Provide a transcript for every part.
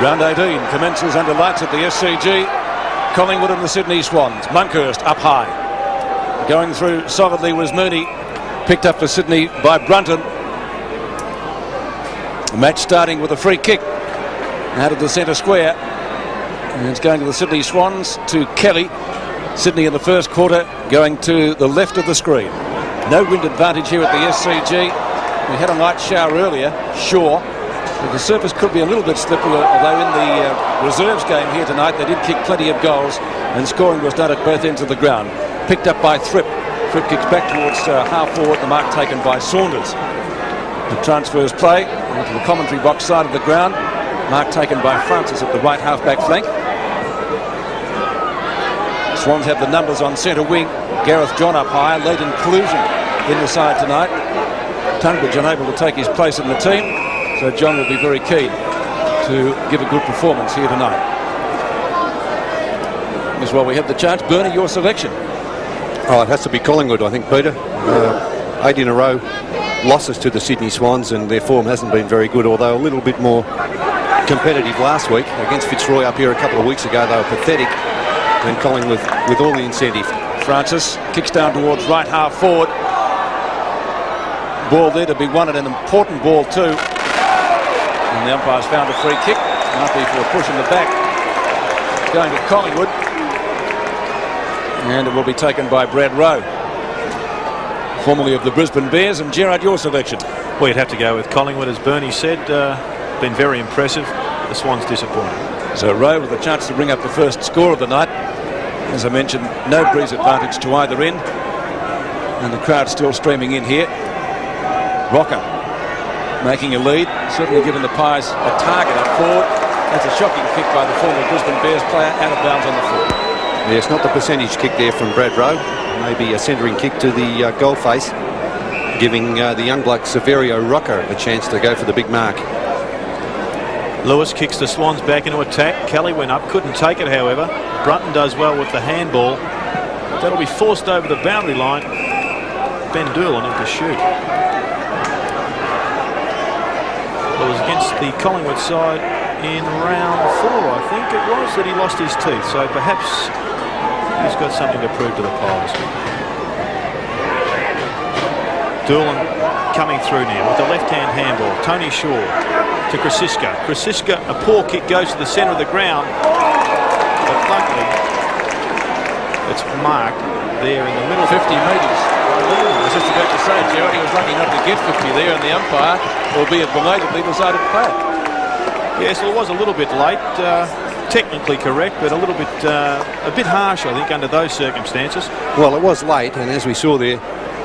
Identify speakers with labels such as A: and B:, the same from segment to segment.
A: Round 18 commences under lights at the SCG. Collingwood and the Sydney Swans. Monkhurst up high. Going through solidly was Mooney. Picked up for Sydney by Brunton. The match starting with a free kick out of the centre square. And it's going to the Sydney Swans to Kelly. Sydney in the first quarter going to the left of the screen. No wind advantage here at the SCG. We had a light shower earlier, sure. But the surface could be a little bit slippery, although in the reserves game here tonight they did kick plenty of goals and scoring was done at both ends of the ground. Picked up by Thripp. Thripp kicks back towards half forward, the mark taken by Saunders. The transfers play into the commentary box side of the ground. Mark taken by Francis at the right half-back flank. Swans have the numbers on centre wing. Gareth John up high, late inclusion in the side tonight. Tunbridge unable to take his place in the team. So John will be very keen to give a good performance here tonight. As well, we have the chance. Bernie, your selection.
B: Oh, it has to be Collingwood, I think, Peter. 8 in a row losses to the Sydney Swans, and their form hasn't been very good, although a little bit more competitive last week. Against Fitzroy up here a couple of weeks ago, they were pathetic, and Collingwood with all the incentive.
A: Francis kicks down towards right half forward. Ball there to be won, and an important ball too. And the umpire's found a free kick. Might be for a push in the back. Going to Collingwood. And it will be taken by Brad Rowe, formerly of the Brisbane Bears. And Gerard, your selection.
C: Well, you'd have to go with Collingwood, as Bernie said. Been very impressive. The Swans disappointed.
A: So Rowe with a chance to bring up the first score of the night. As I mentioned, no breeze advantage to either end. And the crowd still streaming in here. Rocker making a lead, certainly giving the Pies a target up forward. That's a shocking kick by the former Brisbane Bears player, out of bounds on the foot.
B: Yes, not the percentage kick there from Brad Rowe. Maybe a centering kick to the goal face, giving the young bloke Severio Rocker a chance to go for the big mark.
C: Lewis kicks the Swans back into attack. Kelly went up, couldn't take it, however. Brunton does well with the handball. That'll be forced over the boundary line. Ben Doolan in to shoot. It was against the Collingwood side in round 4, I think it was, that he lost his teeth. So perhaps he's got something to prove to the Pies. Doolan coming through now with the left-hand handball. Tony Shaw to Krasiska. Krasiska, a poor kick, goes to the centre of the ground. But luckily, it's marked there in the middle.
A: 50 metres. I was just about to say, Gerard, he was lucky not to get 50 there, and the umpire, albeit belatedly, decided to play it.
C: Yes, well, it was a little bit late. Technically correct, but a bit harsh, I think, under those circumstances.
B: Well, it was late, and as we saw there,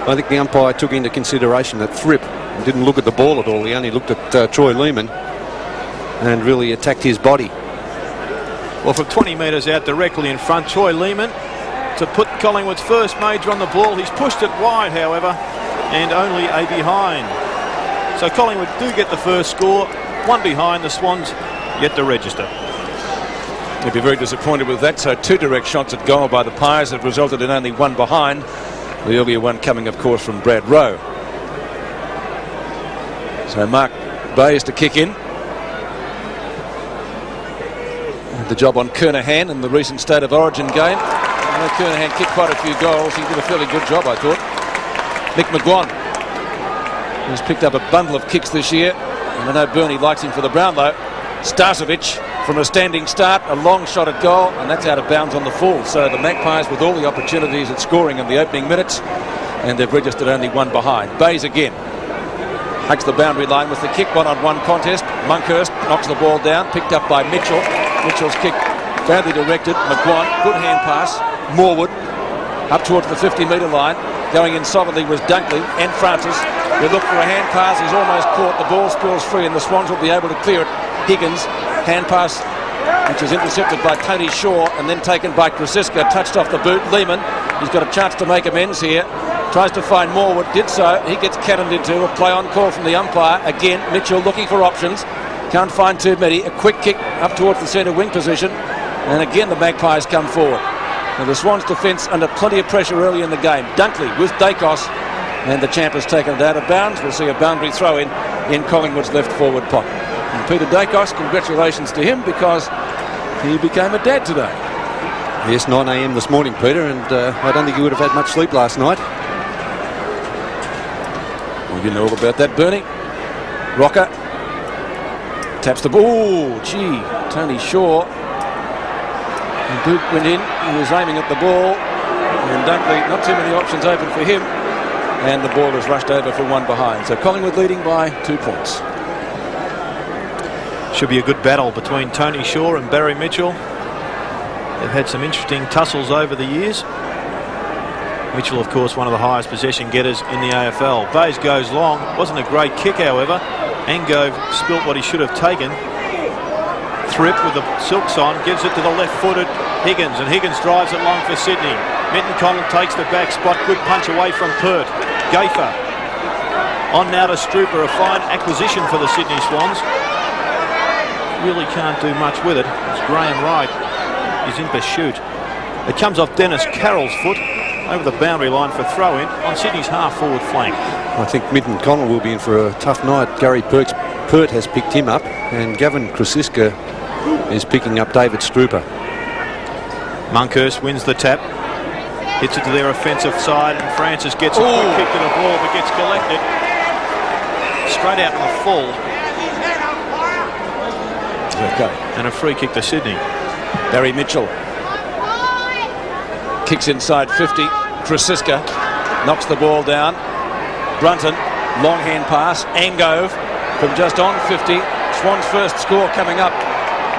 B: I think the umpire took into consideration that Thripp didn't look at the ball at all. He only looked at Troy Lehman and really attacked his body.
C: Well, from 20 metres out directly in front, Troy Lehman to put Collingwood's first major on the ball. He's pushed it wide, however, and only a behind. So Collingwood do get the first score. One behind, the Swans yet to register.
A: They'd be very disappointed with that. So 2 direct shots at goal by the Pies have resulted in only 1 behind. The earlier one coming, of course, from Brad Rowe. So Mark Bayes to kick in. The job on Kernahan in the recent State of Origin game. Kernahan kicked quite a few goals. He did a fairly good job, I thought. Nick McGuan has picked up a bundle of kicks this year. And I know Bernie likes him for the Brownlow. Starcevic from a standing start, a long shot at goal, and that's out of bounds on the full. So the Magpies with all the opportunities at scoring in the opening minutes, and they've registered only 1 behind. Bayes again hugs the boundary line with the kick, 1-on-1 contest. Monkhurst knocks the ball down, picked up by Mitchell. Mitchell's kick badly directed. McGuan, good hand pass. Morwood up towards the 50-metre line. Going in solidly was Dunkley and Francis. They look for a hand pass. He's almost caught. The ball spills free, and the Swans will be able to clear it. Higgins, hand pass, which is intercepted by Tony Shaw and then taken by Krasiska, touched off the boot. Lehman, he's got a chance to make amends here. Tries to find Morwood, did so. He gets cannoned into a play on call from the umpire. Again, Mitchell looking for options. Can't find too many. A quick kick up towards the centre wing position. And again, the Magpies come forward. Now the Swans' defence under plenty of pressure early in the game. Dunkley with Dacos, and the champ has taken it out of bounds. We'll see a boundary throw in Collingwood's left forward pocket. And Peter Dacos, congratulations to him because he became a dad today.
B: Yes, 9 a.m. this morning, Peter, and I don't think you would have had much sleep last night.
A: Well, you know all about that, Bernie. Rocker taps the ball. Oh, gee, Tony Shaw. And Duke went in. He was aiming at the ball. And Dunkley, not too many options open for him. And the ball is rushed over for one behind. So Collingwood leading by 2 points.
C: Should be a good battle between Tony Shaw and Barry Mitchell. They've had some interesting tussles over the years. Mitchell, of course, one of the highest possession getters in the AFL. Bayes goes long. Wasn't a great kick, however. Angove spilt what he should have taken. Thripp with the silks on, gives it to the left-footed Higgins, and Higgins drives it long for Sydney. Minton Connell takes the back spot. Good punch away from Pert. Gafer on now to Strooper, a fine acquisition for the Sydney Swans. Really can't do much with it. It's Graham Wright. He's in pursuit. It comes off Dennis Carroll's foot over the boundary line for throw-in on Sydney's half-forward flank.
B: I think Minton Connell will be in for a tough night. Gary Pert has picked him up, and Gavin Krasiska is picking up David Strooper.
C: Monkhurst wins the tap. Hits it to their offensive side, and Francis gets a quick kick to the ball, but gets collected. Straight out in the full.
A: Okay.
C: And a free kick to Sydney.
A: Barry Mitchell kicks inside 50. Krasiska knocks the ball down. Brunton, long hand pass. Angove from just on 50. Swans' first score coming up,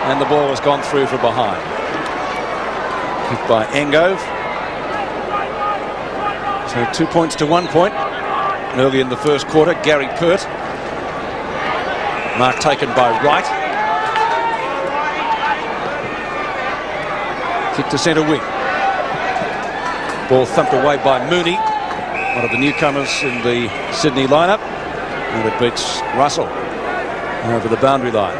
A: and the ball has gone through from behind. Kicked by Angove. So 2 points to 1 point. Early in the first quarter, Gary Pert. Mark taken by Wright. Kick to centre wing. Ball thumped away by Mooney, one of the newcomers in the Sydney lineup, and it beats Russell over the boundary line,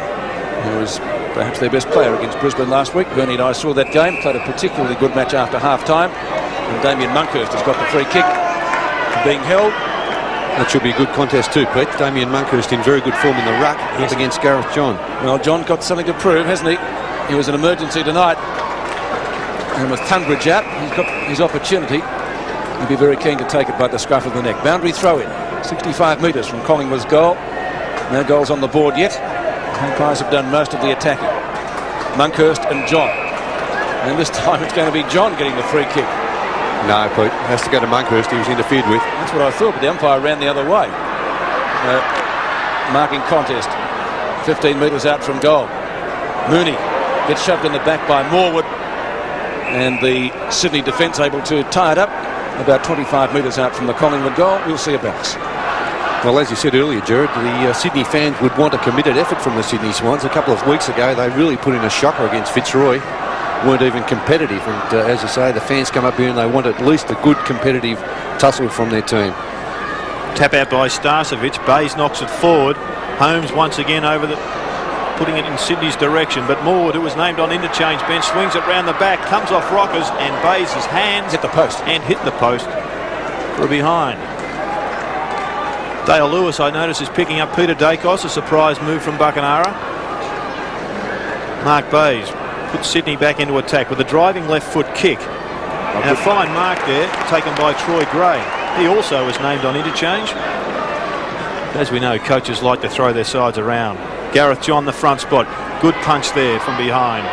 A: who was perhaps their best player against Brisbane last week. Bernie and I saw that game, played a particularly good match after half-time, and Damien Monkhurst has got the free kick being held.
B: That should be a good contest too, Pete. Damien Monkhurst in very good form in the ruck up against Gareth John.
A: Well, John got something to prove, hasn't he? He was an emergency tonight. And with Tunbridge out, he's got his opportunity. He'll be very keen to take it by the scruff of the neck. Boundary throw-in, 65 metres from Collingwood's goal. No goals on the board yet. Umpires have done most of the attacking. Monkhurst and John. And this time it's going to be John getting the free kick.
B: No, Pete. Has to go to Monkhurst. He was interfered with.
A: That's what I thought, but the umpire ran the other way. Marking contest. 15 metres out from goal. Mooney gets shoved in the back by Morwood. And the Sydney defence able to tie it up about 25 metres out from the Collingwood goal. We'll see a bounce.
B: Well, as you said earlier, Jared, the Sydney fans would want a committed effort from the Sydney Swans. A couple of weeks ago, they really put in a shocker against Fitzroy. Weren't even competitive. And as you say, the fans come up here and they want at least a good competitive tussle from their team.
C: Tap out by Starcevic. Bayes knocks it forward. Holmes once again over the... putting it in Sydney's direction, but Morwood, who was named on interchange bench, swings it round the back, comes off Rockers, and Bayes' hands
A: hit the post
C: and hit the post for a behind. Dale Lewis, I notice, is picking up Peter Dacos, a surprise move from Buckenara. Mark Bayes puts Sydney back into attack with a driving left foot kick, and a fine mark there taken by Troy Gray. He also was named on interchange. As we know, coaches like to throw their sides around. Gareth John, the front spot. Good punch there from behind.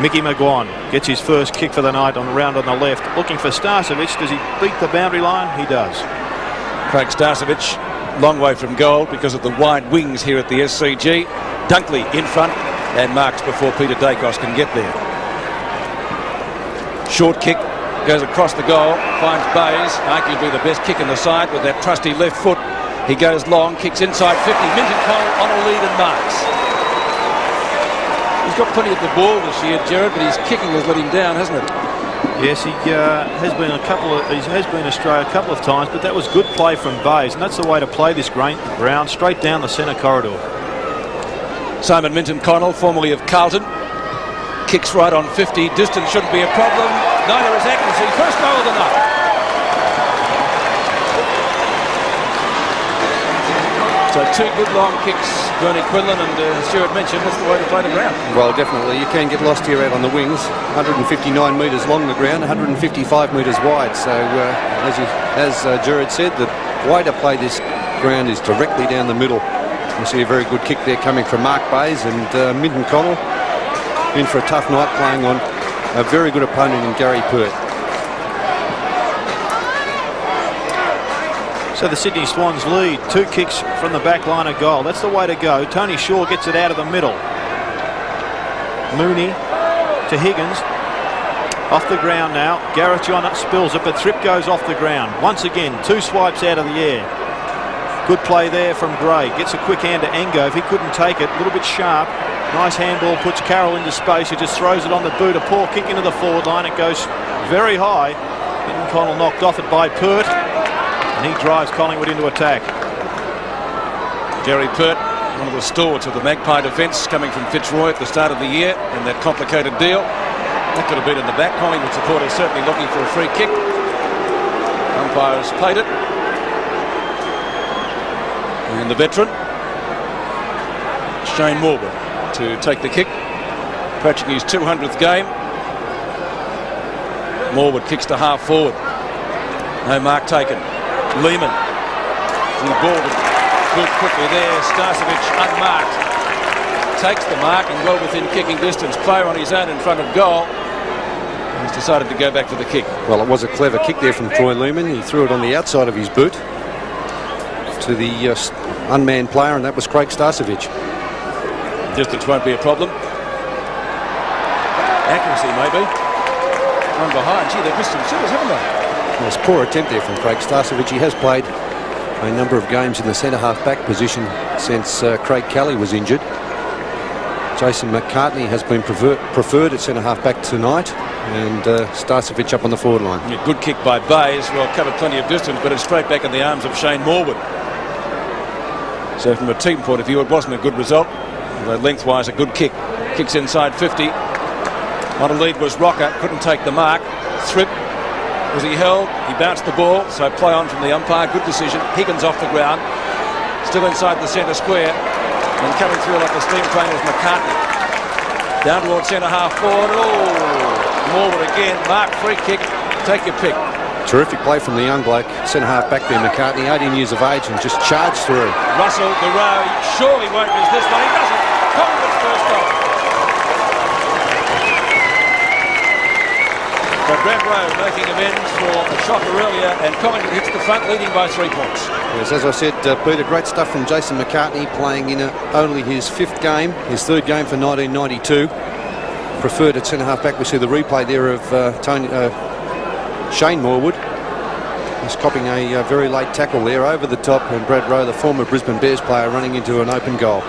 C: Mickey McGuan gets his first kick for the night on the round on the left. Looking for Starcevic. Does he beat the boundary line? He does.
A: Craig Starcevic, long way from goal because of the wide wings here at the SCG. Dunkley in front and marks before Peter Dacos can get there. Short kick goes across the goal, finds Bayes, arguably the best kick in the side with that trusty left foot. He goes long, kicks inside 50. Minton Connell on a lead and marks. He's got plenty of the ball this year, Jared, but his kicking has let him down, hasn't it?
C: Yes, he has been Australia a couple of times, but that was good play from Bayes, and that's the way to play this ground, straight down the centre corridor.
A: Simon Minton Connell, formerly of Carlton, kicks right on 50. Distance shouldn't be a problem. Neither is accuracy. First goal of the night. So 2 good long kicks, Bernie Quinlan, and Stuart mentioned that's the way to play the ground.
B: Well, definitely. You can get lost here out on the wings. 159 metres long the ground, 155 metres wide. So, as Gerard said, the way to play this ground is directly down the middle. You see a very good kick there coming from Mark Bayes, and Minden Connell in for a tough night playing on a very good opponent in Gary Pert.
C: So the Sydney Swans lead. 2 kicks from the back line of goal. That's the way to go. Tony Shaw gets it out of the middle. Mooney to Higgins. Off the ground now. Gareth John spills it, but Thripp goes off the ground. Once again, 2 swipes out of the air. Good play there from Gray. Gets a quick hand to Engo. If he couldn't take it, a little bit sharp. Nice handball, puts Carroll into space, who just throws it on the boot. A poor kick into the forward line. It goes very high. Minden Connell knocked off it by Pert. And he drives Collingwood into attack.
A: Gary Pert, one of the stalwarts of the Magpie defence, coming from Fitzroy at the start of the year in that complicated deal. That could have been in the back. Collingwood supporters certainly looking for a free kick. Umpire has played it. And the veteran, Shane Morwood, to take the kick. Approaching his 200th game. Morwood kicks to half forward. No mark taken. Lehman. He balled it good quickly there. Starcevic unmarked. Takes the mark and well within kicking distance. Player on his own in front of goal. He's decided to go back for the kick.
B: Well, it was a clever kick there from Troy Lehman. He threw it on the outside of his boot to the unmanned player, and that was Craig Starcevic.
A: Distance won't be a problem. Accuracy maybe. One behind. Gee, they've missed some sitters, haven't they?
B: It was a poor attempt there from Craig Starcevic. He has played a number of games in the centre-half back position since Craig Kelly was injured. Jason McCartney has been preferred at centre-half back tonight, and Starcevic up on the forward line.
A: Yeah, good kick by Bayes. Well, covered plenty of distance, but it's straight back in the arms of Shane Morwood. So from a team point of view, it wasn't a good result. Although lengthwise, a good kick. Kicks inside 50. On a lead was Rocker. Couldn't take the mark. Thripp. Was he held? He bounced the ball, so play on from the umpire. Good decision. Higgins off the ground. Still inside the centre square. And coming through like a steam train was McCartney. Down towards centre half forward. Oh, Morwood again. Mark, free kick. Take your pick.
B: Terrific play from the young bloke. Centre half back there, McCartney, 18 years of age, and just charged through.
A: Russell, the row. Surely won't miss this one. He doesn't. Collingwood's first goal. But Brad Rowe making amends for a shot earlier, and Collingwood hits the front, leading by 3 points.
B: Yes, as I said, Peter, great stuff from Jason McCartney, playing in only his 5th game, his 3rd game for 1992. Preferred at centre-half back. We see the replay there of Shane Morwood. He's copying a very late tackle there over the top, and Brad Rowe, the former Brisbane Bears player, running into an open goal.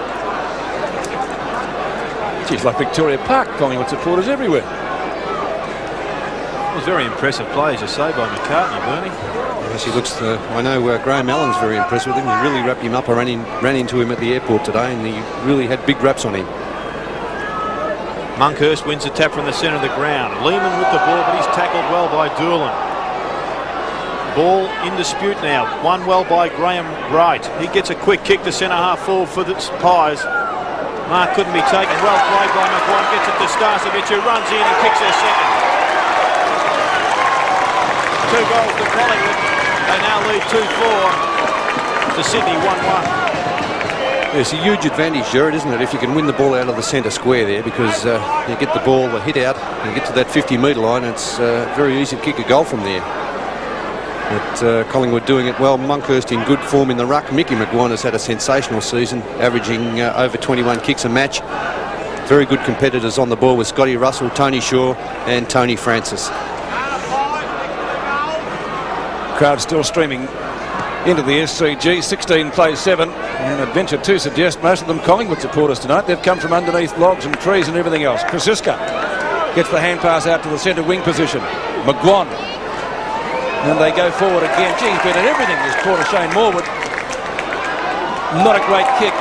A: It's like Victoria Park, Collingwood supporters everywhere.
C: It was very impressive play, as you say, by McCartney, Bernie.
B: Yes, he looks. I know Graham Allen's very impressed with him. He really wrapped him up. I ran into him at the airport today, and he really had big raps on him.
C: Monkhurst wins the tap from the centre of the ground. Lehman with the ball, but he's tackled well by Doolan. Ball in dispute now. Won well by Graham Wright. He gets a quick kick to centre half forward for the Pies. Mark couldn't be taken. Well played by McGuan. Gets it to Starcevic, who runs in and kicks their second. 2 goals to Collingwood. They now lead 2-4 to Sydney 1-1.
B: It's a huge advantage, Jared, isn't it, if you can win the ball out of the centre square there, because you get the ball, the hit out, and get to that 50-metre line. It's very easy to kick a goal from there. But Collingwood doing it well. Monkhurst in good form in the ruck. Mickey McGuan has had a sensational season, averaging over 21 kicks a match. Very good competitors on the ball with Scotty Russell, Tony Shaw and Tony Francis.
A: Crowd still streaming into the SCG. 16 plays 7, and Adventure 2 suggest most of them Collingwood supporters tonight. They've come from underneath logs and trees and everything else. Krasiska gets the hand pass out to the centre wing position. McGuan, and they go forward again. Gee, he's been at everything, this quarter. Shane Morwood. Not a great kick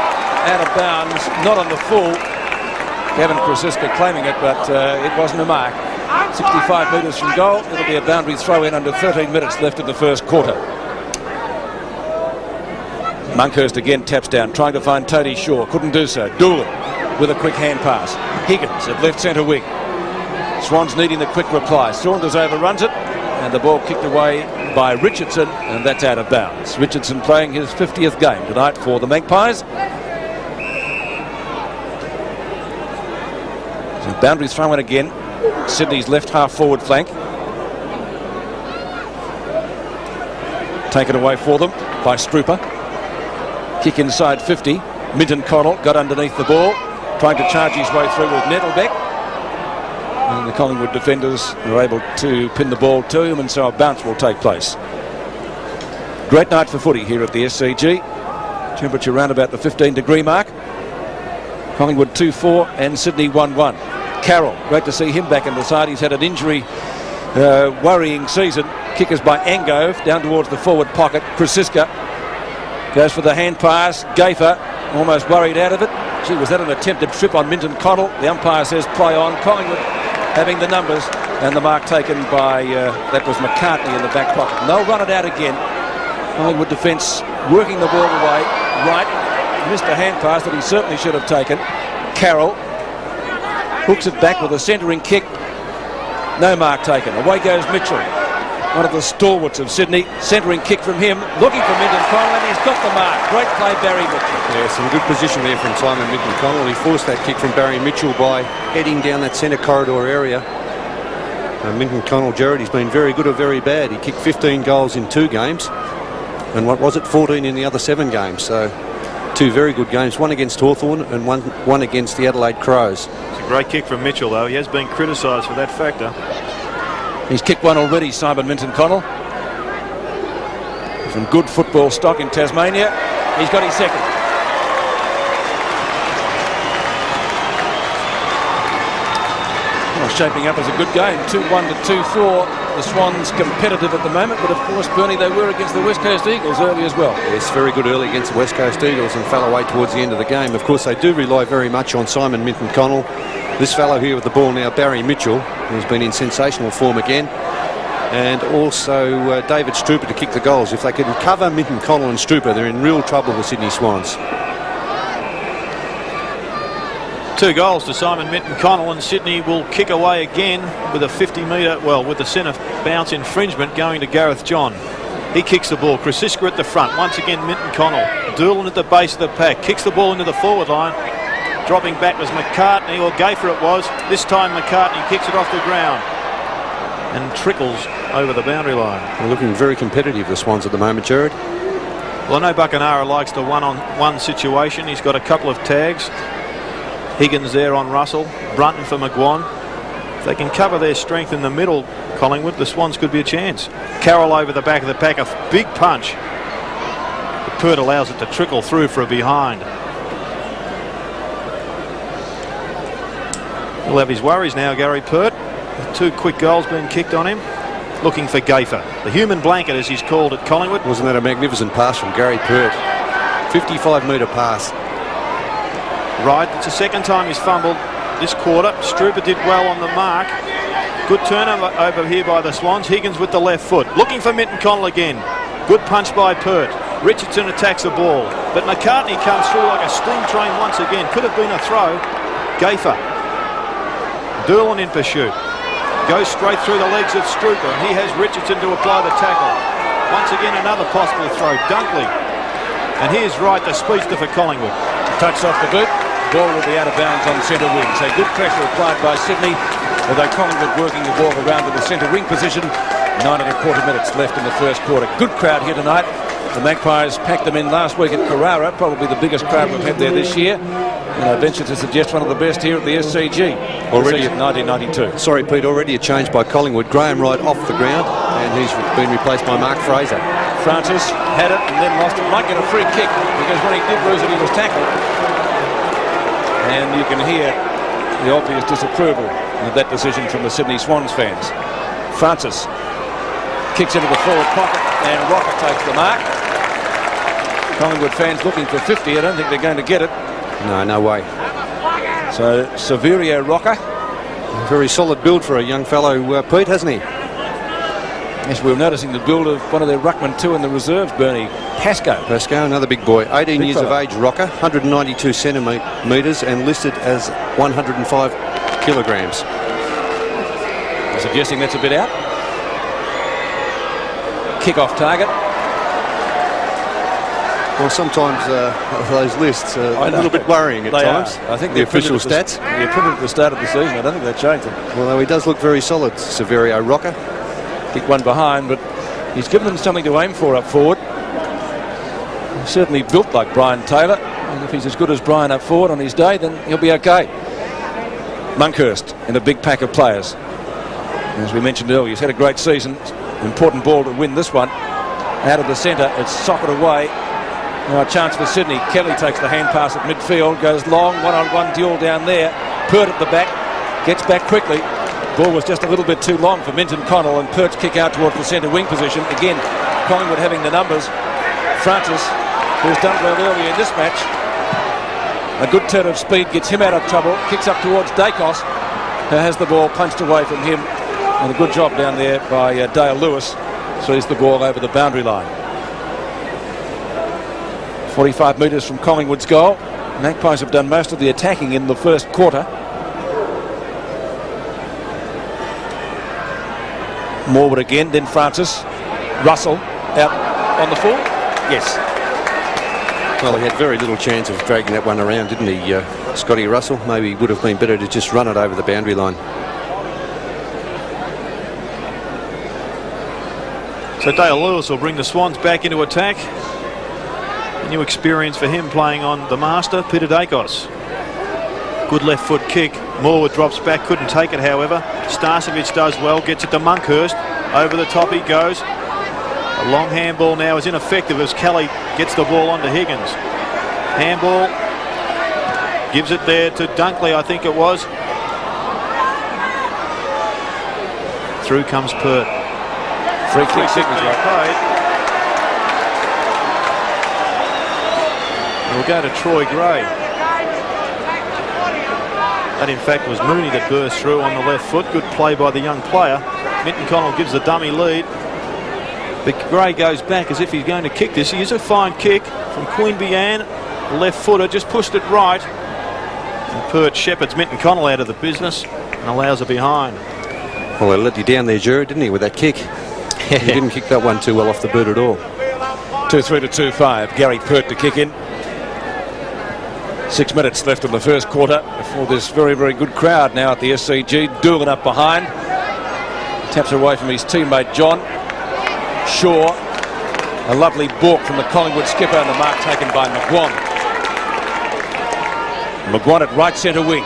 A: out of bounds, not on the full. Gavin Krasiska claiming it, but it wasn't a mark. 65 metres from goal. It'll be a boundary throw in under 13 minutes left in the first quarter. Monkhurst again taps down, trying to find Tony Shaw. Couldn't do so. Doolan with a quick hand pass. Higgins at left centre wing. Swans needing the quick reply. Saunders overruns it, and the ball kicked away by Richardson, and that's out of bounds. Richardson playing his 50th game tonight for the Magpies. So boundary throw in again. Sydney's left half forward flank. Taken away for them by Strooper. Kick inside 50. Minton Connell got underneath the ball, trying to charge his way through with Nettlebeck. And the Collingwood defenders are able to pin the ball to him, and so a bounce will take place. Great night for footy here at the SCG. Temperature around about the 15-degree mark. Collingwood 2-4 and Sydney 1-1. Carroll, great to see him back in the side. He's had an injury worrying season. Kickers by Angove down towards the forward pocket. Krasiska goes for the hand pass. Gafer almost worried out of it. Gee, was that an attempted trip on Minton Connell? The umpire says play on. Collingwood having the numbers, and the mark taken by that was McCartney in the back pocket. And they'll run it out again. Collingwood defence working the ball away. Right, missed a hand pass that he certainly should have taken. Carroll hooks it back with a centering kick. No mark taken. Away goes Mitchell, one of the stalwarts of Sydney. Centering kick from him, looking for Minton Connell, and he's got the mark. Great play, Barry Mitchell.
B: Yeah, some good position there from Simon Minton Connell. He forced that kick from Barry Mitchell by heading down that centre corridor area. Minton Connell, Jared, he's been very good or very bad. He kicked 15 goals in 2 games, and what was it, 14 in the other 7 games. So 2 very good games, one against Hawthorn and one against the Adelaide Crows.
C: It's a great kick from Mitchell, though. He has been criticised for that factor.
A: He's kicked one already, Simon Minton Connell. From good football stock in Tasmania. He's got his second. Well, shaping up as a good game. 2-1 to 2-4. The Swans competitive at the moment, but of course, Bernie, they were against the West Coast Eagles early as well.
B: Yes, very good early against the West Coast Eagles and fell away towards the end of the game. Of course, they do rely very much on Simon Minton Connell. This fellow here with the ball now, Barry Mitchell, who's been in sensational form again. And also David Strooper to kick the goals. If they can cover Minton Connell and Strooper, they're in real trouble, the Sydney Swans.
C: 2 goals to Simon Minton Connell, and Sydney will kick away again with a 50-metre, well, with the centre bounce infringement going to Gareth John. He kicks the ball. Krasiska at the front. Once again, Minton Connell. Doolan at the base of the pack. Kicks the ball into the forward line. Dropping back was McCartney, or Gafer it was. This time McCartney kicks it off the ground and trickles over the boundary line.
B: They're looking very competitive, the Swans, at the moment, Jared.
C: Well, I know Buckenara likes the one-on-one situation. He's got a couple of tags. Higgins there on Russell. Brunton for McGuan. If they can cover their strength in the middle, Collingwood, the Swans could be a chance. Carroll over the back of the pack. A big punch. But Pert allows it to trickle through for a behind. He'll have his worries now, Gary Pert. With 2 quick goals being kicked on him. Looking for Gafer. The human blanket, as he's called at Collingwood.
B: Wasn't that a magnificent pass from Gary Pert? 55-metre pass.
C: Right, it's the second time he's fumbled this quarter. Strooper did well on the mark. Good turnover over here by the Swans. Higgins with the left foot. Looking for Minton Connell again. Good punch by Pert. Richardson attacks the ball. But McCartney comes through like a steam train once again. Could have been a throw. Gafer. Doolan in pursuit. Goes straight through the legs of Strooper, and he has Richardson to apply the tackle. Once again, another possible throw. Dunkley. And here's Wright, the speedster for Collingwood.
A: Touched off the boot. Ball will be out of bounds on centre wing. So good pressure applied by Sydney, although Collingwood working the ball around to the centre wing position. 9.25 minutes left in the first quarter. Good crowd here tonight. The Magpies packed them in last week at Carrara, probably the biggest crowd we've had there this year. And I venture to suggest one of the best here at the SCG. Already in 1992.
B: Sorry, Pete, already a change by Collingwood. Graham Wright off the ground, and he's been replaced by Mark Fraser.
A: Francis had it and then lost it. Might get a free kick, because when he did lose it, he was tackled. And you can hear the obvious disapproval of that decision from the Sydney Swans fans. Francis kicks into the forward pocket, and Rocker takes the mark. Collingwood fans looking for 50. I don't think they're going to get it.
B: No, no way.
A: So Severio Rocker.
B: Very solid build for a young fellow, Pete, hasn't he?
A: Yes, we were noticing the build of one of their ruckmen too in the reserves, Bernie.
B: Pascoe, another big boy. 18
A: Big
B: years
A: fella.
B: of age, rocker, 192 centimetres and listed as 105 kilograms.
A: I'm suggesting that's a bit out. Kick-off target.
B: Well, sometimes those lists are
A: I
B: a
A: know.
B: little bit worrying at
A: They
B: times.
A: are. I think
B: the
A: they're printed
B: official
A: at the-
B: stats.
A: They're printed at the start of the season. I don't think they changed them.
B: Although he does look very solid, Severio rocker.
A: Kick one behind, but he's given them something to aim for up forward. He's certainly built like Brian Taylor, and if he's as good as Brian up forward on his day, then he'll be okay. Monkhurst in a big pack of players. As we mentioned earlier, he's had a great season. Important ball to win this one. Out of the centre, it's socket away. Now a chance for Sydney. Kelly takes the hand pass at midfield, goes long, one-on-one duel down there. Pert at the back, gets back quickly. Ball was just a little bit too long for Minton Connell, and Pert's kick out towards the centre wing position. Again, Collingwood having the numbers. Francis, who's done well earlier in this match. A good turn of speed gets him out of trouble. Kicks up towards Dacos, who has the ball punched away from him. And a good job down there by Dale Lewis. Sees the ball over the boundary line. 45 metres from Collingwood's goal. Magpies have done most of the attacking in the first quarter. Morwood again, then Francis. Russell out on the full. Yes.
B: Well, he had very little chance of dragging that one around, didn't he, Scotty Russell? Maybe it would have been better to just run it over the boundary line.
C: So Dale Lewis will bring the Swans back into attack. A new experience for him playing on the master, Peter Dacos. Good left foot kick. Morwood drops back, couldn't take it, however. Starcevic does well, gets it to Monkhurst. Over the top he goes. A long handball now is ineffective as Kelly gets the ball onto Higgins. Handball. Gives it there to Dunkley, I think it was. Through comes Pert.
A: Free kick signals
C: being
A: right.
C: paid. We'll go to Troy Gray. That in fact was Mooney that burst through on the left foot. Good play by the young player. Minton Connell gives the dummy lead. But Gray goes back as if he's going to kick this. He is a fine kick from Queanbeyan. Left footer just pushed it right. And Pert shepherds Minton Connell out of the business and allows it behind.
B: Well, he let you down there, Jared, didn't he, with that kick? He didn't kick that one too well off the boot at all.
A: 2-3 to 2-5. Gary Pert to kick in. 6 minutes left in the first quarter before this very, very good crowd now at the SCG. Doolan up behind. Taps away from his teammate John. Shaw. A lovely balk from the Collingwood skipper, and the mark taken by McGuan. McGuan at right centre wing.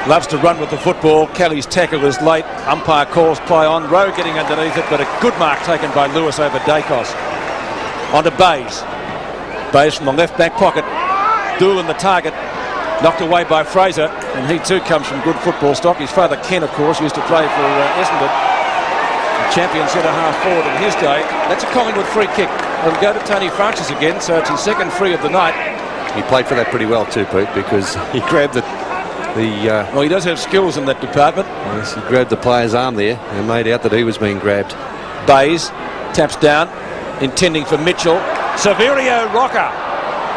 A: Loves to run with the football. Kelly's tackle is late. Umpire calls play on. Rowe getting underneath it, but a good mark taken by Lewis over Dacos. On to Bays. Bays from the left back pocket. Doolan the target. Knocked away by Fraser, and he too comes from good football stock. His father Ken, of course, used to play for Essendon. A champion centre-half forward in his day. That's a Collingwood free kick. It'll go to Tony Francis again, so it's his second free of the night.
B: He played for that pretty well too, Pete, because he grabbed
A: Well, he does have skills in that department.
B: yes, he grabbed the player's arm there and made out that he was being grabbed.
A: Bays taps down, intending for Mitchell. Severio Rocker.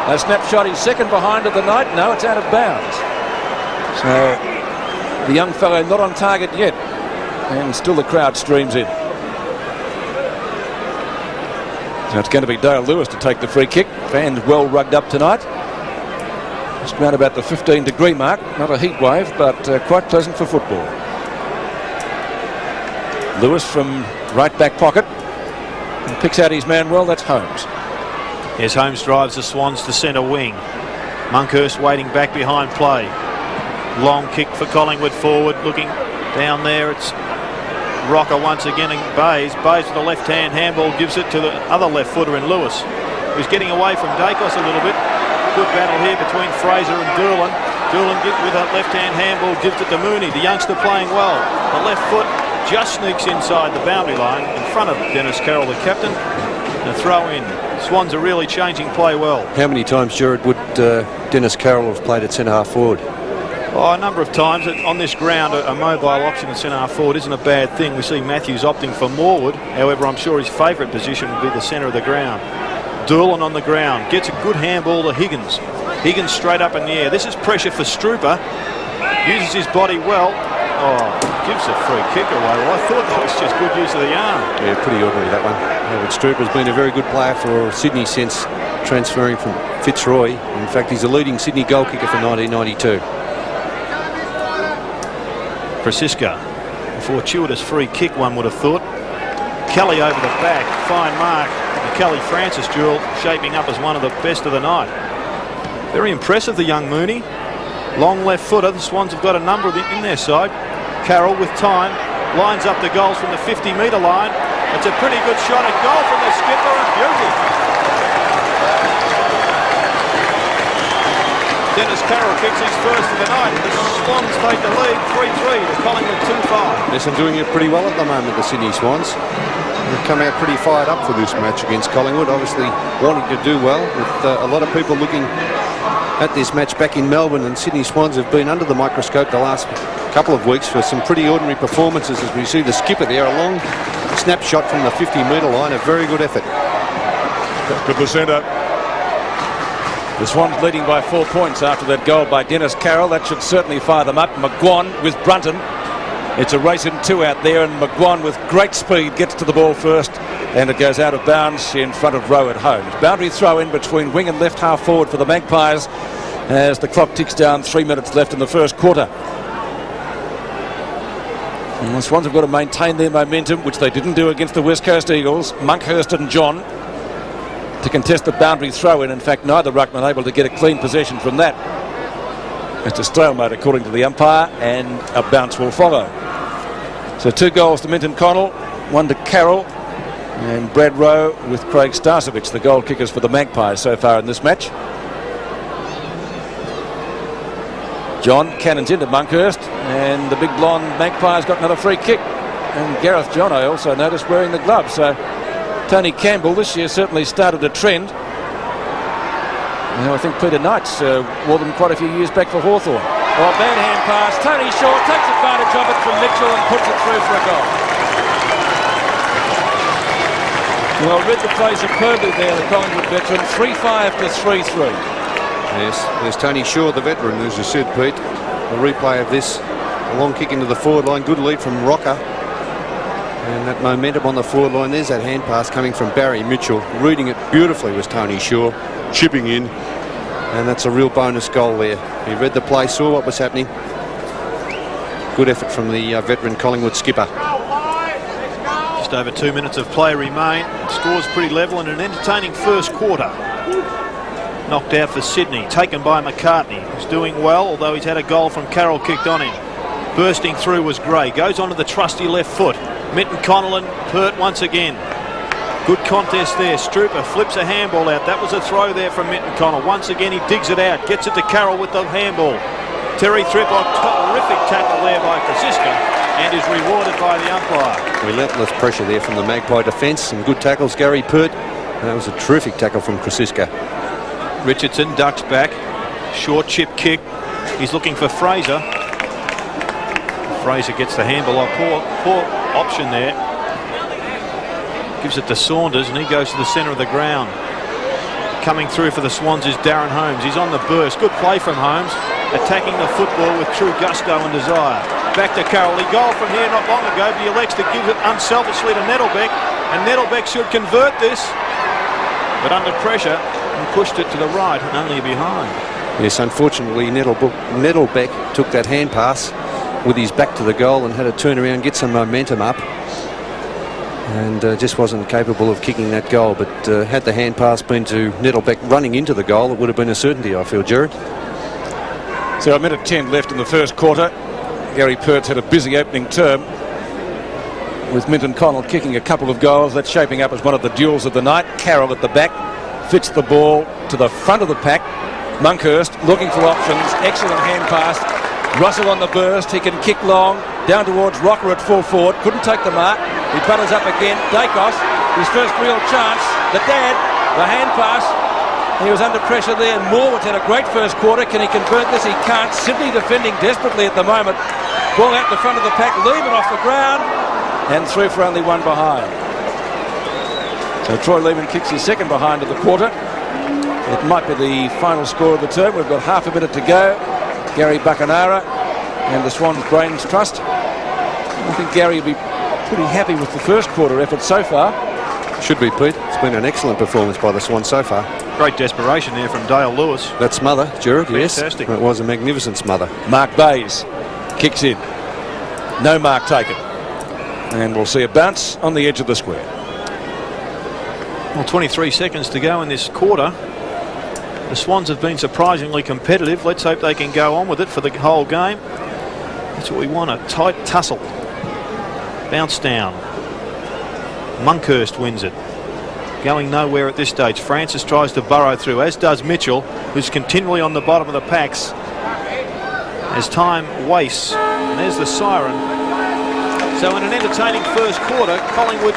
A: A snapshot, he's second behind of the night. No, it's out of bounds. So the young fellow not on target yet, and still the crowd streams in. So it's going to be Dale Lewis to take the free kick. Fans well rugged up tonight. Just around about the 15-degree mark. Not a heat wave, but quite pleasant for football. Lewis from right back pocket. And picks out his man well. That's Holmes.
C: Yes, Holmes drives the Swans to centre wing. Monkhurst waiting back behind play. Long kick for Collingwood forward. Looking down there, it's Rocker once again in Bays. Bays with the left-hand handball gives it to the other left footer in Lewis, who's getting away from Dacos a little bit. Good battle here between Fraser and Doolan. Doolan with that left-hand handball gives it to Mooney, the youngster playing well. The left foot just sneaks inside the boundary line in front of Dennis Carroll, the captain. And a throw in. Swans are really changing play well.
B: How many times, Jared, would Dennis Carroll have played at centre-half forward?
C: Oh, a number of times on this ground, a mobile option in centre half forward isn't a bad thing. We see Matthews opting for Morwood. However, I'm sure his favourite position would be the centre of the ground. Doolan on the ground, gets a good handball to Higgins. Higgins straight up in the air. This is pressure for Strooper. Uses his body well. Oh, gives a free kick away. Well, I thought that was just good use of the arm.
B: Yeah, pretty ordinary, that one. Yeah, but Strooper's been a very good player for Sydney since transferring from Fitzroy. In fact, he's the leading Sydney goal kicker for 1992.
C: Francisca, a fortuitous free kick, one would have thought. Kelly over the back, fine mark. The Kelly-Francis duel shaping up as one of the best of the night. Very impressive, the young Mooney. Long left footer. The Swans have got a number of in their side. Carroll with time lines up the goals from the 50-metre line. It's a pretty good shot at goal from the skipper, and beauty. Dennis Carroll kicks his first of the night. The Swans take the lead 3-3 to Collingwood 2-5.
B: Yes, they're doing it pretty well at the moment, the Sydney Swans. They've come out pretty fired up for this match against Collingwood, obviously wanting to do well, with a lot of people looking at this match back in Melbourne, and Sydney Swans have been under the microscope the last couple of weeks for some pretty ordinary performances, as we see the skipper there, a long snapshot from the 50-metre line, a very good effort.
A: Good the centre. The Swans leading by 4 points after that goal by Dennis Carroll. That should certainly fire them up. McGuan with Brunton. It's a race in two out there, and McGuan with great speed gets to the ball first, and it goes out of bounds in front of Rowe at home. Boundary throw in between wing and left half forward for the Magpies as the clock ticks down. 3 minutes left in the first quarter. And the Swans have got to maintain their momentum, which they didn't do against the West Coast Eagles. Monkhurst and John to contest the boundary throw in. In fact, neither ruckman able to get a clean possession from that. It's a stalemate according to the umpire, and a bounce will follow. So 2 goals to Minton Connell, 1 to Carroll, and Brad Rowe with Craig Starcevich, the goal kickers for the Magpies so far in this match. John cannons into Monkhurst, and the big blonde Magpies got another free kick. And Gareth John, I also noticed, wearing the glove. So Tony Campbell this year certainly started a trend. Now I think Peter Knight's wore them quite a few years back for Hawthorn. Oh, bad hand pass. Tony Shaw takes advantage of it from Mitchell and puts it through for a goal. Well, read the play superbly there, the Collingwood veteran. 3-5 to 3-3.
B: Yes, there's Tony Shaw, the veteran, as you said, Pete. A replay of this. A long kick into the forward line. Good lead from Rocker. And that momentum on the forward line. There's that hand pass coming from Barry Mitchell. Reading it beautifully was Tony Shaw. Chipping in. And that's a real bonus goal there. He read the play, saw what was happening. Good effort from the veteran Collingwood skipper.
C: Just over 2 minutes of play remain. Scores pretty level and an entertaining first quarter. Knocked out for Sydney, taken by McCartney, who's doing well, although he's had a goal from Carroll kicked on him. Bursting through was Gray, goes onto the trusty left foot. Minton Connell and Pert once again. Good contest there. Strooper flips a handball out. That was a throw there from Minton Connell. Once again he digs it out, gets it to Carroll with the handball. Terry Thripp on terrific tackle there by Francisca, and is rewarded by the umpire.
B: Relentless pressure there from the Magpie defence, and good tackles, Gary Pert. And that was a terrific tackle from Francisca.
C: Richardson ducks back. Short chip kick. He's looking for Fraser. Fraser gets the handball off. Poor option there. Gives it to Saunders, and he goes to the centre of the ground. Coming through for the Swans is Darren Holmes. He's on the burst. Good play from Holmes. Attacking the football with true gusto and desire. Back to Carroll. He goal from here not long ago, but he elects to give it unselfishly to Nettlebeck, and Nettlebeck should convert this. But under pressure, and pushed it to the right and only behind.
B: Yes, unfortunately, Nettlebeck took that hand pass with his back to the goal and had to turn around, get some momentum up, and just wasn't capable of kicking that goal. But had the hand pass been to Nettlebeck running into the goal, it would have been a certainty, I feel, Jared.
A: So a minute 10 left in the first quarter. Gary Pert's had a busy opening term with Minton Connell kicking a couple of goals. That's shaping up as one of the duels of the night. Carroll at the back fits the ball to the front of the pack. Monkhurst looking for options. Excellent hand pass. Russell on the burst. He can kick long down towards Rocker at full forward. Couldn't take the mark. He butters up again. Dacos, his first real chance. The hand pass. He was under pressure there. Morwood's had a great first quarter. Can he convert this? He can't. Sydney defending desperately at the moment. Ball out the front of the pack. Lehman off the ground. And through for only one behind. So Troy Lehman kicks his second behind of the quarter. It might be the final score of the term. We've got half a minute to go. Gary Buckenara and the Swans Brains Trust. I think Gary will be pretty happy with the first quarter effort so far.
B: Should be, Pete. It's been an excellent performance by the Swans so far.
C: Great desperation there from Dale Lewis.
B: That smother, Gerard, yes.
C: Fantastic.
B: It was a magnificent smother.
A: Mark Bayes kicks in. No mark taken. And we'll see a bounce on the edge of the square.
C: Well, 23 seconds to go in this quarter. The Swans have been surprisingly competitive. Let's hope they can go on with it for the whole game. That's what we want, a tight tussle. Bounce down. Monkhurst wins it. Going nowhere at this stage. Francis tries to burrow through, as does Mitchell, who's continually on the bottom of the packs. As time wastes. And there's the siren. So in an entertaining first quarter, Collingwood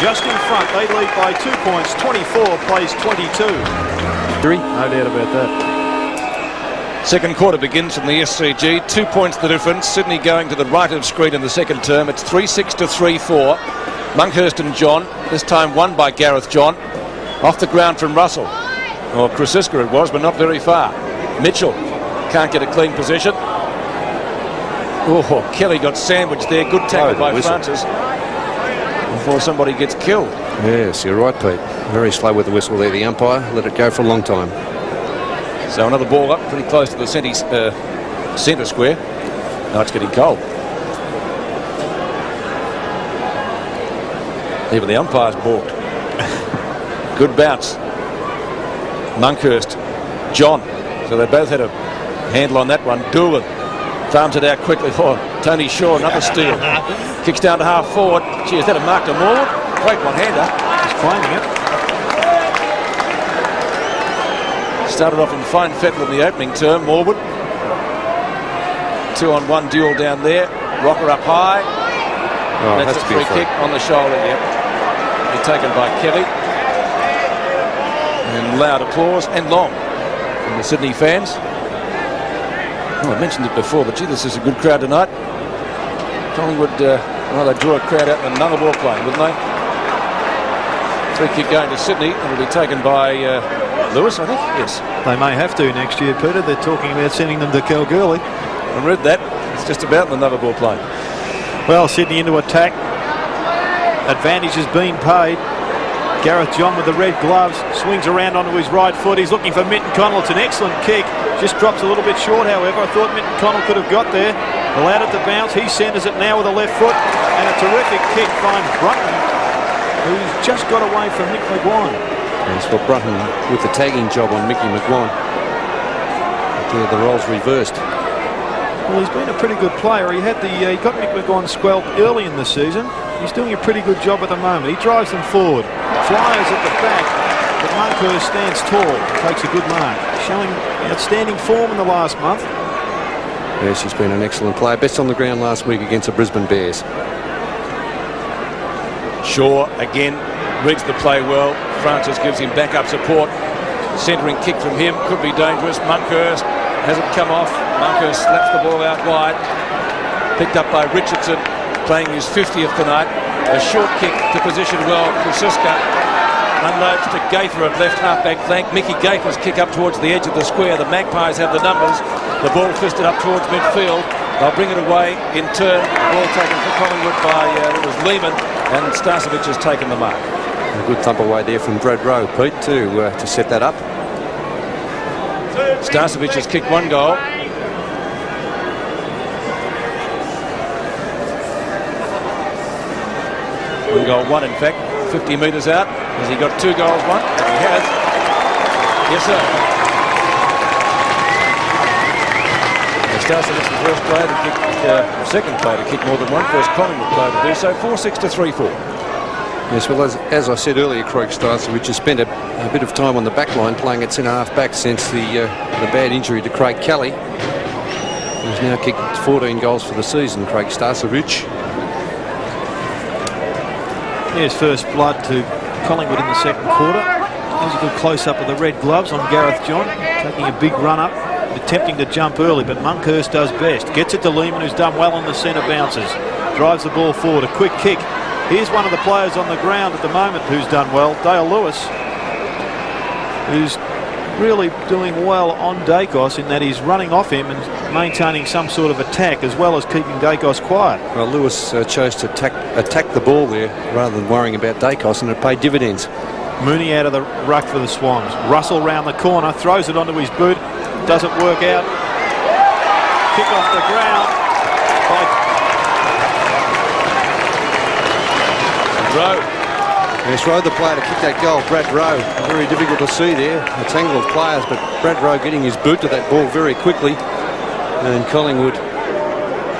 C: just in front. They lead by 2 points. 24 plays 22. No doubt about that.
A: Second quarter begins from the SCG. 2 points the difference. Sydney going to the right of screen in the second term. It's 3-6 to 3-4. Monkhurst and John, this time won by Gareth John. Off the ground from Russell. Or Krasiska it was, but not very far. Mitchell can't get a clean position. Oh, Kelly got sandwiched there. Good tackle by Francis before somebody gets killed.
B: Yes, you're right, Pete. Very slow with the whistle there, the umpire. Let it go for a long time.
A: So another ball up pretty close to the centre square. Now it's getting cold. Even the umpire's balked. Good bounce. Monkhurst, John. So they both had a handle on that one. Doolan farms it out quickly. Oh, Tony Shaw, another steal. Kicks down to half forward. Gee, is that a mark to Morwood? Great one-hander.
C: He's claiming it.
A: Started off in fine fettle in the opening term, Morwood. 2-on-1 duel down there. Rocker up high.
B: Oh,
A: that's a free kick on the shoulder. Yep. They're taken by Kelly. And loud applause and long from the Sydney fans. Oh, I mentioned it before, but gee, this is a good crowd tonight. Collingwood, well, they draw a crowd out in another ball play, wouldn't they? Free kick going to Sydney. It'll be taken by Lewis, I think. Yes.
C: They may have to next year, Peter. They're talking about sending them to Kalgoorlie.
A: I read that. It's just about another ball play.
C: Well, Sydney into attack. Advantage has been paid. Gareth John with the red gloves swings around onto his right foot. He's looking for Minton Connell. It's an excellent kick. Just drops a little bit short, however. I thought Minton Connell could have got there. Allowed it to bounce. He centres it now with a left foot. And a terrific kick finds Brunton, who's just got away from Nick McGuan.
B: Yes, well, Brunton with the tagging job on Mickey McGuan. The roles reversed.
C: Well, he's been a pretty good player. He had he got Mick McGuan squelched early in the season. He's doing a pretty good job at the moment. He drives them forward. Flyers at the back, but Monkhurst stands tall, takes a good mark, showing outstanding form in the last month.
B: Yes, he's been an excellent player. Best on the ground last week against the Brisbane Bears.
A: Shaw again reads the play well. Francis gives him backup support. Centering kick from him could be dangerous. Monkhurst hasn't come off. Monkhurst slaps the ball out wide. Picked up by Richardson, playing his 50th tonight. A short kick to position well. Krasiska unloads to Gaither at left half-back flank. Mickey Gaither's kick up towards the edge of the square. The Magpies have the numbers. The ball fisted up towards midfield. They'll bring it away in turn. The ball taken for Collingwood by it was Lehman, and Starcevic has taken the mark.
B: A good thump away there from Brad Rowe, Pete, to set that up.
A: Starcevic has kicked one goal. One goal, one in fact, 50 metres out. Has he got 2 goals, one? He has. Yes, sir. Starcevic the first player to kick, second player to kick more than one. First Collingwood player to do so. 4-6 to 3-4.
B: Yes, well, as I said earlier, Craig Starcevic has spent a bit of time on the back line playing at centre half back since the bad injury to Craig Kelly. He's now kicked 14 goals for the season, Craig Starcevic.
C: Here's first blood to Collingwood in the second quarter. That was a good close-up of the red gloves on Gareth John, taking a big run up, attempting to jump early, but Monkhurst does best. Gets it to Lehman, who's done well on the centre bounces. Drives the ball forward, a quick kick. Here's one of the players on the ground at the moment who's done well, Dale Lewis, who's really doing well on Dacos in that he's running off him and maintaining some sort of attack as well as keeping Dacos quiet.
B: Well, Lewis chose to attack the ball there rather than worrying about Dacos, and it paid dividends.
C: Mooney out of the ruck for the Swans. Russell round the corner, throws it onto his boot. Doesn't work out. Kick off the ground by
A: Rowe.
B: Yes, Rowe, the player to kick that goal, Brad Rowe. Very difficult to see there, a tangle of players, but Brad Rowe getting his boot to that ball very quickly. And Collingwood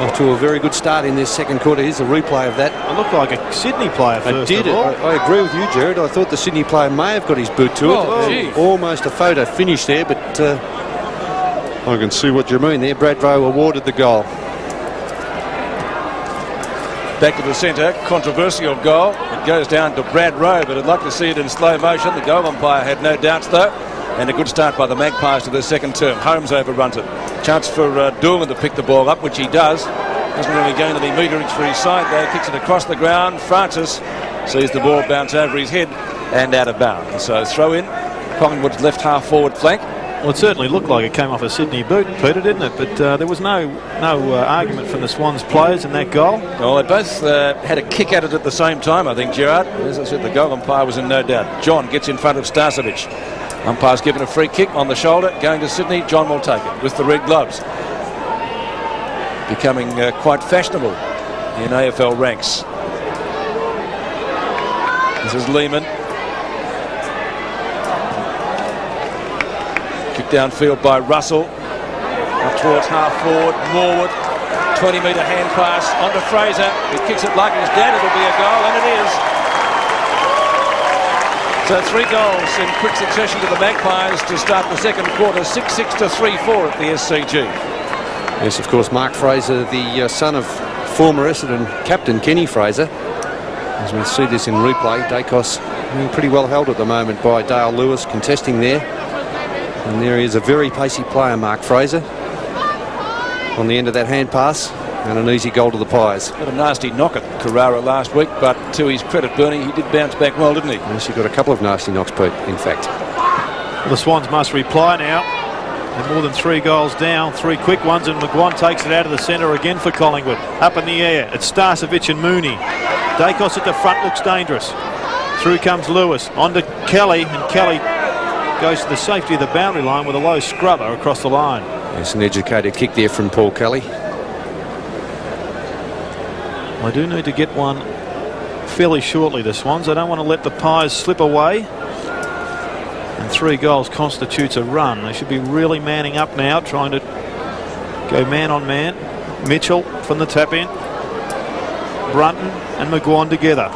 B: off to a very good start in their second quarter. Here's a replay of that.
C: It looked like a Sydney player first of all.
B: I agree with you, Jared. I thought the Sydney player may have got his boot to it. Almost a photo finish there, but I can see what you mean there. Brad Rowe awarded the goal.
A: Back to the centre, controversial goal. It goes down to Brad Rowe, but I'd like to see it in slow motion. The goal umpire had no doubts though. And a good start by the Magpies to their second term. Holmes overruns it. Chance for Dorman to pick the ball up, which he does. Doesn't really gain any meterage for his side though. Kicks it across the ground. Francis sees the ball bounce over his head and out of bounds. So throw in. Collingwood's left half forward flank.
C: Well, it certainly looked like it came off a Sydney boot, Peter, didn't it? But there was no argument from the Swans players in that goal.
A: Well, they both had a kick at it at the same time, I think, Gerard. As I said, the goal umpire was in no doubt. John gets in front of Starcevic. Umpire's given a free kick on the shoulder, going to Sydney. John will take it with the red gloves. Becoming quite fashionable in AFL ranks. This is Lehman. Kick downfield by Russell. Up towards half forward. Morwood. 20-metre hand pass onto Fraser. He kicks it like his dad. It'll be a goal, and it is. So 3 goals in quick succession to the Magpies to start the second quarter. 6-6 to 3-4 at the SCG.
B: Yes, of course, Mark Fraser, the son of former Essendon captain Kenny Fraser. As we see this in replay, Dacos being pretty well held at the moment by Dale Lewis, contesting there. And there he is, a very pacey player, Mark Fraser, on the end of that hand pass, and an easy goal to the Pies.
A: Got a nasty knock at Carrara last week, but to his credit, Bernie, he did bounce back well, didn't he?
B: Yes, he got a couple of nasty knocks, Pete, in fact.
C: The Swans must reply now. They're more than 3 goals down, 3 quick ones, and McGuan takes it out of the centre again for Collingwood. Up in the air, it's Starcevic and Mooney. Dacos at the front looks dangerous. Through comes Lewis, on to Kelly, and Kelly goes to the safety of the boundary line with a low scrubber across the line.
B: Yes, an educated kick there from Paul Kelly.
C: I do need to get one fairly shortly, the Swans. I don't want to let the Pies slip away. And 3 goals constitutes a run. They should be really manning up now, trying to go man on man. Mitchell from the tap in. Brunton and McGuan together.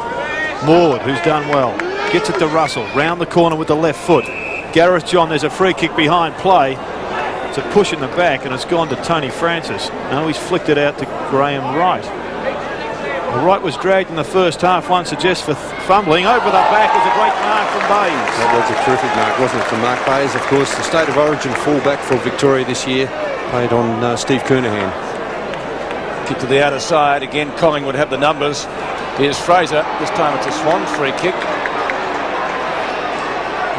C: Morwood, who's done well, gets it to Russell. Round the corner with the left foot. Gareth John, there's a free kick behind play. It's a push in the back, and it's gone to Tony Francis. Now he's flicked it out to Graham Wright. Wright was dragged in the first half. One suggests for fumbling. Over the back is a great mark from Bayes.
B: That was a terrific mark, wasn't it, from Mark Bayes? Of course, the State of Origin fullback for Victoria this year, played on Steve Kernahan.
A: Kick to the outer side. Again, Collingwood have the numbers. Here's Fraser. This time it's a Swans free kick.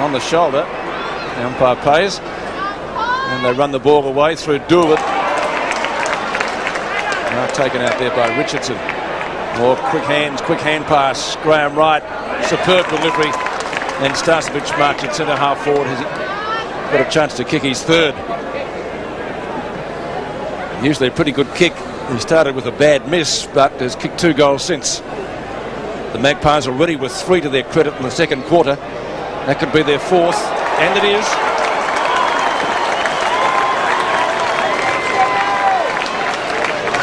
A: On the shoulder. The umpire pays. And they run the ball away through Doolittle. Now taken out there by Richardson. More quick hands, quick hand pass. Graham Wright, superb delivery. And Starcevic marks at centre half forward. Has got a chance to kick his third. Usually a pretty good kick. He started with a bad miss, but has kicked 2 goals since. The Magpies already with 3 to their credit in the second quarter. That could be their 4th, and it is.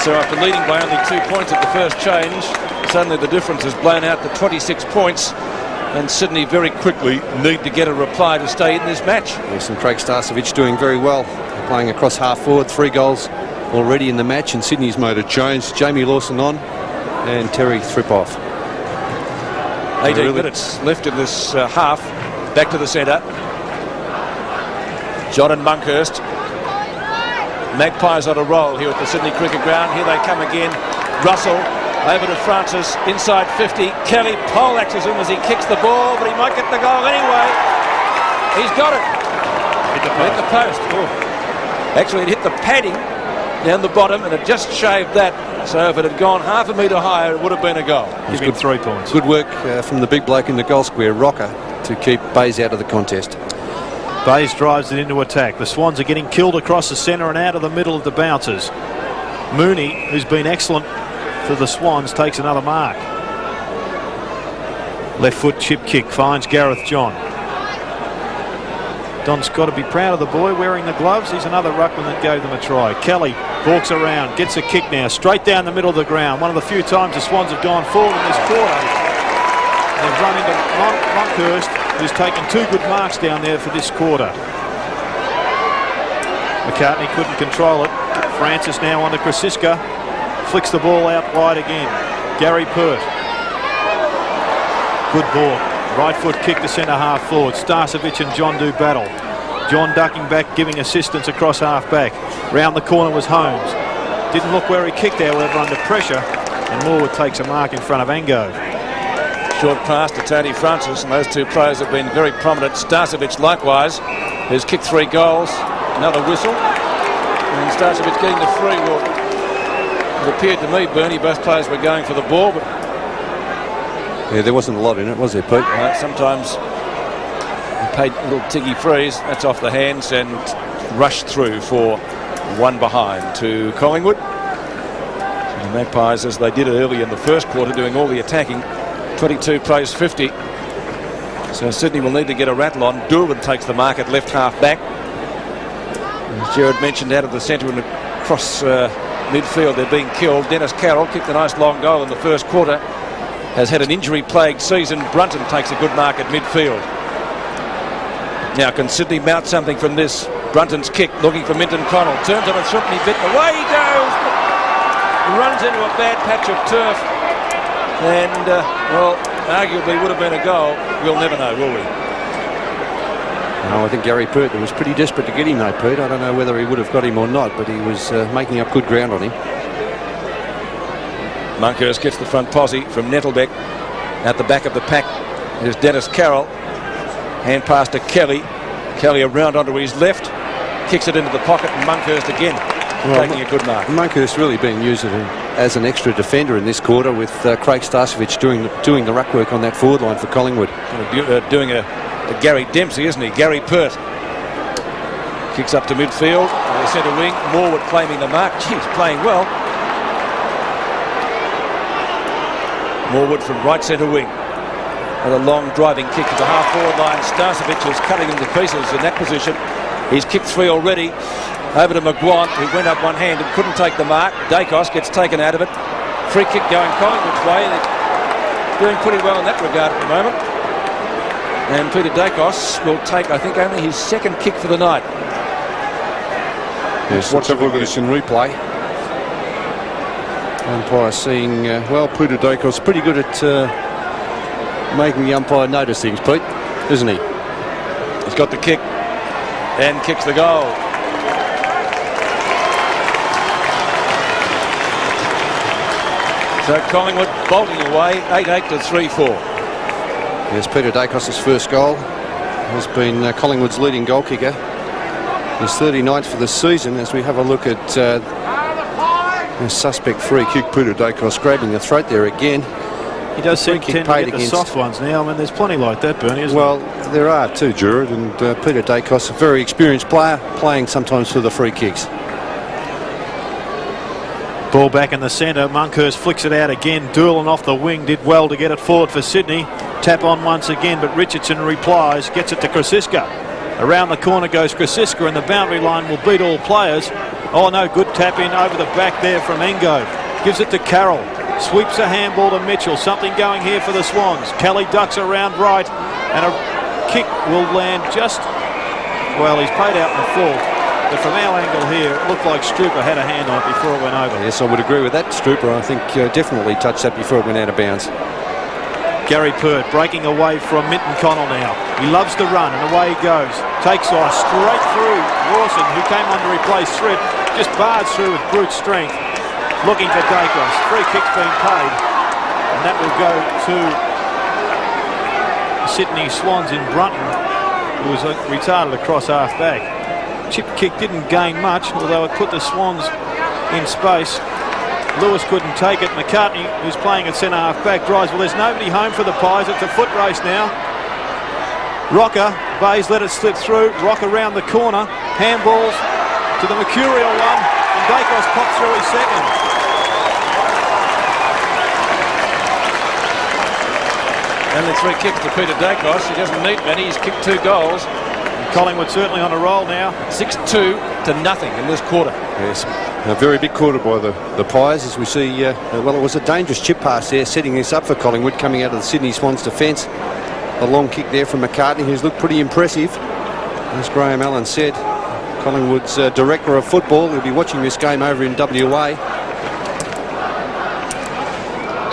A: So after leading by only 2 points at the first change, suddenly the difference is blown out to 26 points, and Sydney very quickly need to get a reply to stay in this match.
B: Yes, and Craig Starcevic doing very well, playing across half forward, 3 goals already in the match, and Sydney's made a change. Jamie Lawson on, and Terry Thrip off.
A: 18 minutes left in this half. Back to the centre. John and Monkhurst. Magpies on a roll here at the Sydney Cricket Ground. Here they come again. Russell over to Francis, inside 50. Kelly poleaxes him as he kicks the ball, but he might get the goal anyway. He's got it. Hit the post. Oh. Actually, it hit the padding down the bottom, and it just shaved that. So if it had gone half a metre higher, it would have been a goal.
C: Give him 3 points.
B: Good work from the big bloke in the goal square, Rocker, to keep Bays out of the contest.
C: Bays drives it into attack. The Swans are getting killed across the centre and out of the middle of the bouncers. Mooney, who's been excellent for the Swans, takes another mark. Left foot chip kick finds Gareth John. Don's got to be proud of the boy wearing the gloves. He's another ruckman that gave them a try. Kelly walks around, gets a kick now, straight down the middle of the ground. One of the few times the Swans have gone forward in this quarter. They've run into Monkhurst, who's taken 2 good marks down there for this quarter. McCartney couldn't control it. Francis now onto Krasiska. Flicks the ball out wide again. Gary Pert. Good ball. Right foot kick to centre half forward. Starcevic and John do battle. John ducking back, giving assistance across half back. Round the corner was Holmes. Didn't look where he kicked, however, under pressure. And Morwood takes a mark in front of Angove.
A: Short pass to Tony Francis, and those 2 players have been very prominent. Starcevic likewise, who's kicked 3 goals. Another whistle. And Starcevic getting the free. Well, it appeared to me, Bernie, both players were going for the ball, but
B: Yeah, there wasn't a lot in it, was there, Pete?
A: sometimes you paid little tiggy frees. That's off the hands and rushed through for 1 behind to Collingwood. So the Magpies, as they did early in the first quarter, doing all the attacking. 22 plays 50. So Sydney will need to get a rattle on. Durban takes the mark at left half back. As Gerard mentioned, out of the centre and across midfield, they're being killed. Dennis Carroll kicked a nice long goal in the first quarter. Has had an injury-plagued season. Brunton takes a good mark at midfield. Now, can Sydney mount something from this? Brunton's kick, looking for Minton Connell. Turns on a Shrimpney bit. Away he goes! Runs into a bad patch of turf. And, well, arguably would have been a goal. We'll never know, will we?
B: No, I think Gary Pert was pretty desperate to get him, though, Pete. I don't know whether he would have got him or not, but he was making up good ground on him.
A: Monkhurst gets the front posse from Nettlebeck. At the back of the pack is Dennis Carroll. Hand pass to Kelly. Kelly around onto his left. Kicks it into the pocket, and Monkhurst again taking a good mark.
B: Monkhurst really being used as an extra defender in this quarter, with Craig Starcevic doing the ruck work on that forward line for Collingwood.
A: Doing a Gary Dempsey, isn't he? Gary Pert kicks up to midfield. The centre wing. Morwood claiming the mark. He's playing well. Morwood from right centre wing. And a long driving kick to the half forward line. Starcevic is cutting him to pieces in that position. He's kicked 3 already. Over to McGuan, who went up one-handed, couldn't take the mark. Dacos gets taken out of it. Free kick going Collingwood's way. They're doing pretty well in that regard at the moment. And Peter Dacos will take, I think, only his 2nd kick for the night.
B: Yes, let's have a look at this in replay. Umpire seeing, well, Peter Dacos pretty good at making the umpire notice things, Pete, isn't he?
A: He's got the kick and kicks the goal. So Collingwood bolting away, 8-8 to 3-4.
B: Yes, Peter Dacos' first goal has been Collingwood's leading goal kicker. His 39th for the season. As we have a look at the suspect free kick, Peter Dacos grabbing the throat there again.
C: He does seem to tend to get the soft ones now. I mean, there's plenty like that, Bernie, isn't
B: well, there are too, Gerard, and Peter Dacos, a very experienced player, playing sometimes for the free kicks.
C: Ball back in the centre. Monkhurst flicks it out again. Doolan off the wing did well to get it forward for Sydney. Tap on once again, but Richardson replies. Gets it to Krasiska. Around the corner goes Krasiska, and the boundary line will beat all players. Oh no, good tap in over the back there from Engove. Gives it to Carroll. Sweeps a handball to Mitchell. Something going here for the Swans. Kelly ducks around right, and a kick will land just... Well, he's paid out in the full. But from our angle here, it looked like Strooper had a hand on it before it went over.
B: Yes, I would agree with that. Strooper, I think, definitely touched that before it went out of bounds.
C: Gary Pert breaking away from Minton Connell now. He loves to run and away he goes. Takes off straight through Lawson, who came on to replace Thripp. Just barged through with brute strength. Looking for Dacos. Free kick's been paid. And that will go to Sydney Swans in Brunton, who was retarded across half back. Chip kick didn't gain much, although it put the Swans in space. Lewis couldn't take it. McCartney, who's playing at centre half back, drives. Well, there's nobody home for the Pies. It's a foot race now. Rocker, Bays let it slip through. Rocker round the corner. Handballs to the Mercurial one. And Dacos pops through his second.
A: Only 3 kicks to Peter Dacos. He doesn't need many. He's kicked 2 goals.
C: Collingwood certainly on a roll now.
A: 6-2 to nothing in this quarter.
B: Yes, a very big quarter by the Pies, as we see. Well, it was a dangerous chip pass there, setting this up for Collingwood, coming out of the Sydney Swans defence. A long kick there from McCartney, who's looked pretty impressive. As Graham Allen said, Collingwood's director of football. He'll be watching this game over in WA.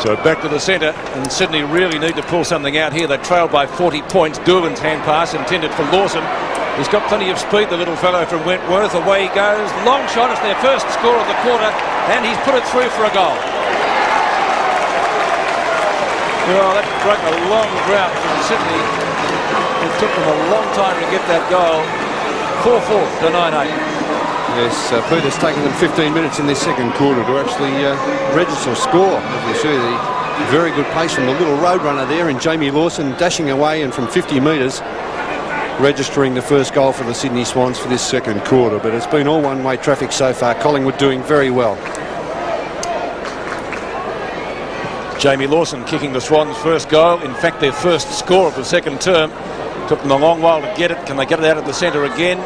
A: So back to the centre, and Sydney really need to pull something out here. They trailed by 40 points. Durbin's hand pass intended for Lawson. He's got plenty of speed, the little fellow from Wentworth. Away he goes. Long shot. It's their first score of the quarter, and he's put it through for a goal. Well, that broke a long drought from Sydney. It took them a long time to get that goal. 4-4 to 9-8.
B: Yes, Peter's taken them 15 minutes in this second quarter to actually register a score. As you see, the very good pace from the little roadrunner there, and Jamie Lawson dashing away and from 50 metres registering the first goal for the Sydney Swans for this second quarter. But it's been all one-way traffic so far. Collingwood doing very well.
A: Jamie Lawson kicking the Swans' first goal. In fact, their first score of the second term. Took them a long while to get it. Can they get it out of the centre again?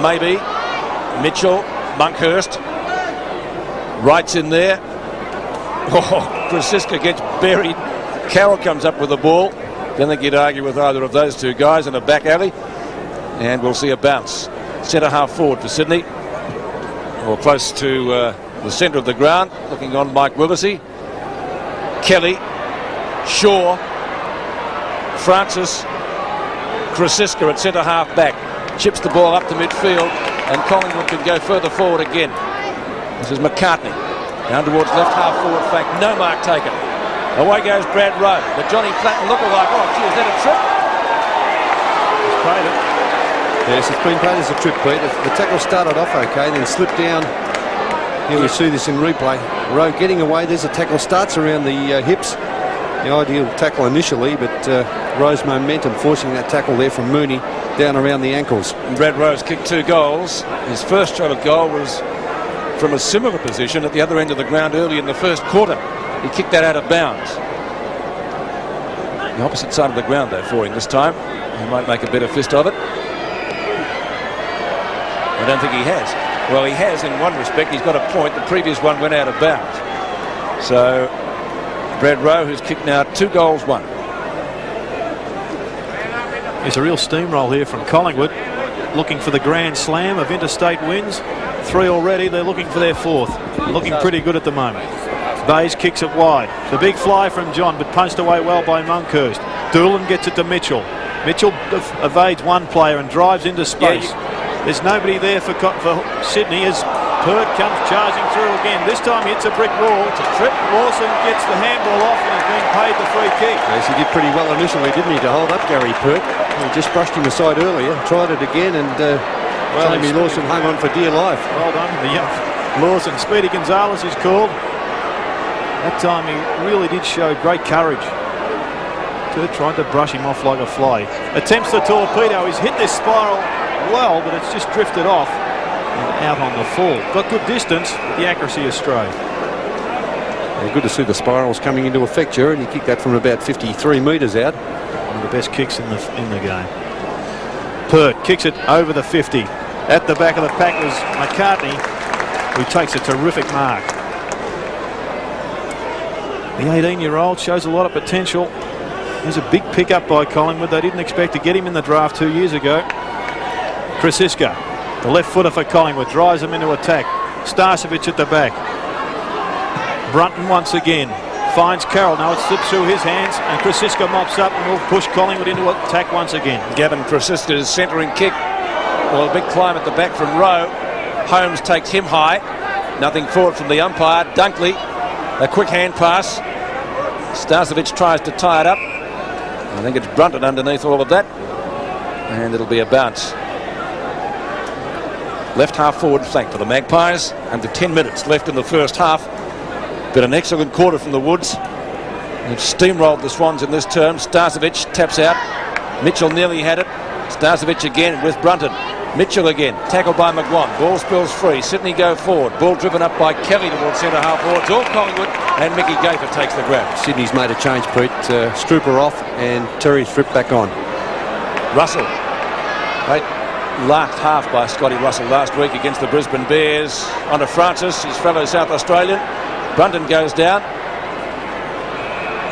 A: Maybe. Mitchell, Monkhurst, Wright's in there. Oh, Krasiska gets buried. Carroll comes up with the ball. Don't think you'd argue with either of those 2 guys in a back alley. And we'll see a bounce. Centre half forward for Sydney. Or close to the centre of the ground. Looking on Mike Willacy. Kelly, Shaw, Francis, Krasiska at centre half back. Chips the ball up to midfield. And Collingwood can go further forward again. This is McCartney. Down towards left half forward flank. No mark taken. Away goes Brad Rowe. The Johnny Flatten lookalike. Oh, gee, is that a trip?
C: He's paid it.
B: Yes, it's been paid as a trip, Pete. The tackle started off okay, then slipped down. Here we see this in replay. Rowe getting away. There's a tackle. Starts around the hips. The ideal tackle initially, but Rowe's momentum forcing that tackle there from Mooney down around the ankles.
A: Brad Rowe's kicked 2 goals. His first shot of goal was from a similar position at the other end of the ground early in the first quarter. He kicked that out of bounds. The opposite side of the ground, though, for him this time. He might make a better fist of it. I don't think he has. Well, he has in one respect. He's got a point. The previous one went out of bounds. So, Brad Rowe, who's kicked now 2 goals, 1.
C: It's a real steamroll here from Collingwood, looking for the grand slam of interstate wins. 3 already. They're looking for their 4th. Looking pretty good at the moment. Bays kicks it wide. The big fly from John, but punched away well by Monkhurst. Doolan gets it to Mitchell. Mitchell evades one player and drives into space. There's nobody there for Sydney as Pert comes charging through again. This time hits a brick wall. It's a trip. Lawson gets the handball off and has been paid the free kick.
B: Yes, he did pretty well initially, didn't he, to hold up Gary Pert. He just brushed him aside earlier, tried it again, and Jamie Lawson hung on for dear life.
C: Well done. Lawson. Speedy Gonzalez is called. That time he really did show great courage. Pert tried to brush him off like a fly. Attempts the torpedo. He's hit this spiral well, but it's just drifted off and out on the fall. Got good distance, the accuracy astray.
B: Yeah, good to see the spirals coming into effect, Jared. He kicked that from about 53 metres out.
C: One of the best kicks in the game. Pert kicks it over the 50. At the back of the pack was McCartney, who takes a terrific mark. The 18-year-old shows a lot of potential. There's a big pickup by Collingwood. They didn't expect to get him in the draft 2 years ago. Krasiska, the left footer for Collingwood, drives them into attack. Starcevic at the back. Brunton once again. finds Carroll. Now it slips through his hands, and Krasiska mops up and will push Collingwood into attack once again.
A: Gavin Krasiska's centering kick. Well, a big climb at the back from Rowe. Holmes takes him high. Nothing forward from the umpire. Dunkley, a quick hand pass. Starcevic tries to tie it up. I think it's Brunton underneath all of that. And it'll be a bounce. Left half forward flank for the Magpies. Under 10 minutes left in the first half. Been an excellent quarter from the Woods. They've steamrolled the Swans in this term. Starcevic taps out. Mitchell nearly had it. Starcevic again with Brunton. Mitchell again, tackled by McGuan. Ball spills free. Sydney go forward. Ball driven up by Kelly towards centre half forward. It's all Collingwood, and Mickey Gafer takes the grab.
B: Sydney's made a change, Pete. Strooper off and Terry Fripp back on.
A: Russell. Great last half by Scotty Russell last week against the Brisbane Bears. On to Francis, his fellow South Australian. Brunton goes down.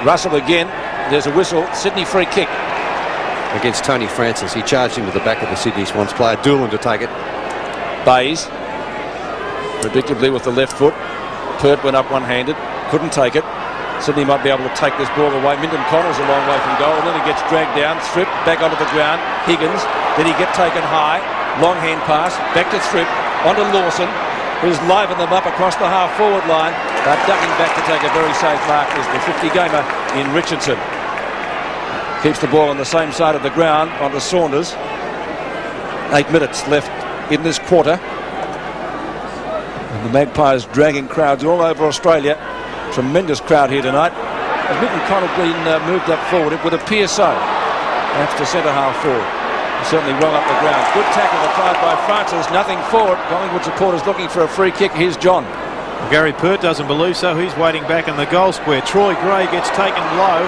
A: Russell again. There's a whistle. Sydney free kick.
B: Against Tony Francis. He charged into the back of the Sydney Swans player. Doolan to take it.
A: Bays, predictably with the left foot. Pert went up one-handed. Couldn't take it. Sydney might be able to take this ball away. Minton Connell's a long way from goal. Then he gets dragged down. Thripp back onto the ground. Higgins. Did he get taken high? Long hand pass. Back to Thripp. Onto Lawson, who's livened them up across the half-forward line. But ducking back to take a very safe mark is the 50-gamer in Richardson. Keeps the ball on the same side of the ground onto Saunders. 8 minutes left in this quarter. And the Magpies dragging crowds all over Australia. Tremendous crowd here tonight. Has Minton Connell been moved up forward? It would appear so. Perhaps to centre half forward. Certainly well up the ground. Good tackle applied by Francis. Nothing forward. Collingwood supporters looking for a free kick. Here's John.
C: Gary Pert doesn't believe so. He's waiting back in the goal square. Troy Gray gets taken low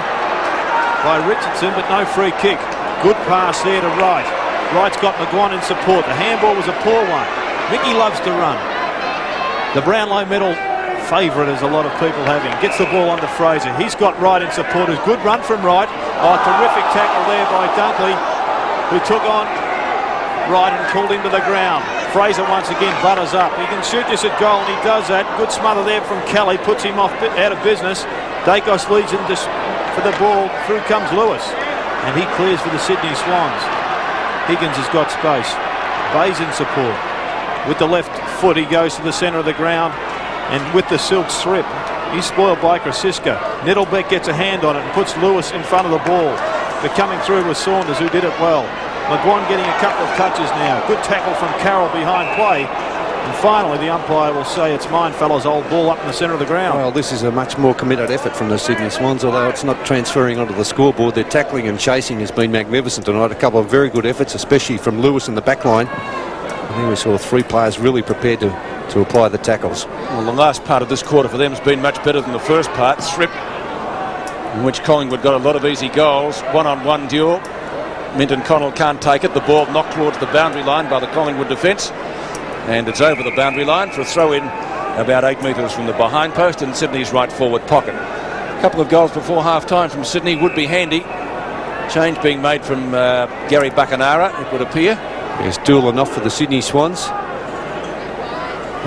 C: by Richardson, but no free kick. Good pass there to Wright. Wright's got McGuan in support. The handball was a poor one. Mickey loves to run. The Brownlow medal favourite, as a lot of people have him. Gets the ball onto Fraser. He's got Wright in support. A good run from Wright. Oh, terrific tackle there by Dunkley, who took on Wright and pulled him to the ground. Fraser once again butters up. He can shoot this at goal, and he does that. Good smother there from Kelly. Puts him off out of business. Dacos leads him for the ball. Through comes Lewis, and he clears for the Sydney Swans. Higgins has got space. Bayes in support. With the left foot, he goes to the centre of the ground, and with the silk strip, he's spoiled by Krasiska. Nettlebeck gets a hand on it and puts Lewis in front of the ball. But coming through was Saunders, who did it well. McGuan getting a couple of touches now. Good tackle from Carroll behind play. And finally, the umpire will say, it's mine, fellas. Old ball up in the centre of the ground.
B: Well, this is a much more committed effort from the Sydney Swans, although it's not transferring onto the scoreboard. Their tackling and chasing has been magnificent tonight. A couple of very good efforts, especially from Lewis in the back line. And then we saw three players really prepared to apply the tackles.
A: Well, the last part of this quarter for them has been much better than the first part. Thripp, in which Collingwood got a lot of easy goals. One-on-one duel. Minton Connell can't take it. The ball knocked towards the boundary line by the Collingwood defence. And it's over the boundary line for a throw-in about 8 metres from the behind post in Sydney's right forward pocket. A couple of goals before half-time from Sydney would be handy. Change being made from Gary Buckenara, it would appear.
B: There's Doolan off for the Sydney Swans.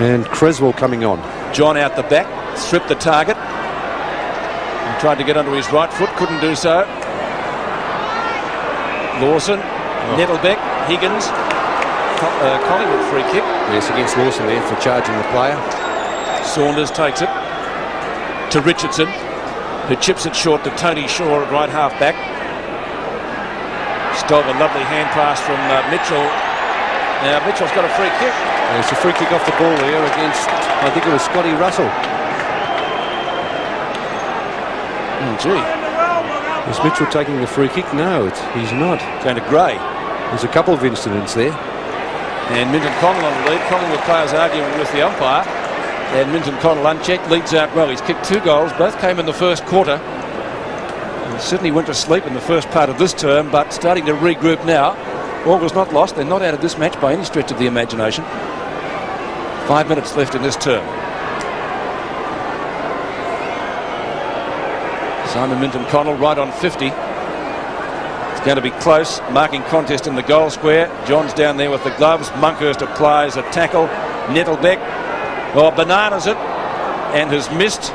B: And Creswell coming on.
A: John out the back, stripped the target. He tried to get onto his right foot, couldn't do so. Lawson, Nettlebeck, Higgins. Collingwood free kick.
B: Yes, against Lawson there for charging the player.
A: Saunders takes it to Richardson, who chips it short to Tony Shaw at right half back. Stole a lovely hand pass from Mitchell. Now Mitchell's got a free kick.
B: There's a free kick off the ball there against, I think it was Scotty Russell.
A: Oh, gee.
B: Is Mitchell taking the free kick? No, he's not.
A: Going to Gray.
B: There's a couple of incidents there.
A: And Minton Connell on the lead. Collingwood players arguing with the umpire. And Minton Connell unchecked, leads out well. He's kicked 2 goals. Both came in the first quarter. And Sydney went to sleep in the first part of this term, but starting to regroup now. All was not lost. They're not out of this match by any stretch of the imagination. 5 minutes left in this term. Simon Minton Connell right on 50. It's going to be close. Marking contest in the goal square. John's down there with the gloves. Monkhurst applies a tackle. Nettlebeck bananas it and has missed.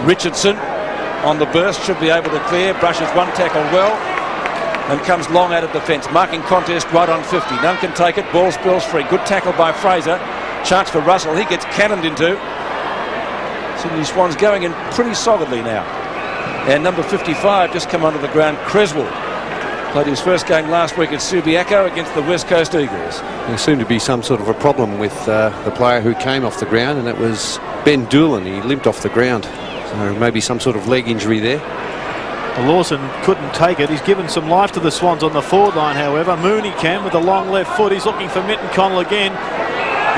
A: Richardson on the burst, should be able to clear. Brushes one tackle well and comes long out of defence. Marking contest right on 50. None can take it. Ball spills free. Good tackle by Fraser. Chance for Russell. He gets cannoned into. Sydney Swans going in pretty solidly now. And number 55 just come onto the ground. Creswell played his first game last week at Subiaco against the West Coast Eagles.
B: There seemed to be some sort of a problem with the player who came off the ground, and that was Ben Doolan. He limped off the ground. So maybe some sort of leg injury there.
C: Well, Lawson couldn't take it. He's given some life to the Swans on the forward line, however. Mooney can with a long left foot. He's looking for Minton Connell again.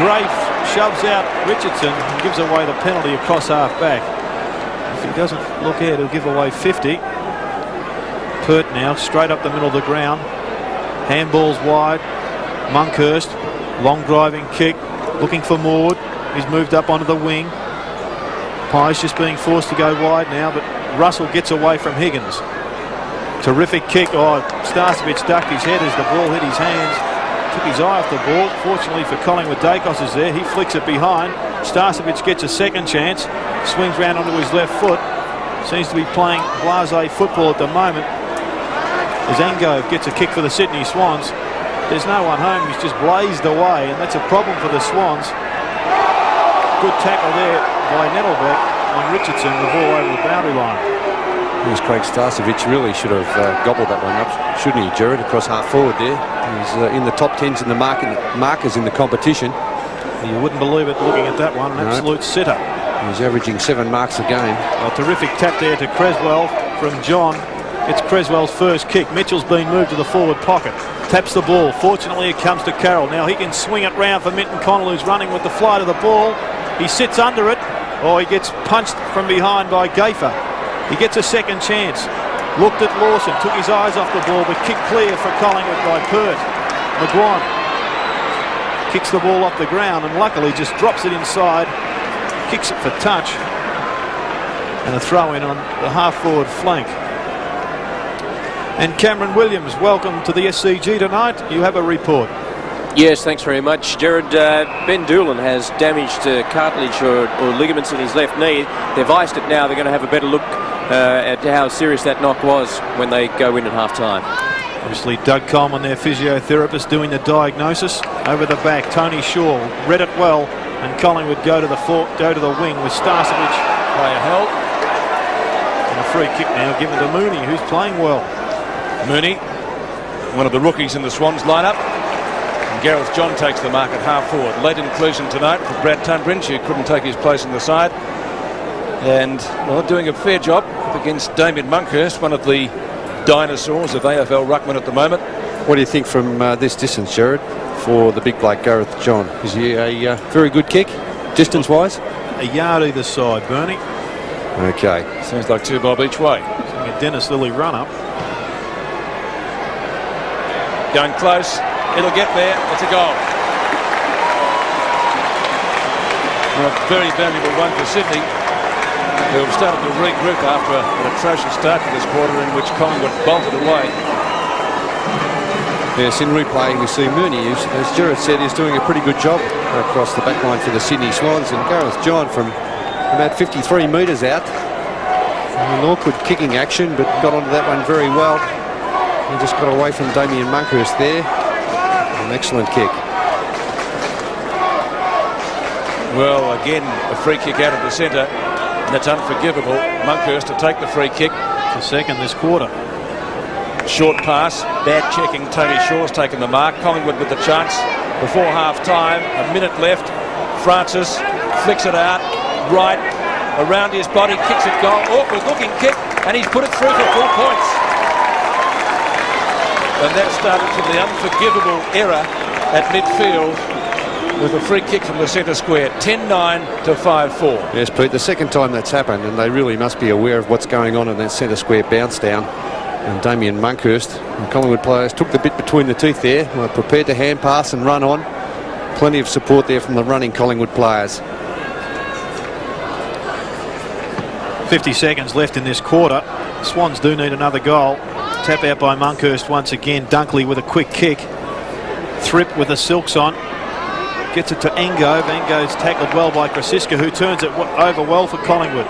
C: Grafe shoves out Richardson and gives away the penalty across half back. If he doesn't look ahead, he'll give away 50. Pert now straight up the middle of the ground. Handballs wide. Monkhurst, long driving kick, looking for Maud. He's moved up onto the wing. Pye's just being forced to go wide now, but Russell gets away from Higgins. Terrific kick. Oh, Starcevic ducked his head as the ball hit his hands. Took his eye off the ball. Fortunately for Collingwood, Dacos is there. He flicks it behind. Starcevic gets a second chance. Swings round onto his left foot. Seems to be playing blasé football at the moment. As Angove gets a kick for the Sydney Swans. There's no one home. He's just blazed away, and that's a problem for the Swans. Good tackle there by Nettlebeck on Richardson. The ball over the boundary line.
B: Here's Craig Starcevic. Really should have gobbled that one up, shouldn't he, Jared? Across half forward there. He's in the top 10s in the markers in the competition.
C: You wouldn't believe it looking at that one. An absolute sitter.
B: He's averaging 7 marks a game.
C: A terrific tap there to Creswell from John. It's Creswell's first kick. Mitchell's been moved to the forward pocket. Taps the ball. Fortunately, it comes to Carroll. Now he can swing it round for Minton Connell, who's running with the flight of the ball. He sits under it. Oh, he gets punched from behind by Gafer. He gets a second chance. Looked at Lawson, took his eyes off the ball, but kicked clear for Collingwood by Pert. McGuan kicks the ball off the ground and luckily just drops it inside. Kicks it for touch. And a throw in on the half-forward flank. And Cameron Williams, welcome to the SCG tonight. You have a report.
D: Yes, thanks very much, Jared. Ben Doolan has damaged cartilage or ligaments in his left knee. They've iced it now. They're going to have a better look at how serious that knock was when they go in at half-time.
C: Obviously, Doug Coleman, their physiotherapist, doing the diagnosis. Over the back, Tony Shaw read it well, and Collingwood go to the wing with Starcevic.
A: Player held.
C: And a free kick now given to Mooney, who's playing well.
A: Mooney, one of the rookies in the Swans lineup. And Gareth John takes the mark at half forward. Late inclusion tonight for Brad Tunbridge, who couldn't take his place in the side. And, well, doing a fair job against Damien Monkhurst, one of the dinosaurs of AFL ruckman at the moment.
B: What do you think from this distance, Jared, for the big bloke Gareth John? Is he a very good kick, distance-wise?
C: A yard either side, Bernie.
B: Okay.
A: Seems like 2 bob each way.
C: A Dennis Lilly run-up.
A: Going close. It'll get there. It's a goal. Well, a very valuable one for Sydney, who have started to regroup after an atrocious start to this quarter in which Collingwood bolted away.
B: Yes, in replay we see Mooney, as Jared said, is doing a pretty good job across the back line for the Sydney Swans, and Gareth John from about 53 metres out. An awkward kicking action, but got onto that one very well. He just got away from Damien Monkhurst there. An excellent kick.
A: Well, again, a free kick out of the centre, and it's unforgivable. Monkhurst to take the free kick.
C: The second this quarter.
A: Short pass, bad checking. Tony Shaw's taken the mark. Collingwood with the chance before half-time. A minute left. Francis flicks it out, right, around his body, kicks it goal. Awkward-looking kick, and he's put it through for 4 points. And that started from the unforgivable error at midfield with a free kick from the centre square. 10-9 to 5-4.
B: Yes, Pete, the second time that's happened, and they really must be aware of what's going on in that centre square bounce down. And Damien Monkhurst and Collingwood players took the bit between the teeth there, were prepared to hand pass and run on. Plenty of support there from the running Collingwood players.
C: 50 seconds left in this quarter. Swans do need another goal. Tap out by Monkhurst once again. Dunkley with a quick kick. Thripp with the silks on. Gets it to Angove. Angove's tackled well by Krasiska, who turns it over well for Collingwood.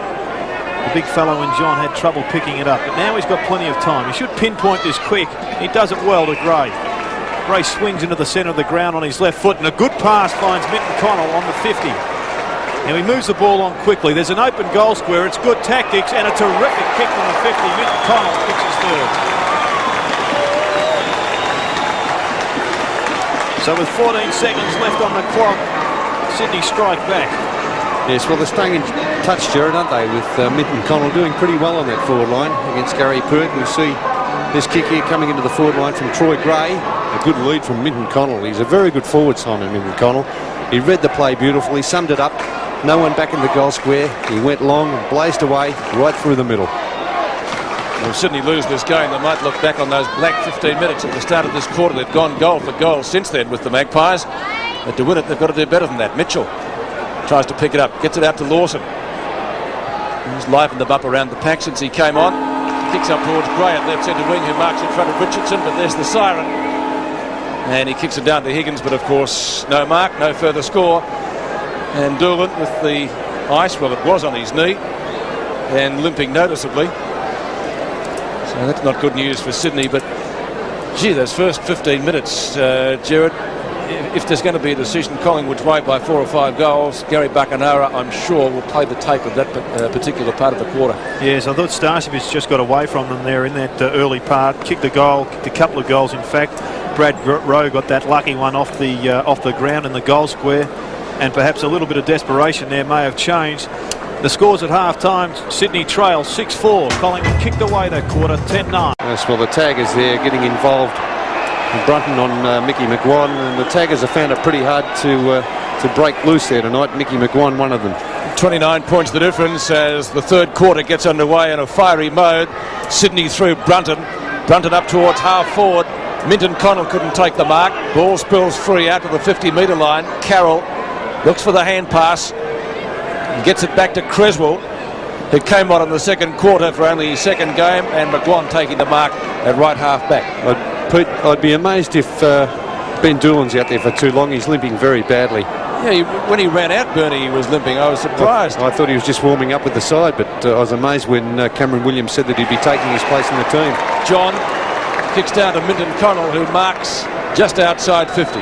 C: The big fellow in John had trouble picking it up, but now he's got plenty of time. He should pinpoint this quick. He does it well to Gray. Gray swings into the centre of the ground on his left foot, and a good pass finds Minton Connell on the 50. Now he moves the ball on quickly. There's an open goal square. It's good tactics and a terrific kick from the 50. Minton Connell kicks his third. So with 14 seconds left on the clock, Sydney strike back.
B: Yes, well, they're staying in touch, Jared, aren't they, with Minton Connell doing pretty well on that forward line against Gary Pert. We see this kick here coming into the forward line from Troy Gray. A good lead from Minton Connell. He's a very good forward, Simon Minton Connell. He read the play beautifully, summed it up. No one back in the goal square. He went long and blazed away right through the middle.
A: Well, if Sydney lose this game, they might look back on those black 15 minutes at the start of this quarter. They've gone goal for goal since then with the Magpies. But to win it, they've got to do better than that. Mitchell tries to pick it up, gets it out to Lawson. He's livened them up around the pack since he came on. Kicks up towards Gray at left centre wing, who marks in front of Richardson, but there's the siren. And he kicks it down to Higgins, but of course no mark, no further score. And Doolan with the ice, well, it was on his knee and limping noticeably. So that's not good news for Sydney, but gee, those first 15 minutes, Jared, if there's going to be a decision Collingwood's way by 4 or 5 goals, Gary Buckenara, I'm sure, will play the tape of that particular part of the quarter.
C: Yes, I thought Starcevich just got away from them there in that early part. Kicked a goal, kicked a couple of goals, in fact. Brad Rowe got that lucky one off the ground in the goal square, and perhaps a little bit of desperation there may have changed. The scores at half-time, Sydney trail 6-4. Collingwood kicked away that quarter, 10-9.
B: Yes, well, the taggers there getting involved. Brunton on Mickey McGuan, and the taggers have found it pretty hard to break loose there tonight. Mickey McGuan, one of them.
A: 29 points the difference as the third quarter gets underway in a fiery mode. Sydney through Brunton. Brunton up towards half forward. Minton Connell couldn't take the mark. Ball spills free out to the 50-metre line. Carroll looks for the hand pass and gets it back to Creswell, who came on in the second quarter for only his second game, and McGuan taking the mark at right half back.
B: Pete, I'd be amazed if Ben Doolan's out there for too long. He's limping very badly.
A: Yeah, when he ran out, Bernie, he was limping. I was surprised.
B: I thought he was just warming up with the side, but I was amazed when Cameron Williams said that he'd be taking his place in the team.
A: John kicks down to Minton Connell, who marks just outside 50.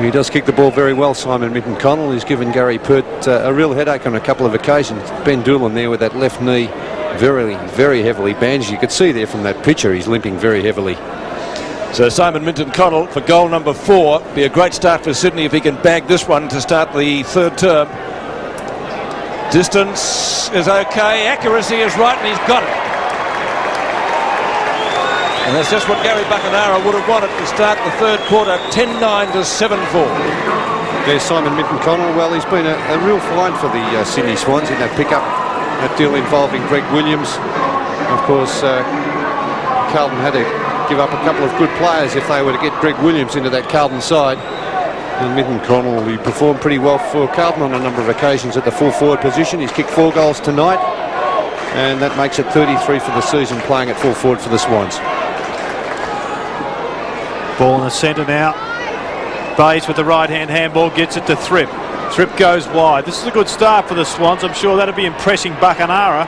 B: He does kick the ball very well, Simon Minton Connell. He's given Gary Pert a real headache on a couple of occasions. Ben Doolan there with that left knee very, very heavily bandaged. You could see there from that picture he's limping very heavily.
A: So Simon Minton Connell for goal number 4. Be a great start for Sydney if he can bag this one to start the third term. Distance is okay, accuracy is right, and he's got it. And that's just what Gary Buckenara would have wanted to start the third quarter, 10-9 to 7-4.
B: There's Simon Minton Connell. Well, he's been a real find for the Sydney Swans in that pickup, that deal involving Greg Williams. Of course, Carlton had to give up a couple of good players if they were to get Greg Williams into that Carlton side. And Minton Connell, he performed pretty well for Carlton on a number of occasions at the full forward position. He's kicked 4 goals tonight, and that makes it 33 for the season playing at full forward for the Swans.
C: Ball in the centre now. Bays with the right-hand handball gets it to Thripp. Thripp goes wide. This is a good start for the Swans. I'm sure that'll be impressing Buckenara.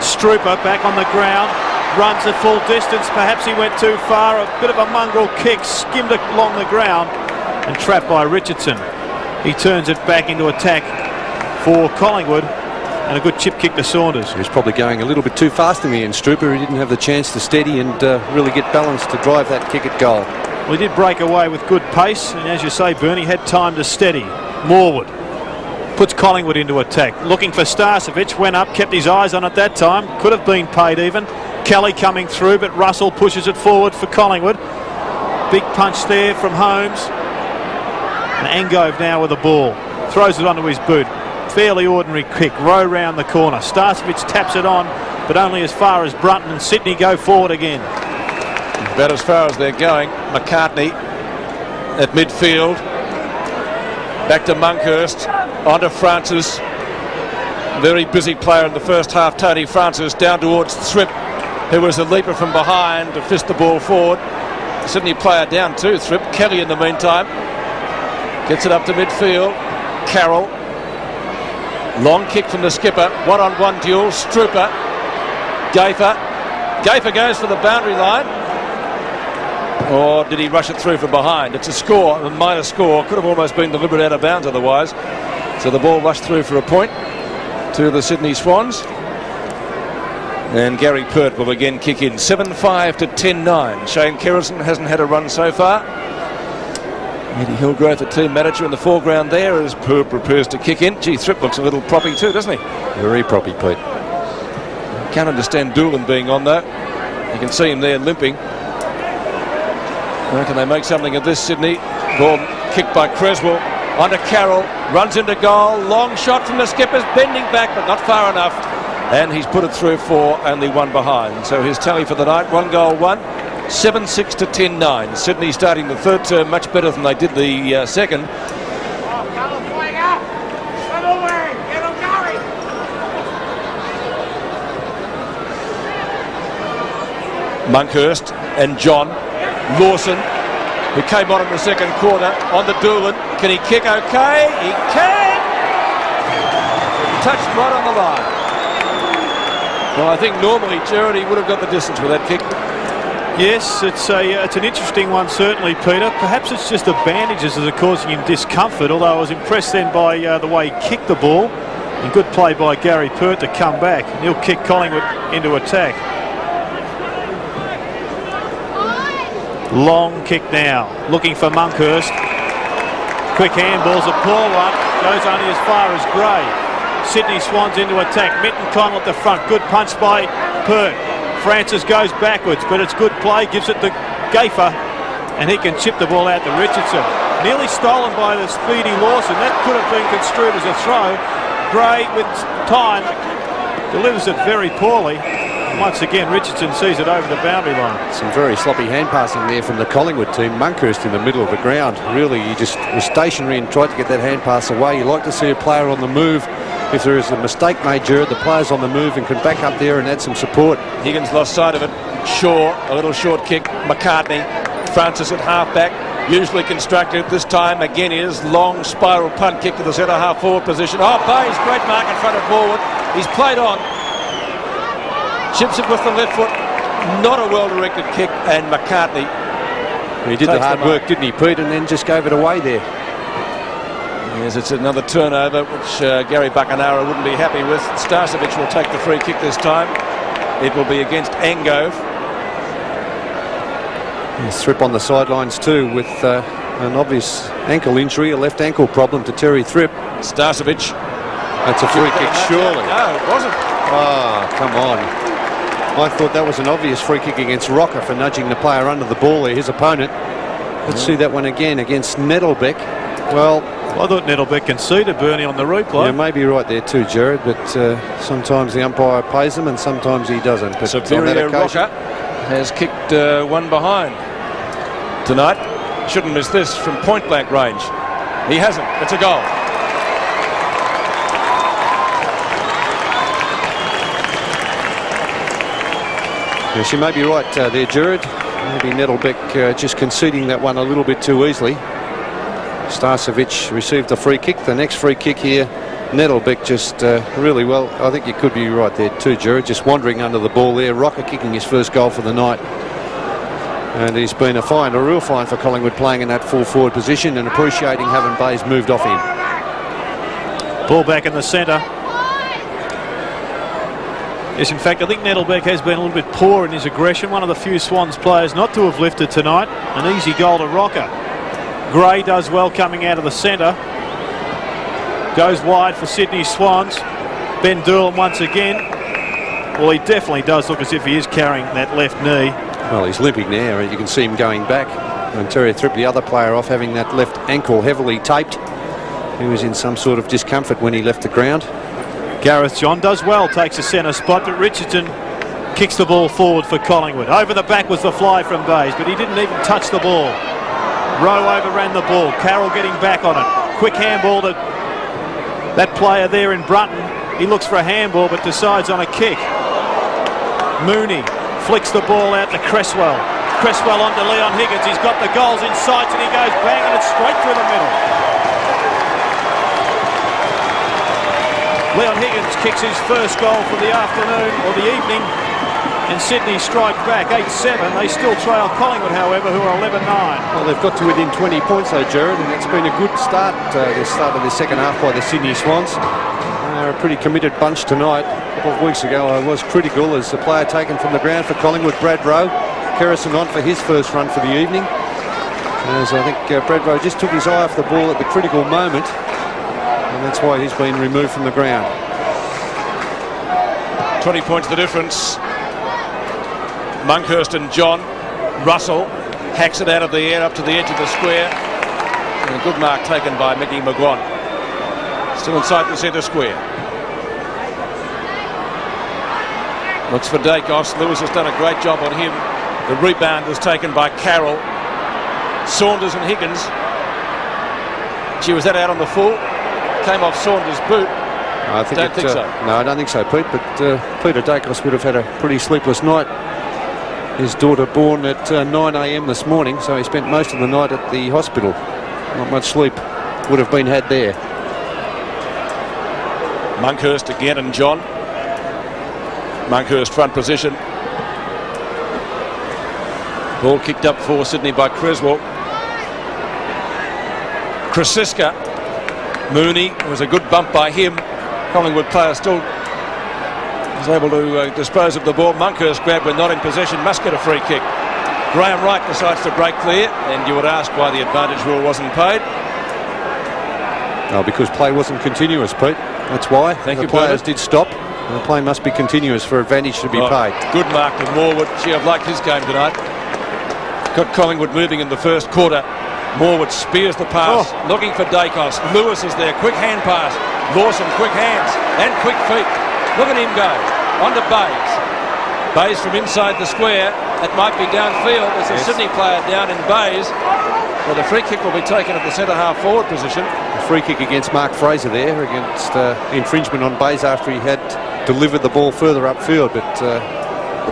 C: Strooper back on the ground. Runs the full distance. Perhaps he went too far. A bit of a mongrel kick. Skimmed it along the ground and trapped by Richardson. He turns it back into attack for Collingwood. And a good chip kick to Saunders.
B: He was probably going a little bit too fast in the end, Strooper. He didn't have the chance to steady and really get balanced to drive that kick at goal.
C: We did break away with good pace, and as you say, Bernie had time to steady. Morwood puts Collingwood into attack. Looking for Starcevich, went up, kept his eyes on it that time. Could have been paid even. Kelly coming through, but Russell pushes it forward for Collingwood. Big punch there from Holmes. And Angove now with the ball. Throws it onto his boot. Fairly ordinary kick. Row round the corner. Starcevich taps it on, but only as far as Brunton and Sydney go forward again.
A: About as far as they're going. McCartney at midfield. Back to Monkhurst. Onto Francis. Very busy player in the first half, Tony Francis, down towards Thripp, who was a leaper from behind to fist the ball forward. Sydney player down too, Thripp. Kelly in the meantime gets it up to midfield. Carroll Long kick from the skipper. One-on-one duel. Strooper. Gafer. Gafer goes for the boundary line. Or did he rush it through from behind? It's a score, a minor score. Could have almost been delivered out of bounds otherwise. So the ball rushed through for a point to the Sydney Swans. And Gary Pert will again kick in. 7-5 to 10-9. Shane Kerrison hasn't had a run so far. Eddie Hillgrove, the team manager, in the foreground there as Pert prepares to kick in. Gee, Thrip looks a little proppy too, doesn't he?
B: Very proppy, Pete.
A: Can't understand Doolan being on though. You can see him there limping. Can they make something of this, Sydney? Ball kicked by Creswell. Onto Carroll. Runs into goal. Long shot from the skippers. Bending back, but not far enough. And he's put it through for only one behind. So his tally for the night, 1 goal, 1. 7-6 to 10-9. Sydney starting the third term much better than they did the second. Monkhurst and John. Lawson, who came on in the second quarter, on the Doolan. Can he kick okay? He can! Touched right on the line. Well, I think normally, Jared, he would have got the distance with that kick.
C: Yes, it's an interesting one, certainly, Peter. Perhaps it's just the bandages that are causing him discomfort, although I was impressed then by the way he kicked the ball. And good play by Gary Pert to come back. And he'll kick Collingwood into attack. Long kick now, looking for Monkhurst. Quick handballs, a poor one, goes only as far as Gray. Sydney Swans into attack. Minton Connell at the front, good punch by Pert. Francis goes backwards, but it's good play, gives it to Gafer, and he can chip the ball out to Richardson. Nearly stolen by the speedy Lawson. That could have been construed as a throw. Gray, with time, delivers it very poorly. Once again, Richardson sees it over the boundary line. Some
B: very sloppy hand passing there from the Collingwood team. Monkhurst in the middle of the ground. Really, he just was stationary and tried to get that hand pass away. You like to see a player on the move. If there is a mistake made, Jared, the player's on the move and can back up there and add some support.
A: Higgins lost sight of it. Shaw, a little short kick. McCartney. Francis at half-back. Usually constructed. This time, again, is long spiral punt kick to the centre half forward position. Oh, Bayes, great mark in front of forward. He's played on. Chips it with the left foot. Not a well-directed kick, and McCartney.
B: He did the hard work, didn't he, Pete, and then just gave it away there.
A: Yes, it's another turnover, which Gary Buckenara wouldn't be happy with. Starcevic will take the free kick this time. It will be against Angove.
B: Thrip on the sidelines too, with an obvious ankle injury, a left ankle problem to Terry Thrip.
A: Starcevic.
B: That's a free kick, surely.
A: No, it wasn't.
B: Ah, come on. I thought that was an obvious free kick against Rocker for nudging the player under the ball there, his opponent. Let's see that one again against Nettlebeck. Well,
C: I thought Nettlebeck conceded, Bernie, on the replay.
B: Yeah, maybe right there too, Jared, but sometimes the umpire pays them and sometimes he doesn't. But
A: Superior Rocker has kicked one behind tonight. Shouldn't miss this from point-blank range. He hasn't. It's a goal.
B: Yes, you may be right there, Jared. Maybe Nettlebeck just conceding that one a little bit too easily. Starcevic received a free kick. The next free kick here, Nettlebeck just really well. I think you could be right there too, Jared. Just wandering under the ball there. Rocker kicking his first goal for the night. And he's been a real fine for Collingwood playing in that full forward position and appreciating having Bayes moved off him.
C: Ball back in the centre. Yes, in fact, I think Nettlebeck has been a little bit poor in his aggression. One of the few Swans players not to have lifted tonight. An easy goal to Rocker. Gray does well coming out of the centre. Goes wide for Sydney Swans. Ben Doolan once again. Well, he definitely does look as if he is carrying that left knee.
B: Well, he's limping there. You can see him going back. And Terry Thrip, the other player, off having that left ankle heavily taped. He was in some sort of discomfort when he left the ground.
C: Gareth John does well, takes a centre spot, but Richardson kicks the ball forward for Collingwood. Over the back was the fly from Bayes, but he didn't even touch the ball. Rowe overran the ball. Carroll getting back on it. Quick handball to that player there in Brunton. He looks for a handball, but decides on a kick. Mooney flicks the ball out to Cresswell. Cresswell on to Leon Higgins. He's got the goals in sight, and he goes banging it straight through the middle. Leon Higgins kicks his first goal for the afternoon or the evening, and Sydney strike back 8-7. They still trail Collingwood, however, who are 11-9.
B: Well, they've got to within 20 points though, Jared, and it's been a good start, the start of the second half by the Sydney Swans. They're a pretty committed bunch tonight. A couple of weeks ago I was critical as the player taken from the ground for Collingwood, Brad Rowe. Kerrison on for his first run for the evening. As I think Brad Rowe just took his eye off the ball at the critical moment, and that's why he's been removed from the ground.
A: 20 points the difference. Monkhurst and John. Russell hacks it out of the air up to the edge of the square. And a good mark taken by Mickey McGuan. Still inside the centre square. Looks for Dacos. Lewis has done a great job on him. The rebound was taken by Carroll. Saunders and Higgins. Gee, was that out on the full? Came off Saunders' boot.
B: I
A: don't think so.
B: No, I don't think so, Pete. But Peter Dacos would have had a pretty sleepless night. His daughter born at 9 a.m. this morning, so he spent most of the night at the hospital. Not much sleep would have been had there.
A: Monkhurst again and John. Monkhurst front position. Ball kicked up for Sydney by Creswell. Krasiska. Mooney, was a good bump by him. Collingwood player still is able to dispose of the ball. Monkhurst grabbed when not in possession, must get a free kick. Graham Wright decides to break clear, and you would ask why the advantage rule wasn't paid.
B: Oh, because play wasn't continuous, Pete. That's why.
A: Thank
B: the
A: you,
B: players
A: Bernard.
B: did stop. And the play must be continuous for advantage to be paid.
A: Good mark to Morwood. Gee, I've liked his game tonight. Got Collingwood moving in the first quarter. Morwood spears the pass, looking for Dacos. Lewis is there, quick hand pass. Lawson, quick hands and quick feet. Look at him go. On to Bayes. Bayes from inside the square. It might be downfield. There's a Sydney player down in Bayes. Well, the free kick will be taken at the centre half forward position.
B: A free kick against Mark Fraser there, against infringement on Bayes after he had delivered the ball further upfield. But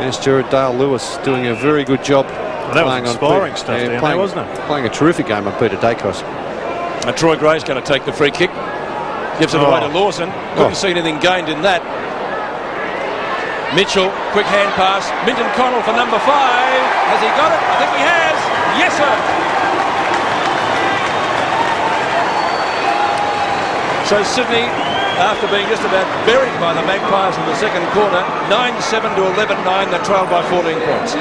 B: yes, Jared Dale-Lewis doing a very good job.
C: Well, that was inspiring stuff down there, wasn't it?
B: Playing a terrific game on Peter Dacos.
A: And Troy Gray's going to take the free kick. Gives it away to Lawson. Couldn't see anything gained in that. Mitchell, quick hand pass. Minton Connell for number 5. Has he got it? I think he has. Yes, sir. So Sydney, after being just about buried by the Magpies in the second quarter, 9-7 to 11-9, they trailed by 14 points.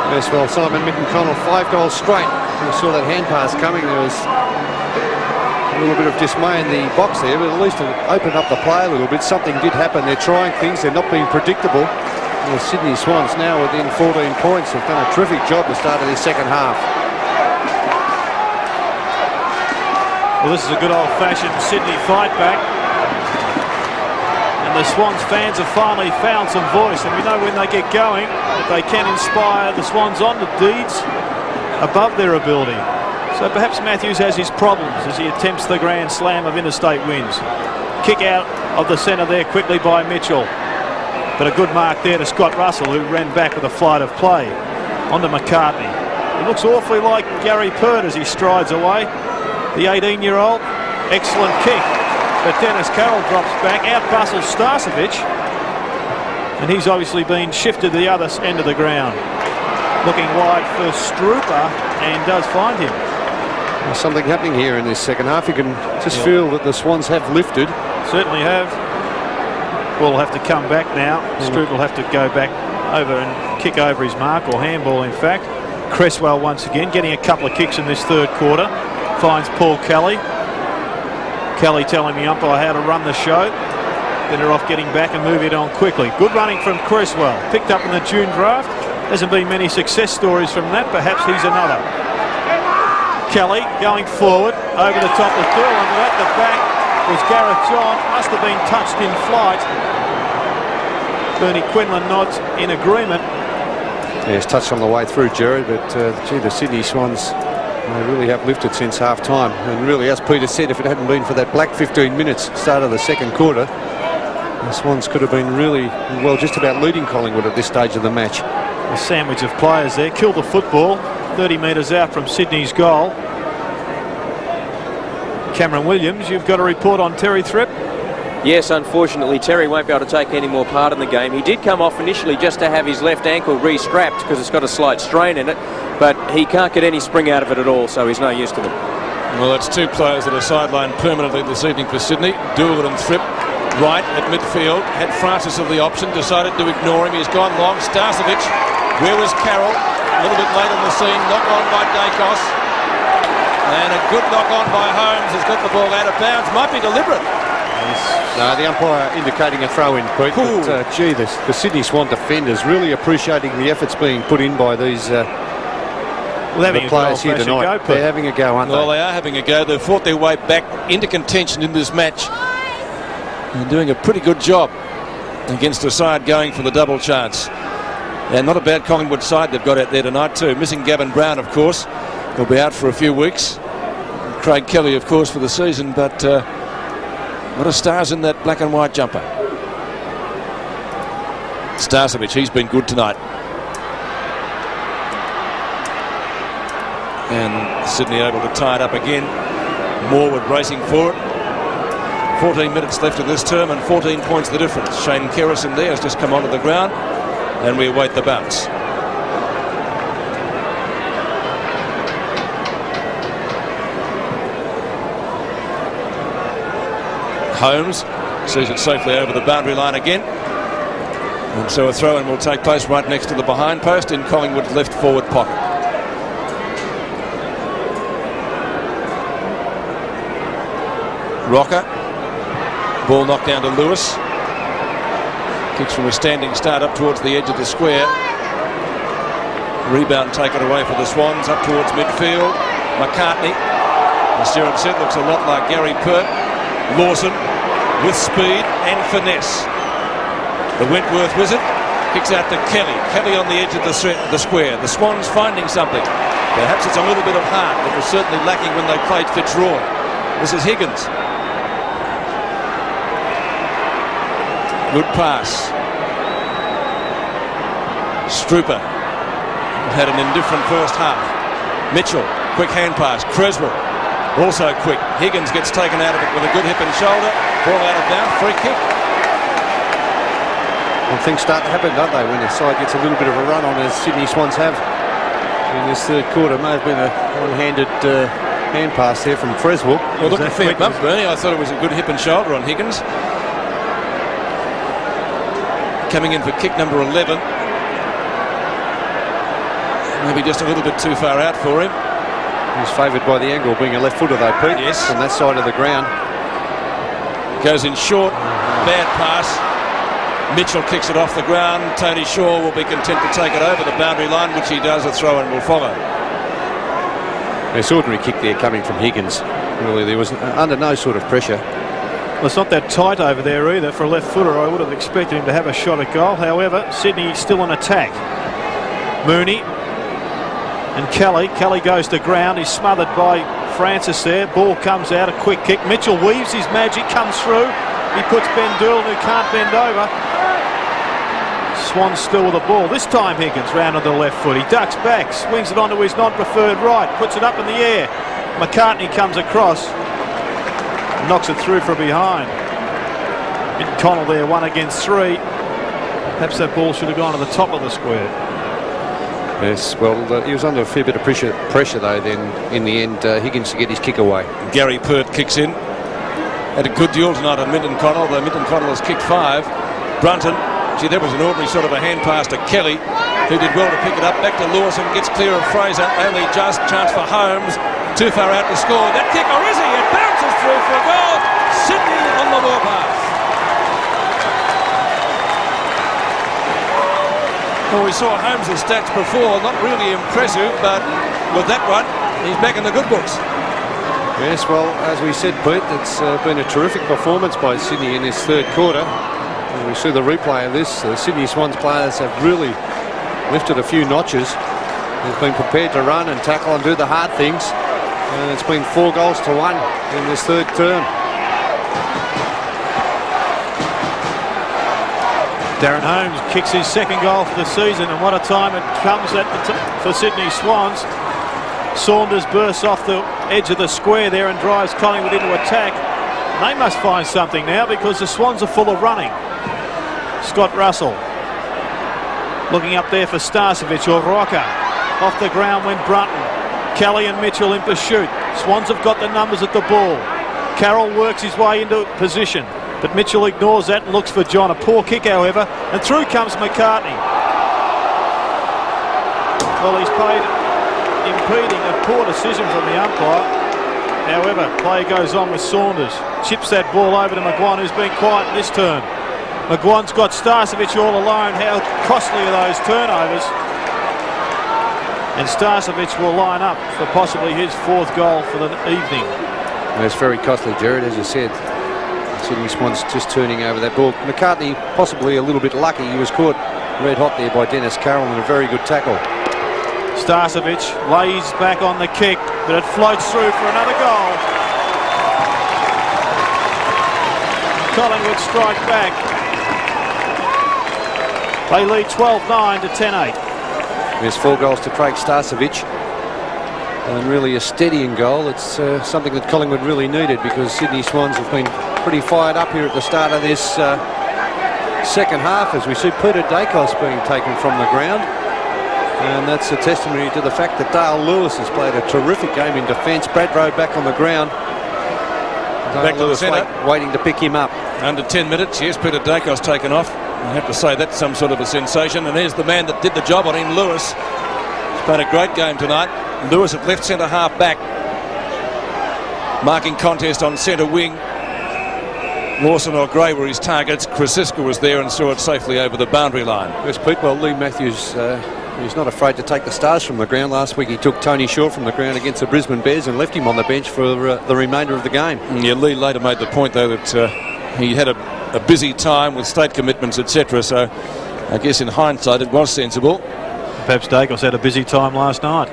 B: Yes, well, Simon Minton-Connell, 5 goals straight. We saw that hand pass coming. There was a little bit of dismay in the box there, but at least it opened up the play a little bit. Something did happen. They're trying things. They're not being predictable. And the Sydney Swans now within 14 points have done a terrific job at the start of this second half.
C: Well, this is a good old-fashioned Sydney fight back. And the Swans fans have finally found some voice, and we know when they get going that they can inspire the Swans on to deeds above their ability. So perhaps Matthews has his problems as he attempts the grand slam of interstate wins. Kick out of the centre there quickly by Mitchell. But a good mark there to Scott Russell, who ran back with a flight of play onto McCartney. He looks awfully like Gary Pert as he strides away. The 18-year-old, excellent kick. But Dennis Carroll drops back, out-bustles Starcevic, and he's obviously been shifted to the other end of the ground. Looking wide for Strooper, and does find him.
B: There's something happening here in this second half. You can just feel that the Swans have lifted.
C: Certainly have. Ball will have to come back now. Strooper will have to go back over and kick over his mark, or handball in fact. Cresswell once again getting a couple of kicks in this third quarter. Finds Paul Kelly. Kelly telling the umpire how to run the show. Better off getting back and moving it on quickly. Good running from Cresswell. Picked up in the June draft. Hasn't been many success stories from that. Perhaps he's another. Kelly going forward over the top of Doolan. At the back was Gareth John. Must have been touched in flight. Bernie Quinlan nods in agreement.
B: Yes, touched on the way through, Jared, but gee, the Sydney Swans, they really have lifted since half-time. And really, as Peter said, if it hadn't been for that black 15 minutes start of the second quarter, the Swans could have been really, well, just about leading Collingwood at this stage of the match.
C: A sandwich of players there. Killed the football 30 metres out from Sydney's goal. Cameron Williams, you've got a report on Terry Threpp?
D: Yes, unfortunately, Terry won't be able to take any more part in the game. He did come off initially just to have his left ankle re-strapped because it's got a slight strain in it, but he can't get any spring out of it at all, so he's no use to them.
A: Well, that's two players that are sidelined permanently this evening for Sydney. Doolin and Thripp, right at midfield. Had Francis of the option, decided to ignore him. He's gone long. Starcevic, where was Carroll? A little bit late on the scene. Knock on by Dacos. And a good knock on by Holmes has got the ball out of bounds. Might be deliberate.
B: No, the umpire indicating a throw in, Pete. But, gee, the Sydney Swan defenders really appreciating the efforts being put in by these the players here tonight. They're having a go, aren't they?
A: Well, they are having a go. They've fought their way back into contention in this match. And doing a pretty good job against a side going for the double chance. And not a bad Collingwood side they've got out there tonight too. Missing Gavin Brown, of course. He'll be out for a few weeks. Craig Kelly, of course, for the season. But what a stars in that black and white jumper. Starcevic, he's been good tonight. And Sydney able to tie it up again. Morwood racing for it. 14 minutes left in this term and 14 points the difference. Shane Kerrison there has just come onto the ground and we await the bounce. Holmes sees it safely over the boundary line again. And so a throw-in will take place right next to the behind post in Collingwood's left forward pocket. Rocker. Ball knocked down to Lewis. Kicks from a standing start up towards the edge of the square. Rebound taken away for the Swans up towards midfield. McCartney, as Gerard said, looks a lot like Gary Pert. Lawson with speed and finesse. The Wentworth wizard kicks out to Kelly. Kelly on the edge of the square. The Swans finding something. Perhaps it's a little bit of heart that was certainly lacking when they played Fitzroy. This is Higgins. Good pass. Strooper had an indifferent first half. Mitchell, quick hand pass. Creswell, also quick. Higgins gets taken out of it with a good hip and shoulder. Ball out of bounds. Free kick.
B: Well, things start to happen, don't they, when the side gets a little bit of a run on, as Sydney Swans have in this third quarter. May have been a one-handed hand pass there from Creswell.
A: Well, look at fair bump, Bernie. I thought it was a good hip and shoulder on Higgins. Coming in for kick number 11. Maybe just a little bit too far out for him.
B: He's favoured by the angle, being a left footer though, Pete.
A: Yes.
B: From that side of the ground.
A: Goes in short. Bad pass. Mitchell kicks it off the ground. Tony Shaw will be content to take it over the boundary line, which he does. A throw and will follow.
B: This ordinary kick there coming from Higgins. Really, there was under no sort of pressure.
C: Well, it's not that tight over there either for a left footer. I would have expected him to have a shot at goal. However, Sydney still on attack. Mooney and Kelly. Kelly goes to ground. He's smothered by Francis there. Ball comes out. A quick kick. Mitchell weaves his magic, comes through. He puts Ben Doolan, who can't bend over. Swans still with the ball. This time Higgins round on the left foot. He ducks back, swings it onto his non-preferred right, puts it up in the air. McCartney comes across. Knocks it through from behind. Connell there, 1 against 3. Perhaps that ball should have gone to the top of the square.
B: Yes, well, he was under a fair bit of pressure though, then in the end, Higgins to get his kick away.
A: Gary Pert kicks in. Had a good duel tonight on Minton Connell, though Minton Connell has kicked 5. Brunton, gee, that was an ordinary sort of a hand pass to Kelly, who did well to pick it up. Back to Lawson, gets clear of Fraser. Only just chance for Holmes. Too far out to score. That kick, or is he? It bounces through for a goal. Sydney on the warpath. Well, we saw Holmes' stats before, not really impressive, but with that one, he's back in the good books.
B: Yes, well, as we said, Pete, it's been a terrific performance by Sydney in this third quarter. As we see the replay of this, the Sydney Swans players have really lifted a few notches. They've been prepared to run and tackle and do the hard things. And it's been 4 goals to 1 in this third term.
C: Darren Holmes kicks his second goal for the season, and what a time it comes at for Sydney Swans. Saunders bursts off the edge of the square there and drives Collingwood into attack. They must find something now because the Swans are full of running. Scott Russell looking up there for Starcevic or Rocker. Off the ground went Brunton. Kelly and Mitchell in pursuit. Swans have got the numbers at the ball. Carroll works his way into position, but Mitchell ignores that and looks for John. A poor kick, however, and through comes McCartney. Well, he's paid impeding, a poor decision from the umpire. However, play goes on with Saunders. Chips that ball over to McGuan, who's been quiet this turn. McGuan's got Starcevic all alone. How costly are those turnovers? And Starcevic will line up for possibly his 4th goal for the evening.
B: It's very costly, Jared, as you said. Sydney Swans just turning over that ball. McCartney possibly a little bit lucky. He was caught red hot there by Dennis Carroll in a very good tackle.
C: Starcevic lays back on the kick, but it floats through for another goal. Collingwood strike back. They lead 12-9 to 10-8.
B: There's 4 goals to Craig Starcevic. And really a steadying goal. It's something that Collingwood really needed because Sydney Swans have been pretty fired up here at the start of this second half as we see Peter Dacos being taken from the ground. And that's a testimony to the fact that Dale Lewis has played a terrific game in defence. Brad Rowe back on the ground.
A: Back to the centre.
B: Waiting to pick him up.
A: Under 10 minutes, yes, Peter Dacos taken off. I have to say that's some sort of a sensation. And here's the man that did the job on him, Lewis. He's played a great game tonight. Lewis at left centre half back. Marking contest on centre wing. Lawson or Gray were his targets. Krasiska was there and saw it safely over the boundary line.
B: Yes, Pete. Well, Lee Matthews, he's not afraid to take the stars from the ground. Last week he took Tony Shaw from the ground against the Brisbane Bears and left him on the bench for the remainder of the game.
A: Yeah, Lee later made the point, though, that he had a busy time with state commitments, etc. So I guess in hindsight it was sensible.
C: Perhaps Dacos had a busy time last night.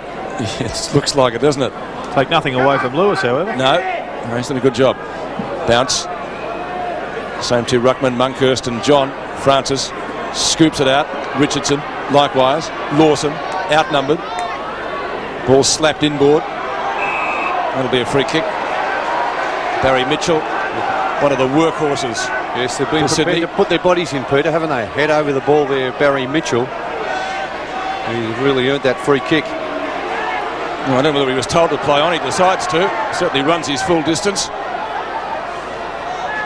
A: Yes, looks like it, doesn't it?
C: Take nothing away from Lewis, however.
A: No, he's done a good job. Bounce. Same two ruckman, Monkhurst and John. Francis scoops it out. Richardson, likewise. Lawson, outnumbered. Ball slapped inboard. That'll be a free kick. Barry Mitchell, one of the workhorses.
B: Yes, they've been prepared to put their bodies in, Peter, haven't they? Head over the ball there, Barry Mitchell. He really earned that free kick.
A: Well, I don't know whether he was told to play on. He decides to. Certainly runs his full distance.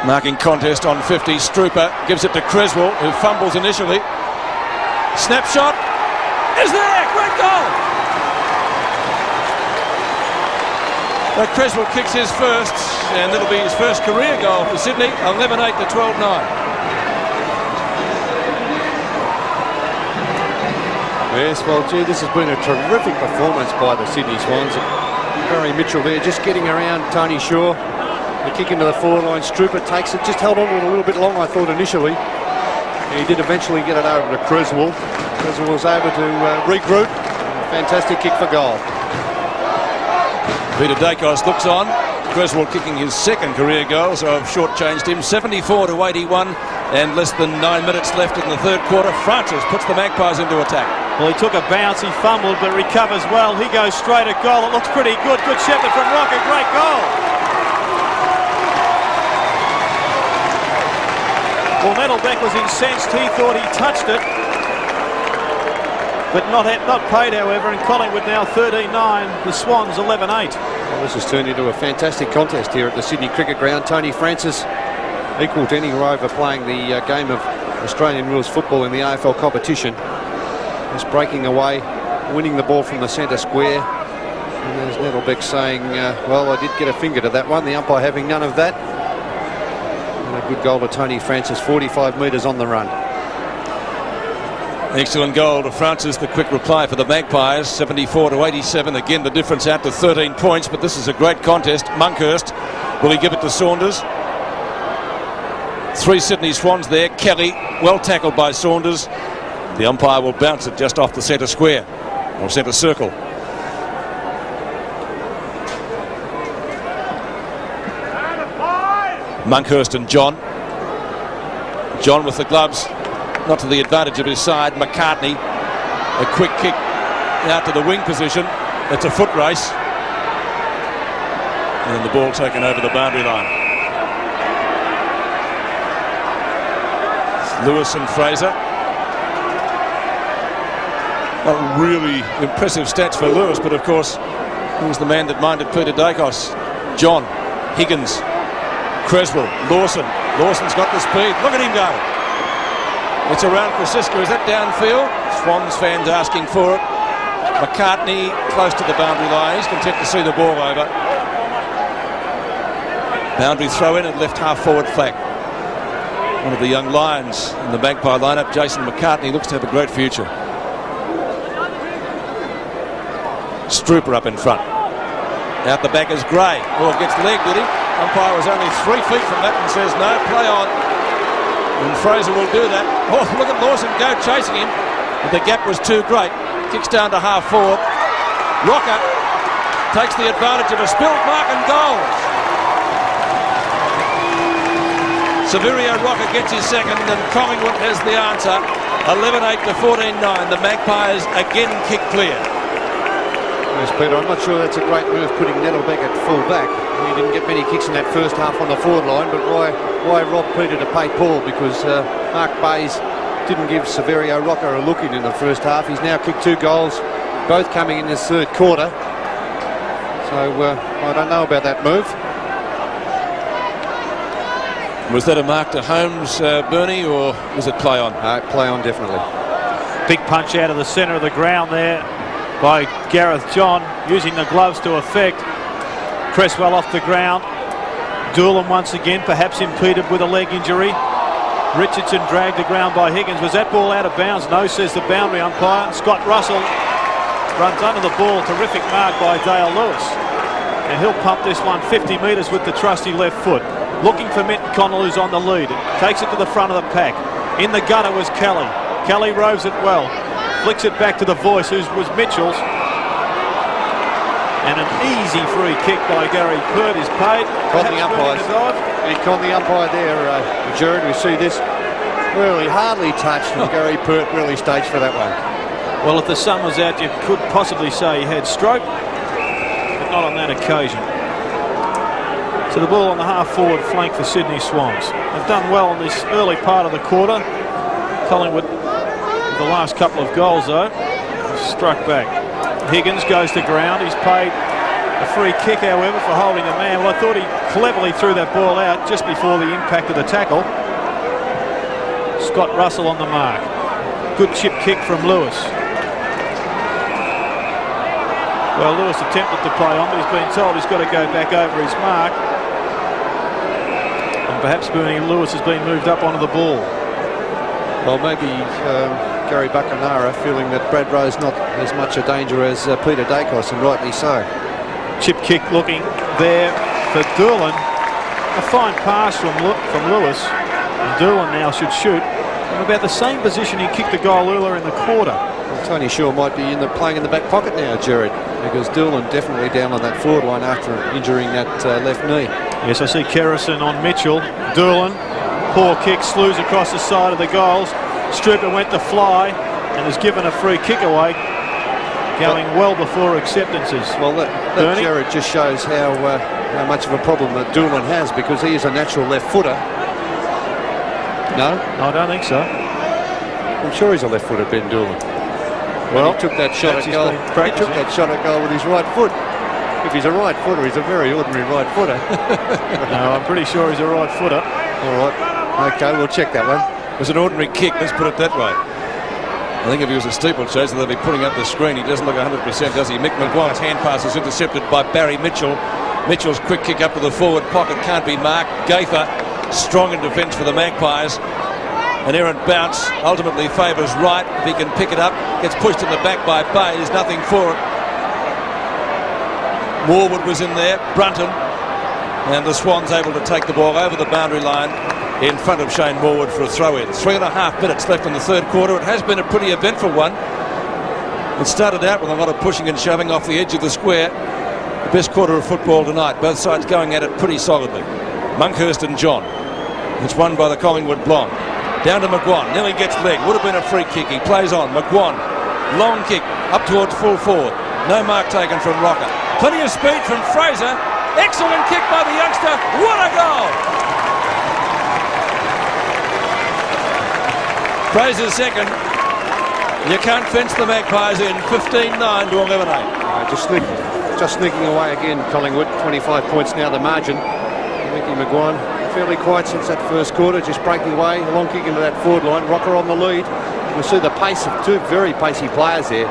A: Marking contest on 50. Strooper gives it to Creswell, who fumbles initially. Snapshot is there. Great goal. So Creswell kicks his first, and it'll be his first career goal for Sydney. 11-8 to 12-9.
B: Yes, well, gee, this has been a terrific performance by the Sydney Swans. Barry Mitchell there just getting around Tony Shaw. The kick into the forward line. Strooper takes it. Just held on to it a little bit long, I thought, initially. He did eventually get it over to Creswell. Creswell was able to regroup. Fantastic kick for goal.
A: Peter Dacos looks on. Creswell kicking his second career goal, so I've shortchanged him. 74 to 81, and less than 9 minutes left in the third quarter. Francis puts the Magpies into attack.
C: Well, he took a bounce, he fumbled, but recovers well. He goes straight at goal. It looks pretty good. Good shepherd from Rocker. Great goal. Well, Nettlebeck was incensed. He thought he touched it, but not paid, however. And Collingwood now 13-9. The Swans 11-8.
B: Well, this has turned into a fantastic contest here at the Sydney Cricket Ground. Tony Francis, equal to any rover playing the game of Australian rules football in the AFL competition. Just breaking away, winning the ball from the centre square. And there's Nettlebeck saying, well, I did get a finger to that one. The umpire having none of that. And a good goal to Tony Francis, 45 metres on the run.
A: Excellent goal to Francis. The quick reply for the Magpies. 74 to 87. Again, the difference out to 13 points. But this is a great contest. Monkhurst, will he give it to Saunders? 3 Sydney Swans there. Kelly, well tackled by Saunders. The umpire will bounce it just off the centre square, or centre circle. Monkhurst and John. John with the gloves, not to the advantage of his side. McCartney, a quick kick out to the wing position. It's a foot race. And the ball taken over the boundary line. Lewis and Fraser. Not really impressive stats for Lewis, but of course he was the man that minded Peter Dacos. John, Higgins, Creswell, Lawson. Lawson's got the speed. Look at him go. It's around Francisco. Is that downfield? Swans fans asking for it. McCartney close to the boundary line. He's content to see the ball over. Boundary throw in and left half forward flank. One of the young Lions in the Magpie lineup, Jason McCartney, looks to have a great future. Strooper up in front. Out the back is Gray. Oh, gets leg, did he? Umpire was only 3 feet from that and says no, play on. And Fraser will do that. Oh, look at Lawson go chasing him. But the gap was too great. Kicks down to half forward. Rocker takes the advantage of a spilled mark and goals. Severio Rocker gets his second and Collingwood has the answer. 11-8 to 14-9. The Magpies again kick clear.
B: Yes, Peter, I'm not sure that's a great move putting Nettle back at full back. He didn't get many kicks in that first half on the forward line, but why rob Peter to pay Paul? Because Mark Bayes didn't give Severio Rocker a look in the first half. He's now kicked 2 goals, both coming in this third quarter. So I don't know about that move.
A: Was that a mark to Holmes, Bernie, or was it play on?
B: Play on, definitely.
C: Big punch out of the centre of the ground there by Gareth John, using the gloves to effect. Cresswell off the ground. Doolan once again, perhaps impeded with a leg injury. Richardson dragged the ground by Higgins. Was that ball out of bounds? No, says the boundary umpire. Scott Russell runs under the ball. Terrific mark by Dale Lewis. And he'll pump this one 50 metres with the trusty left foot. Looking for Minton Connell, who's on the lead. Takes it to the front of the pack. In the gutter was Kelly. Kelly roves it well. Flicks it back to the voice, who was Mitchell's. And an easy free kick by Gary Pert is paid.
B: Con the umpires. And con the umpire there, Jared. We see this really hardly touched, and Gary Pert really staged for that one.
C: Well, if the sun was out, you could possibly say he had stroke, but not on that occasion. So the ball on the half-forward flank for Sydney Swans. They've done well in this early part of the quarter. Collingwood, the last couple of goals, though, struck back. Higgins goes to ground. He's paid a free kick, however, for holding a man. Well, I thought he cleverly threw that ball out just before the impact of the tackle. Scott Russell on the mark. Good chip kick from Lewis. Well, Lewis attempted to play on, but he's been told he's got to go back over his mark. And perhaps Bernie Lewis has been moved up onto the ball.
B: Well, maybe Gary Buckenara feeling that Brad Rowe's not as much a danger as Peter Dacos, and rightly so.
C: Chip kick looking there for Doolan. A fine pass from Lewis. And Doolan now should shoot from about the same position he kicked the goal earlier in the quarter.
B: Well, Tony Shaw might be playing in the back pocket now, Jared, because Doolan definitely down on that forward line after injuring that left knee.
C: Yes, I see Kerrison on Mitchell. Doolan, poor kick, slews across the side of the goals. Strooper went to fly and has given a free kick away, going well before acceptances.
B: Well, that Jared just shows how much of a problem that Doolan has, because he is a natural left footer. No?
C: I don't think so.
B: I'm sure he's a left footer, Ben Doolan. Well, he took that shot at goal. He took that shot at goal with his right foot. If he's a right footer, he's a very ordinary right footer.
C: No, I'm pretty sure he's a right footer.
B: All right. Okay, we'll check that one.
A: It was an ordinary kick, let's put it that way. I think if he was a steeplechase, they'll be putting up the screen. He doesn't look 100%, does he? Mick McGuire's hand pass is intercepted by Barry Mitchell. Mitchell's quick kick up to the forward pocket can't be marked. Gaither strong in defence for the Magpies. An errant bounce ultimately favours right. If he can pick it up, gets pushed in the back by Bayes, nothing for it. Warwood was in there, Brunton, and the Swans able to take the ball over the boundary line in front of Shane Warwood for a throw-in. 3.5 minutes left in the third quarter. It has been a pretty eventful one. It started out with a lot of pushing and shoving off the edge of the square. The best quarter of football tonight. Both sides going at it pretty solidly. Monkhurst and John. It's won by the Collingwood Blonde. Down to McGuan. Nearly gets leg. Would have been a free kick. He plays on. McGuan. Long kick up towards full forward. No mark taken from Rocker. Plenty of speed from Fraser. Excellent kick by the youngster. What a goal! Fraser's second. You can't fence the Magpies in. 15-9 to 11-8.
B: Just sneaking away again, Collingwood. 25 points now, the margin. Mickey McGuan fairly quiet since that first quarter, just breaking away, a long kick into that forward line. Rocker on the lead. You'll see the pace of two very pacey players there.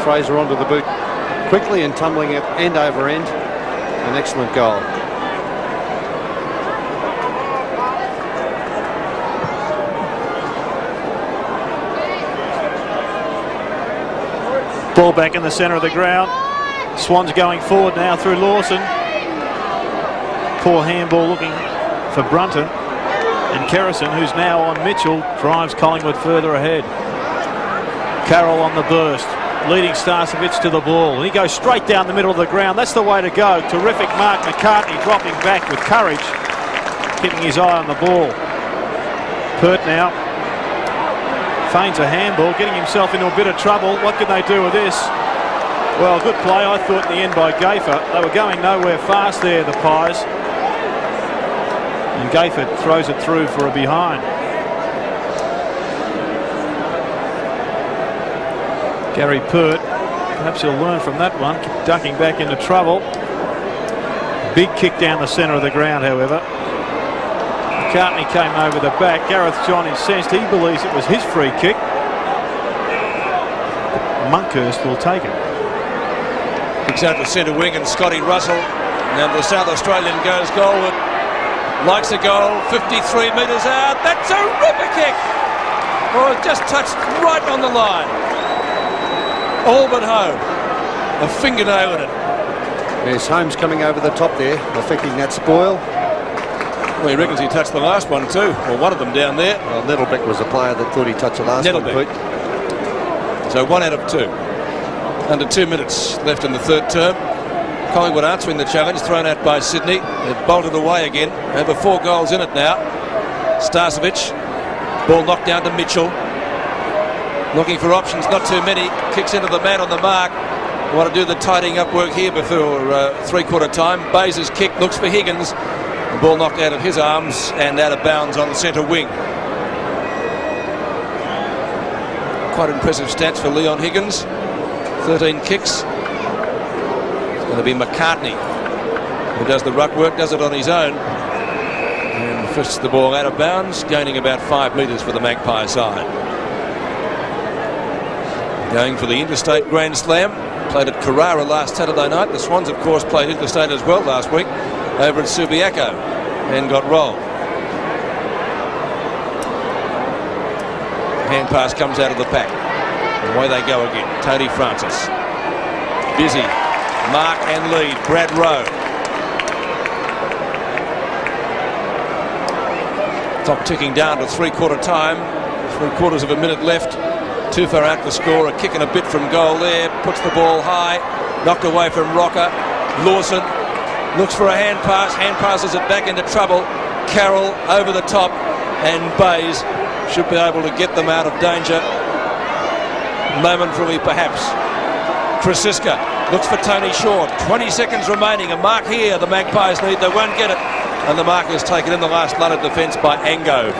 B: Fraser onto the boot quickly and tumbling it end over end. An excellent goal.
C: Ball back in the centre of the ground. Swans going forward now through Lawson. Poor handball looking for Brunton. And Kerrison, who's now on Mitchell, drives Collingwood further ahead. Carroll on the burst, leading Starcevic to the ball. He goes straight down the middle of the ground. That's the way to go. Terrific mark. McCartney dropping back with courage, keeping his eye on the ball. Pert now feigns a handball, getting himself into a bit of trouble. What can they do with this? Well, good play, I thought, in the end by Gafer. They were going nowhere fast there, the Pies. And Gafer throws it through for a behind. Gary Pert, perhaps he'll learn from that one, ducking back into trouble. Big kick down the centre of the ground, however. McCartney came over the back. Gareth John incensed. He believes it was his free kick. Monkhurst will take it.
A: Kicks out to centre wing, and Scotty Russell. Now the South Australian goes goalward. Likes a goal. 53 metres out. That's a ripper kick. Oh, it just touched right on the line. All but home. A fingernail in it.
B: There's Holmes coming over the top there, affecting that spoil.
A: Well, he reckons he touched the last one too, or one of them down there.
B: Well, Nettlebeck was a player that thought he touched the last one.
A: So 1 out of 2. Under 2 minutes left in the third term. Collingwood answering the challenge, thrown out by Sydney. They've bolted away again. Over 4 goals in it now. Starcevic. Ball knocked down to Mitchell. Looking for options, not too many. Kicks into the man on the mark. Want to do the tidying up work here before three-quarter time. Bays' kick looks for Higgins. The ball knocked out of his arms and out of bounds on the centre wing. Quite impressive stats for Leon Higgins. 13 kicks. It's going to be McCartney who does the ruck work, does it on his own. And fists the ball out of bounds, gaining about 5 metres for the Magpie side. Going for the Interstate Grand Slam. Played at Carrara last Saturday night. The Swans, of course, played Interstate as well last week over at Subiaco and got rolled. Hand pass comes out of the pack. Away they go again. Tony Francis. Busy. Mark and lead. Brad Rowe. Clock ticking down to three-quarter time. 3/4 of a minute left. Too far out to score. A kick and a bit from goal there. Puts the ball high. Knocked away from Rocker. Lawson looks for a hand pass. Hand passes it back into trouble. Carroll over the top. And Bays should be able to get them out of danger momentarily, perhaps. Krasiska looks for Tony Short. 20 seconds remaining. A mark here. The Magpies need. They won't get it. And the mark is taken in the last line of defence by Angove.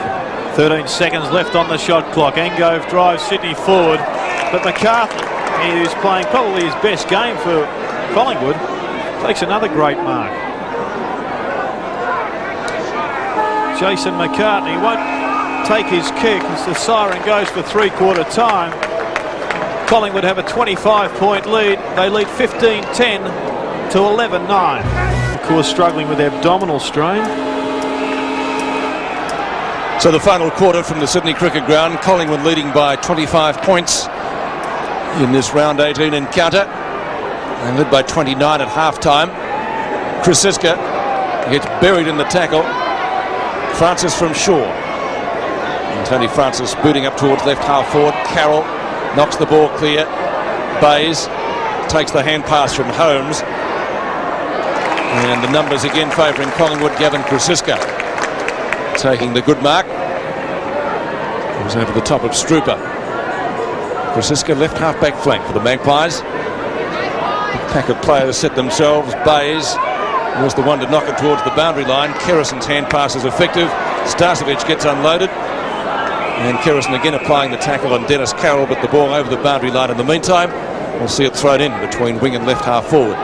C: 13 seconds left on the shot clock. Angove drives Sydney forward, but McCarthy, who's playing probably his best game for Collingwood, takes another great mark. Jason McCartney won't take his kick as the siren goes for three-quarter time. Collingwood have a 25-point lead. They lead 15-10 to 11-9. Of course, struggling with abdominal strain.
A: So the final quarter from the Sydney Cricket Ground, Collingwood leading by 25 points in this round 18 encounter, and led by 29 at half-time. Krasiska gets buried in the tackle. Francis from Shaw. And Tony Francis booting up towards left half forward. Carroll knocks the ball clear. Bays takes the hand pass from Holmes. And the numbers again favouring Collingwood. Gavin Krasiska taking the good mark. It was over the top of Strooper. Krasiska left half-back flank for the Magpies. The pack of players set themselves. Bays was the one to knock it towards the boundary line. Kerrison's hand pass is effective. Starcevic gets unloaded. And Kerrison again applying the tackle on Dennis Carroll, but the ball over the boundary line in the meantime. We'll see it thrown in between wing and left half forward.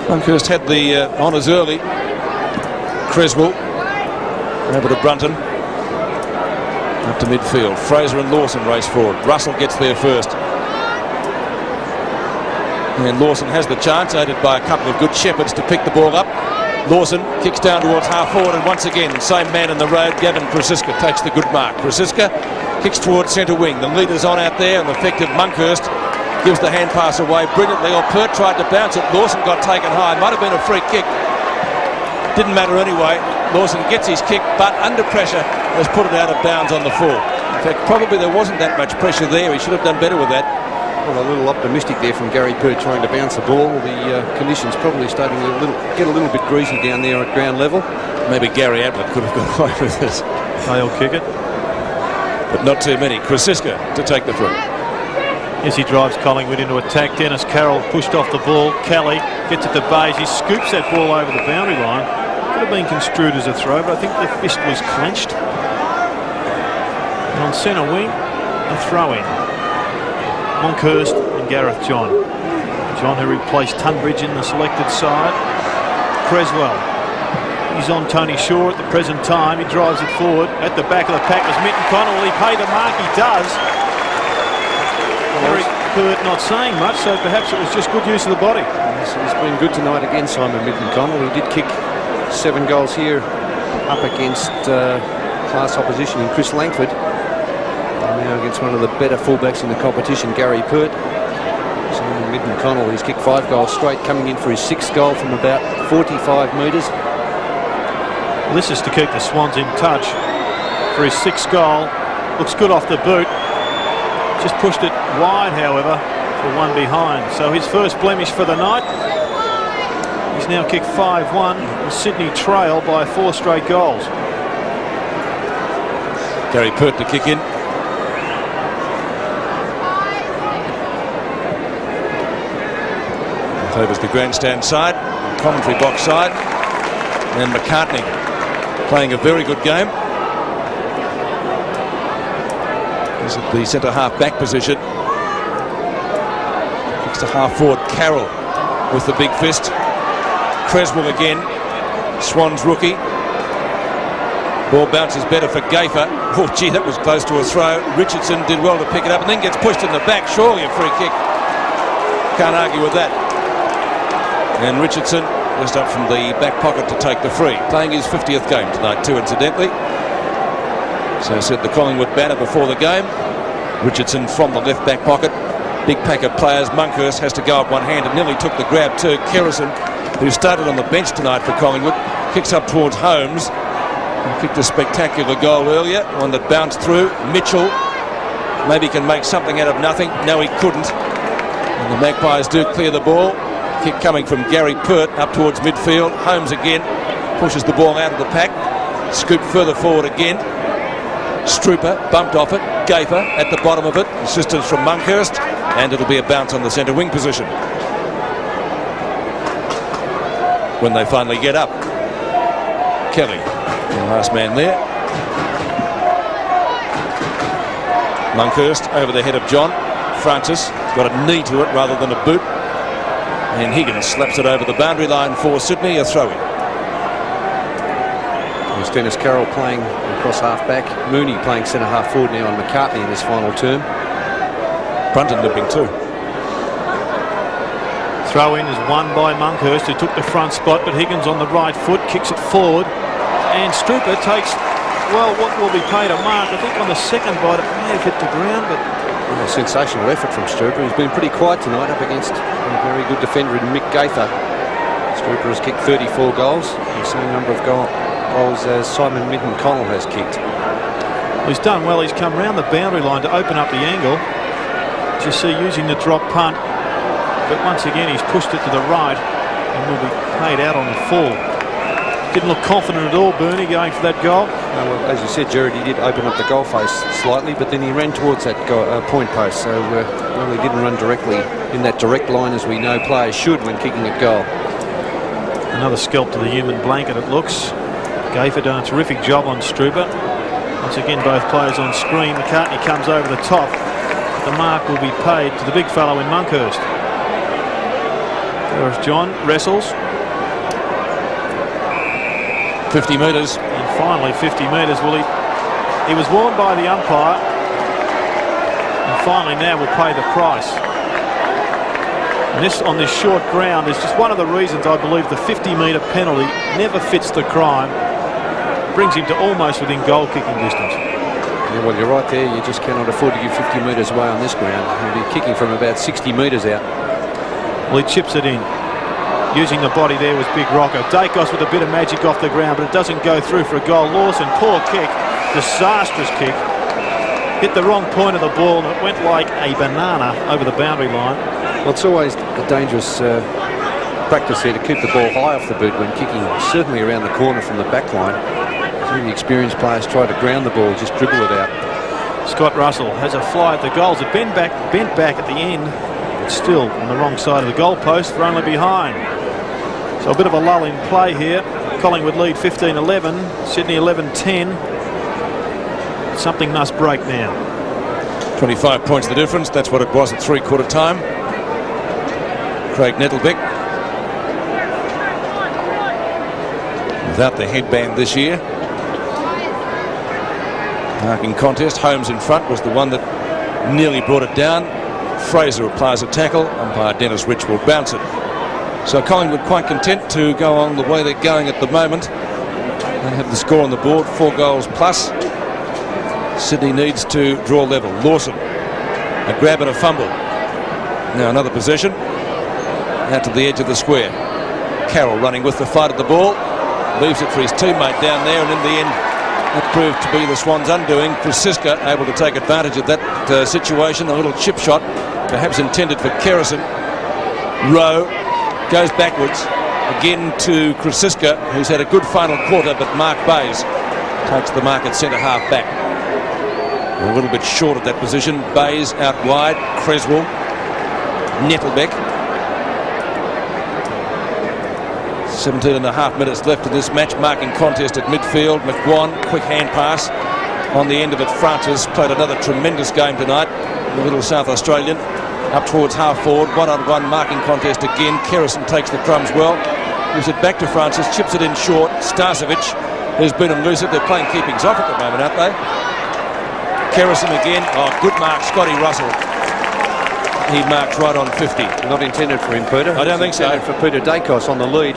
A: Monkhurst had the honours early. Creswell over to Brunton. Up to midfield. Fraser and Lawson race forward. Russell gets there first. And Lawson has the chance, aided by a couple of good shepherds, to pick the ball up. Lawson kicks down towards half forward, and once again, the same man in the road, Gavin Krasiska, takes the good mark. Krasiska kicks towards centre wing. The leader's on out there, and effective Monkhurst gives the hand pass away brilliantly. Or Pert tried to bounce it. Lawson got taken high. Might have been a free kick. Didn't matter anyway. Lawson gets his kick, but under pressure has put it out of bounds on the full. In fact, probably there wasn't that much pressure there. He should have done better with that.
B: Well, a little optimistic there from Gary Pert trying to bounce the ball. The conditions probably starting to get a little bit greasy down there at ground level.
A: Maybe Gary Ablett could have got away with it.
C: They'll kick it.
A: But not too many. Krasiska to take the free.
C: Yes, he drives Collingwood into attack. Dennis Carroll pushed off the ball. Kelly gets it to Bayes. He scoops that ball over the boundary line. Could have been construed as a throw, but I think the fist was clenched. And on centre wing, a throw-in. Monkhurst and Gareth John. John, who replaced Tunbridge in the selected side. Creswell. He's on Tony Shaw at the present time. He drives it forward. At the back of the pack was Mitten Connell. Will he pay the mark? He does. Gary Pert not saying much, so perhaps it was just good use of the body.
B: Yes, he's been good tonight again, Simon Mitten Connell. He did kick 7 goals here up against class opposition in Chris Langford. Now against one of the better fullbacks in the competition, Gary Pert. Simon Mitten Connell, he's kicked 5 goals straight, coming in for his 6th goal from about 45 metres.
C: Well, this is to keep the Swans in touch for his 6th goal. Looks good off the boot. Just pushed it wide, however, for one behind. So his first blemish for the night. He's now kicked 5-1. And Sydney trail by 4 straight goals.
A: Gary Pert to kick in. Overs the grandstand side, commentary box side, and McCartney playing a very good game. He's at the centre half back position. Kicks to half forward. Carroll with the big fist. Creswell again. Swans rookie. Ball bounces better for Gafer. Oh gee, that was close to a throw. Richardson did well to pick it up and then gets pushed in the back. Surely a free kick. Can't argue with that. And Richardson just up from the back pocket to take the free. Playing his 50th game tonight too, incidentally. So said the Collingwood banner before the game. Richardson from the left back pocket. Big pack of players. Monkhurst has to go up one hand and nearly took the grab too. Kerrison, who started on the bench tonight for Collingwood, kicks up towards Holmes. He kicked a spectacular goal earlier, one that bounced through. Mitchell maybe can make something out of nothing. No, he couldn't. And the Magpies do clear the ball. Kick coming from Gary Pert up towards midfield. Holmes again pushes the ball out of the pack. Scooped further forward again. Strooper bumped off it. Gafer at the bottom of it. Assistance from Monkhurst. And it'll be a bounce on the centre wing position when they finally get up. Kelly, the last man there. Monkhurst over the head of John. Francis got a knee to it rather than a boot. And Higgins slaps it over the boundary line for Sydney, a throw-in.
B: There's Dennis Carroll playing across half-back. Mooney playing centre-half forward now on McCartney in his final term.
A: Brunton limping too.
C: Throw-in is won by Monkhurst, who took the front spot, but Higgins on the right foot kicks it forward. And Strooper takes, well, what will be paid a mark. I think on the second bite it may have hit the ground, but...
B: Well, a sensational effort from Strooper. He's been pretty quiet tonight up against a very good defender in Mick Gaither. Strooper has kicked 34 goals, the same number of goals as Simon Mitten Connell has kicked.
C: Well, he's done well. He's come round the boundary line to open up the angle. As you see, using the drop punt. But once again, he's pushed it to the right and will be paid out on the full. Didn't look confident at all, Bernie, going for that goal.
B: Well, as you said, Jared, he did open up the goal face slightly, but then he ran towards that point post. So, well, he didn't run directly in that direct line as we know players should when kicking a goal.
C: Another scalp to the human blanket, it looks. Gafer done a terrific job on Struper. Once again, both players on screen. McCartney comes over the top. The mark will be paid to the big fellow in Monkhurst. There's John wrestles.
A: 50 metres.
C: And finally 50 metres. Well, he was warned by the umpire. And finally now will pay the price. And this on this short ground is just one of the reasons I believe the 50-metre penalty never fits the crime. Brings him to almost within goal kicking distance.
B: Yeah, well, you're right there. You just cannot afford to give 50 metres away on this ground. He'll be kicking from about 60 metres out.
C: Well, he chips it in. Using the body there was Big Rocco. Dacos with a bit of magic off the ground, but it doesn't go through for a goal. Lawson, poor kick. Disastrous kick. Hit the wrong point of the ball and it went like a banana over the boundary line.
B: Well, it's always a dangerous practice here to keep the ball high off the boot when kicking, certainly around the corner from the back line. So the experienced players try to ground the ball, just dribble it out.
C: Scott Russell has a fly at the goals. It bent back at the end, but still on the wrong side of the goal post, they're only behind. So a bit of a lull in play here. Collingwood lead 15-11, Sydney 11-10. Something must break now.
A: 25 points the difference. That's what it was at three-quarter time. Craig Nettlebeck without the headband this year. Marking contest. Holmes in front was the one that nearly brought it down. Fraser applies a tackle. Umpire Dennis Rich will bounce it. So Collingwood quite content to go on the way they're going at the moment. They have the score on the board, 4 goals plus. Sydney needs to draw level. Lawson, a grab and a fumble. Now another possession. Out to the edge of the square. Carroll running with the fight of the ball. Leaves it for his teammate down there, and in the end that proved to be the Swans' undoing. Krasiska able to take advantage of that situation. A little chip shot, perhaps intended for Kerrison. Rowe goes backwards again to Krasiska, who's had a good final quarter, but Mark Bayes takes the mark at centre half back. A little bit short of that position. Bayes out wide. Creswell, Nettlebeck. 17.5 minutes left in this match. Marking contest at midfield. McGuan, quick hand pass on the end of it. Francis played another tremendous game tonight. The little South Australian up towards half forward. One-on-one marking contest again. Kerrison takes the crumbs well. Gives it back to Francis. Chips it in short. Starcevic, who's been elusive. They're playing keepings off at the moment, aren't they? Kerrison again. Oh, good mark. Scotty Russell. He marked right on 50.
B: Not intended for him, Peter.
A: I don't think so.
B: For Peter Dacos on the lead.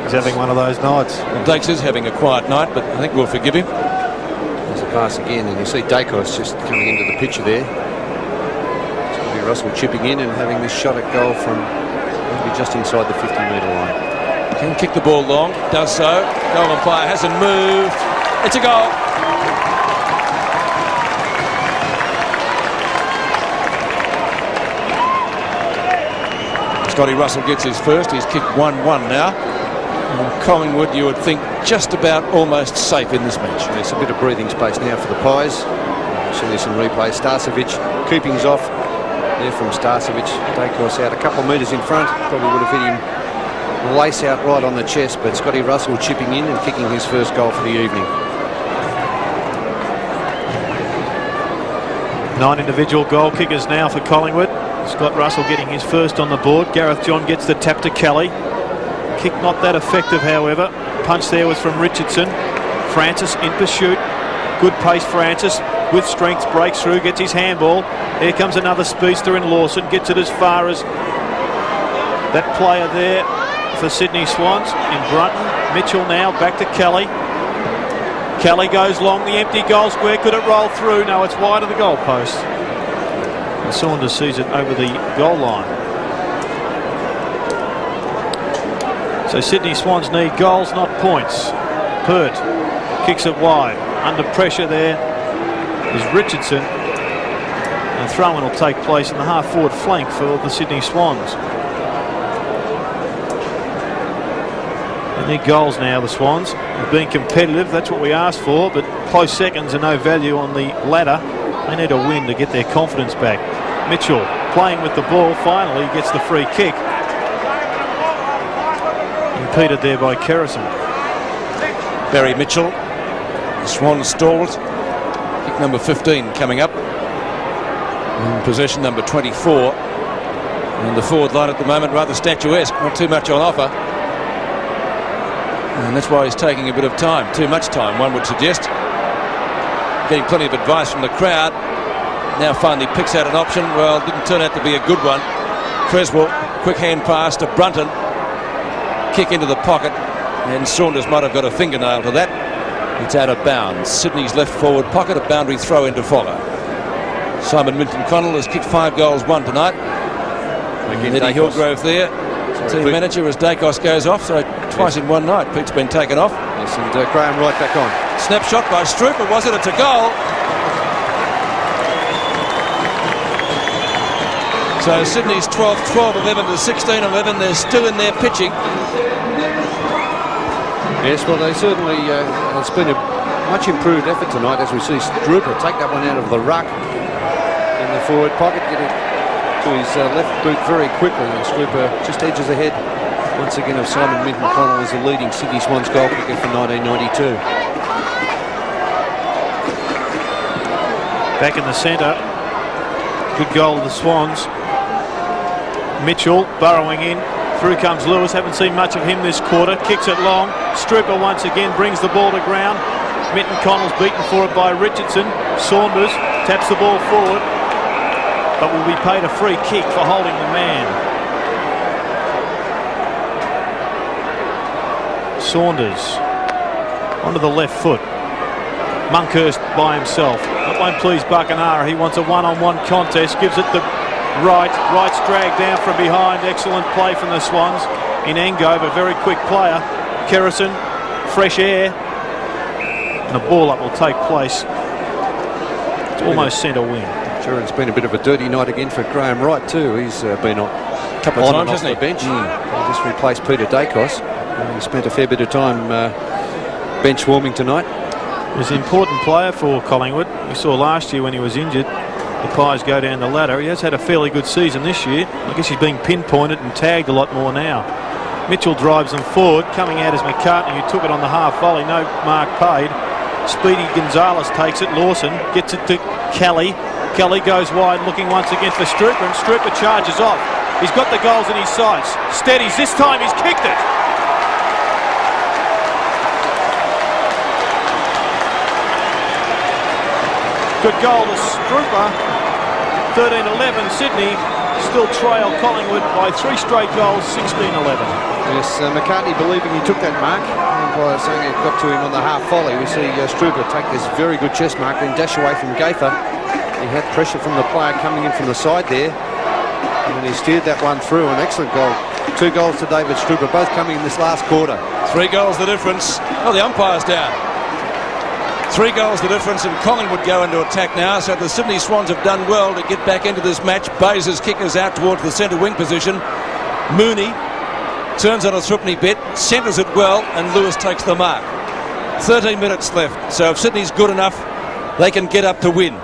C: He's having one of those nights.
A: Well, Dakes is having a quiet night, but I think we'll forgive him.
B: There's a pass again, and you see Dacos just coming into the picture there. Scotty Russell chipping in and having this shot at goal from maybe just inside the 50-metre line.
A: Can kick the ball long. Does so. Goal on fire. Hasn't moved. It's a goal. Scotty Russell gets his first. He's kicked 1-1 now. And Collingwood, you would think, just about almost safe in this match.
B: There's a bit of breathing space now for the Pies. See there's some replay. Starcevic, keepings off there from Starcevic. Dacos out a couple of metres in front. Probably would have hit him lace out right on the chest, but Scotty Russell chipping in and kicking his first goal for the evening.
C: 9 individual goal kickers now for Collingwood. Scott Russell getting his first on the board. Gareth John gets the tap to Kelly. Kick not that effective, however. Punch there was from Richardson. Francis in pursuit. Good pace, Francis. With strength, breaks through, gets his handball. Here comes another speedster in Lawson. Gets it as far as that player there for Sydney Swans in Brunton. Mitchell now back to Kelly. Kelly goes long, the empty goal square. Could it roll through? No, it's wide of the goal post. And Saunders sees it over the goal line. So Sydney Swans need goals, not points. Pert kicks it wide. Under pressure there is Richardson. And a throw-in will take place in the half-forward flank for the Sydney Swans. They need goals now, the Swans. They're being competitive, that's what we asked for, but close seconds are no value on the ladder. They need a win to get their confidence back. Mitchell playing with the ball, finally gets the free kick. And impeded there by Kerrison.
A: Barry Mitchell, the Swans stalled. Kick number 15 coming up. And possession number 24. And the forward line at the moment rather statuesque, not too much on offer. And that's why he's taking a bit of time, too much time, one would suggest. Getting plenty of advice from the crowd. Now finally picks out an option. Well, didn't turn out to be a good one. Creswell, quick hand pass to Brunton. Kick into the pocket, and Saunders might have got a fingernail to that. It's out of bounds. Sydney's left forward pocket, a boundary throw in to follow. Simon Minton-Connell has kicked 5 goals, 1 tonight. Again, Eddie Hillgrove there, team manager, as Dacos goes off, so twice in one night. Pete's been taken off.
B: Yes, and Graham Wright back on.
A: Snapshot by Stroop, or was it? It's a goal. So Sydney's 12-11 to 16-11. They're still in their pitching.
B: Yes, well, they certainly, it's been a much improved effort tonight as we see Strooper take that one out of the ruck in the forward pocket, get it to his left boot very quickly, and Strooper just edges ahead once again of Simon Minton-Connell as the leading Sydney Swans goal kicker for 1992.
C: Back in the centre. Good goal of the Swans. Mitchell burrowing in. Through comes Lewis. Haven't seen much of him this quarter. Kicks it long. Strooper once again brings the ball to ground. Minton-Connell's beaten for it by Richardson. Saunders taps the ball forward, but will be paid a free kick for holding the man. Saunders onto the left foot. Monkhurst by himself. That won't please Buckenara. He wants a one-on-one contest. Gives it the right. Wright's dragged down from behind. Excellent play from the Swans. In Engove, a very quick player. Kerrison, fresh air. And a ball up will take place. It's almost centre wing.
B: Sure, it's been a bit of a dirty night again for Graham Wright too. He's been on
A: A couple of times, hasn't he?
B: The bench. He just replaced Peter Dacos. He spent a fair bit of time bench warming tonight.
C: He's an important player for Collingwood. We saw last year when he was injured, the Pies go down the ladder. He has had a fairly good season this year. I guess he's being pinpointed and tagged a lot more now. Mitchell drives them forward. Coming out is McCartney, who took it on the half volley. No mark paid. Speedy Gonzalez takes it. Lawson gets it to Kelly. Kelly goes wide, looking once again for Strooper, and Strooper charges off. He's got the goals in his sights. Steadies. This time he's kicked it. Good goal to Strooper. 13-11. Sydney still trail Collingwood by 3 straight goals, 16-11.
B: Yes, McCartney believing he took that mark, and by saying it got to him on the half volley, we see Strooper take this very good chest mark and dash away from Gaither. He had pressure from the player coming in from the side there, and he steered that one through. An excellent goal. 2 goals to David Strooper, both coming in this last quarter.
A: 3 goals the difference. Oh, the umpire's down. 3 goals the difference, and Collingwood go into attack now. So the Sydney Swans have done well to get back into this match. Baser's kick is out towards the centre wing position. Mooney turns on a threepenny bet, centres it well, and Lewis takes the mark. 13 minutes left, so if Sydney's good enough, they can get up to win.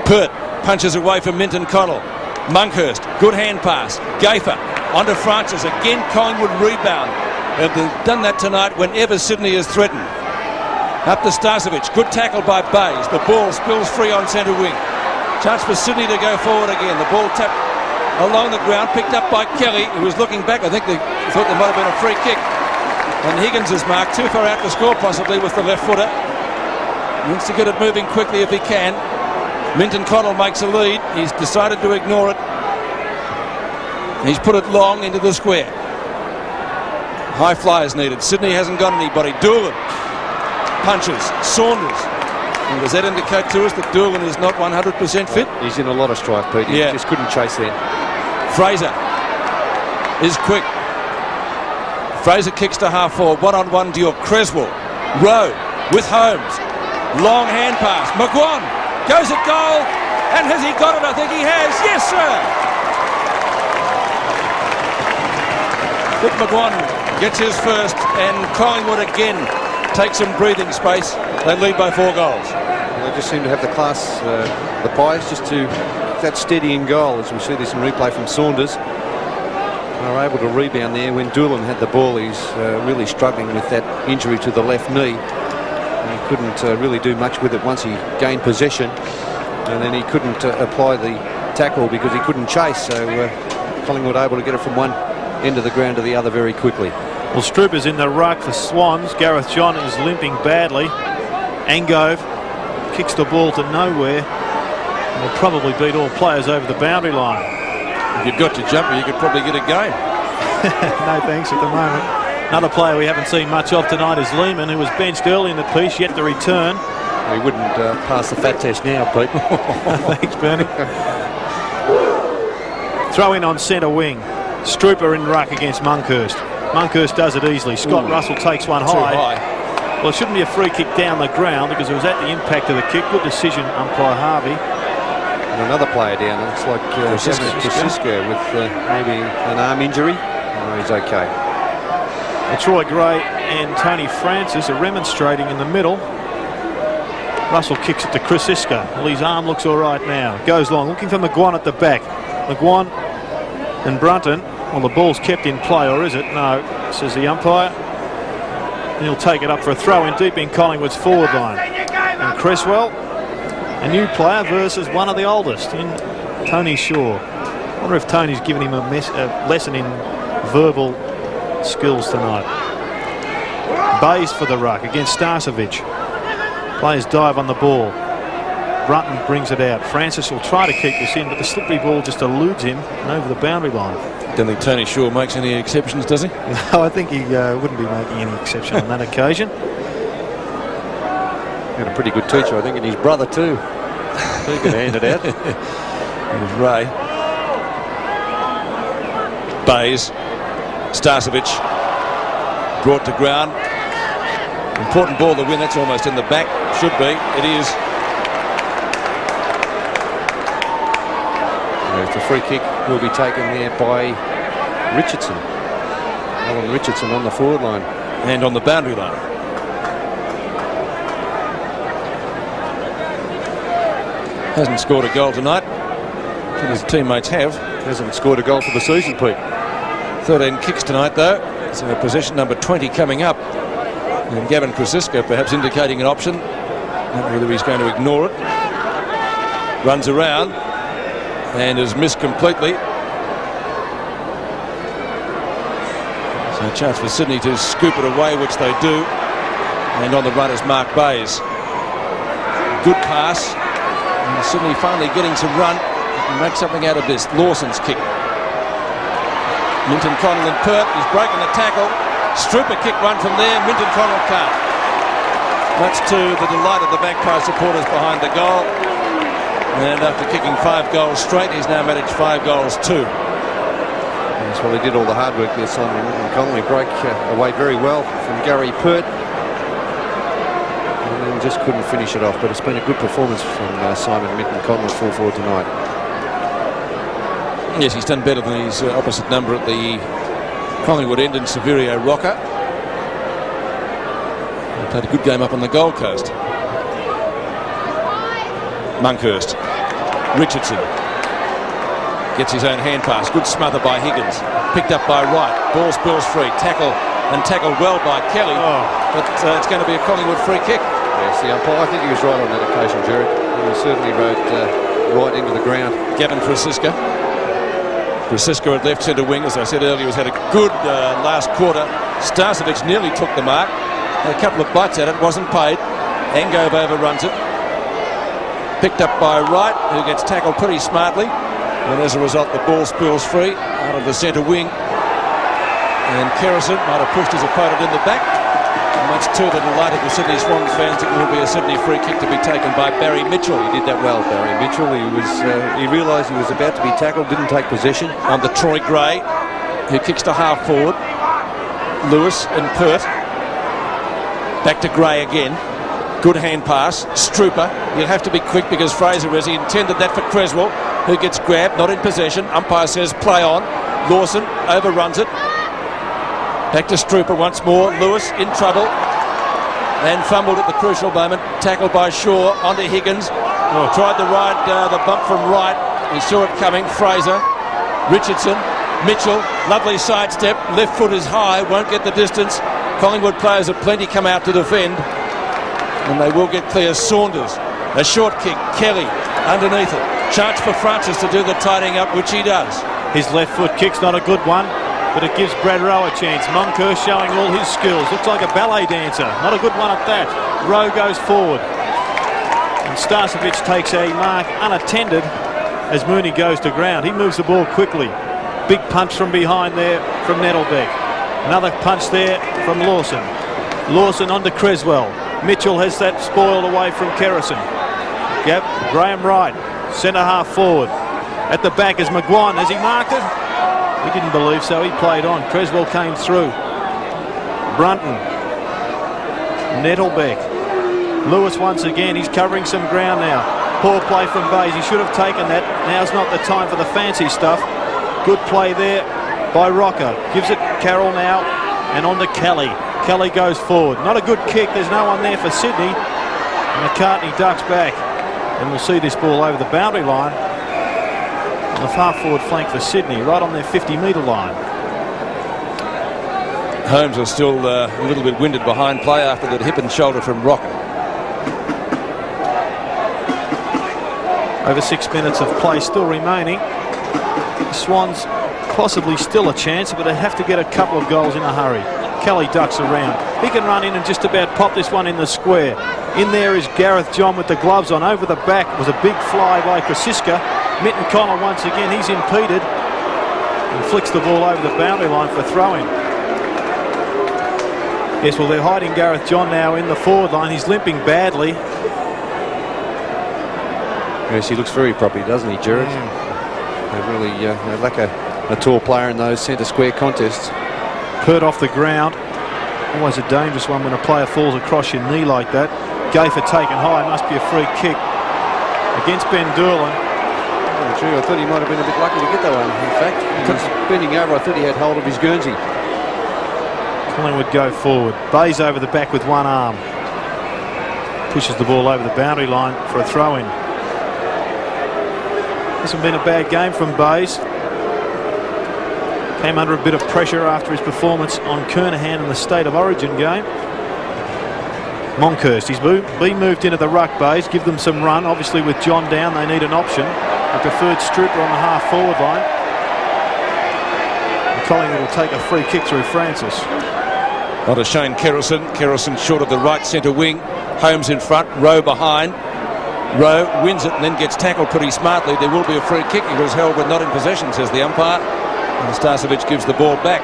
A: Pert punches away from Minton-Connell. Monkhurst, good hand pass. Gaither onto Francis. Again, Collingwood rebound. And they've done that tonight whenever Sydney is threatened. Up to Starcevic. Good tackle by Bayes. The ball spills free on centre wing. Chance for Sydney to go forward again. The ball tapped along the ground, picked up by Kelly, who was looking back. I think they thought there might have been a free kick. And Higgins is marked too far out to score, possibly, with the left footer. He wants to get it moving quickly if he can. Minton-Connell makes a lead. He's decided to ignore it. He's put it long into the square. High flyers needed. Sydney hasn't got anybody. Doolan punches. Saunders. And does that indicate to us that Doolan is not 100% fit?
B: He's in a lot of strife, Pete. He just couldn't chase there.
A: Fraser is quick. Fraser kicks to half forward. One-on-one deal. Creswell. Rowe with Holmes. Long hand pass. McGuan goes at goal. And has he got it? I think he has. Yes, sir. Dick McGuan gets his first, and Collingwood again takes some breathing space. They lead by 4 goals.
B: They just seem to have the class, the Pies, just to that steadying goal, as we see this in replay from Saunders. are able to rebound there. When Doolan had the ball, he's really struggling with that injury to the left knee. He couldn't really do much with it once he gained possession, and then he couldn't apply the tackle because he couldn't chase. So Collingwood able to get it from one end of the ground to the other very quickly.
C: Well, Struper's in the ruck for Swans. Gareth John is limping badly. Angove kicks the ball to nowhere. Will probably beat all players over the boundary line.
A: If you've got your jumper, you could probably get a game.
C: No thanks at the moment. Another player we haven't seen much of tonight is Lehman, who was benched early in the piece, yet to return.
B: He wouldn't pass the fat test now, Pete.
C: Thanks, Bernie. Throw in on centre wing. Struper in ruck against Monkhurst. Monkhurst does it easily. Scott Russell takes one high. Well, it shouldn't be a free kick down the ground because it was at the impact of the kick. Good decision, umpire Harvey.
B: And another player down. It looks like Francisco with maybe an arm injury. No, he's okay.
C: Well, Troy Gray and Tony Francis are remonstrating in the middle. Russell kicks it to Francisco. Well, his arm looks all right now. Goes long, looking for McGuan at the back. McGuan and Brunton. Well, the ball's kept in play, or is it? No, says the umpire. And he'll take it up for a throw-in deep in Collingwood's forward line. And Cresswell, a new player versus one of the oldest in Tony Shaw. I wonder if Tony's given him a lesson in verbal skills tonight. Bays for the ruck against Starcevic. Players dive on the ball. Brunton brings it out. Francis will try to keep this in, but the slippery ball just eludes him and over the boundary line.
A: Don't think Tony Shaw makes any exceptions, does he?
C: No, I think he wouldn't be making any exception on that occasion.
B: Got a pretty good teacher, I think, and his brother too. He could hand it out.
A: It was Ray. Bays. Starcevic. Brought to ground. Important ball to win. That's almost in the back. Should be. It is.
B: The free kick will be taken there by Richardson. Alan Richardson on the forward line.
A: And on the boundary line. Hasn't scored a goal tonight. But his teammates have.
B: Hasn't scored a goal for the season, Pete.
A: 13 kicks tonight, though. So possession number 20 coming up. And Gavin Francisco perhaps indicating an option. Not whether he's going to ignore it. Runs around. And is missed completely. So a chance for Sydney to scoop it away, which they do. And on the run is Mark Bays. Good pass. And Sydney finally getting some run. And make something out of this. Lawson's kick. Minton Connell and Pert. He's broken the tackle. Struper kick one from there. Minton Connell can't. Much to the delight of the Magpie supporters behind the goal. And after kicking 5 goals straight, he's now managed 5 goals too.
B: Yes, well, he did all the hard work there, Simon Minton Connell. He broke away very well from Gary Pert. And then just couldn't finish it off. But it's been a good performance from Simon Minton Connell full forward tonight.
A: Yes, he's done better than his opposite number at the Collingwood end in Severio Rocker. He played a good game up on the Gold Coast. Monkhurst. Richardson gets his own hand pass. Good smother by Higgins. Picked up by Wright. Ball spills free. Tackle and tackled well by Kelly. But it's going to be a Collingwood free kick.
B: Yes, the umpire, I think he was right on that occasion, Jared. He certainly rode right into the ground.
A: Gavin Francisco. Francisco at left centre wing, as I said earlier, has had a good last quarter. Starcevic nearly took the mark. Had a couple of bites at it. Wasn't paid. Angove overruns it. Picked up by Wright, who gets tackled pretty smartly. And as a result, the ball spills free out of the centre wing. And Kerrison might have pushed his opponent in the back. Much to the delight of the Sydney Swans fans, it will be a Sydney free kick to be taken by Barry Mitchell.
B: He did that well, Barry Mitchell. He realised he was about to be tackled, didn't take possession.
A: On the Troy Gray, who kicks to half forward. Lewis and Pert. Back to Gray again. Good hand pass. Struper. He'll have to be quick because Fraser is. He intended that for Creswell, who gets grabbed, not in possession. Umpire says play on. Lawson overruns it. Back to Struper once more. Lewis in trouble. And fumbled at the crucial moment. Tackled by Shaw onto Higgins. Tried to ride the bump from Wright. He saw it coming. Fraser. Richardson. Mitchell, lovely sidestep. Left foot is high, won't get the distance. Collingwood players have plenty come out to defend. And they will get clear. Saunders, a short kick. Kelly underneath it. Chance for Francis to do the tidying up, which he does.
C: His left foot kick's not a good one, but it gives Brad Rowe a chance. Monkhurst showing all his skills. Looks like a ballet dancer. Not a good one at that. Rowe goes forward. And Starcevic takes a mark unattended as Mooney goes to ground. He moves the ball quickly. Big punch from behind there from Nettlebeck. Another punch there from Lawson. Lawson onto Creswell. Mitchell has that spoiled away from Kerrison. Yep, Graham Wright, centre half forward. At the back is McGuan. Has he marked it? He didn't believe so. He played on. Creswell came through. Brunton. Nettlebeck. Lewis once again. He's covering some ground now. Poor play from Bayes. He should have taken that. Now's not the time for the fancy stuff. Good play there by Rocker. Gives it Carroll now. And on to Kelly. Kelly goes forward. Not a good kick. There's no one there for Sydney. McCartney ducks back. And we'll see this ball over the boundary line. On the far forward flank for Sydney, right on their 50-metre line.
A: Holmes is still a little bit winded behind play after that hip and shoulder from Rocker.
C: Over 6 minutes of play still remaining. The Swans possibly still a chance, but they have to get a couple of goals in a hurry. Kelly ducks around. He can run in and just about pop this one in the square. In there is Gareth John with the gloves on. Over the back was a big fly by Krasiska. Mitten Connell once again, he's impeded and flicks the ball over the boundary line for throwing. Yes, well, they're hiding Gareth John now in the forward line. He's limping badly.
B: Yes, he looks very properly, doesn't he, Jared? They really they lack a tall player in those centre square contests.
C: Pert off the ground. Always a dangerous one when a player falls across your knee like that. Gafer taken high. Must be a free kick against Ben Doolan.
B: Oh, gee, I thought he might have been a bit lucky to get that one. In fact, he was bending over. I thought he had hold of his Guernsey.
C: Collingwood go forward. Bayes over the back with one arm. Pushes the ball over the boundary line for a throw-in. Hasn't been a bad game from Bayes. Came under a bit of pressure after his performance on Kernahan in the State of Origin game. Monkhurst, he's been moved into the ruck. Bayes, give them some run. Obviously with John down, they need an option. A preferred Strooper on the half-forward line. And Collingwood will take a free kick through Francis.
A: On to Shane Kerrison. Kerrison short of the right centre wing. Holmes in front, Rowe behind. Rowe wins it and then gets tackled pretty smartly. There will be a free kick. He was held but not in possession, says the umpire. And Starcevic gives the ball back.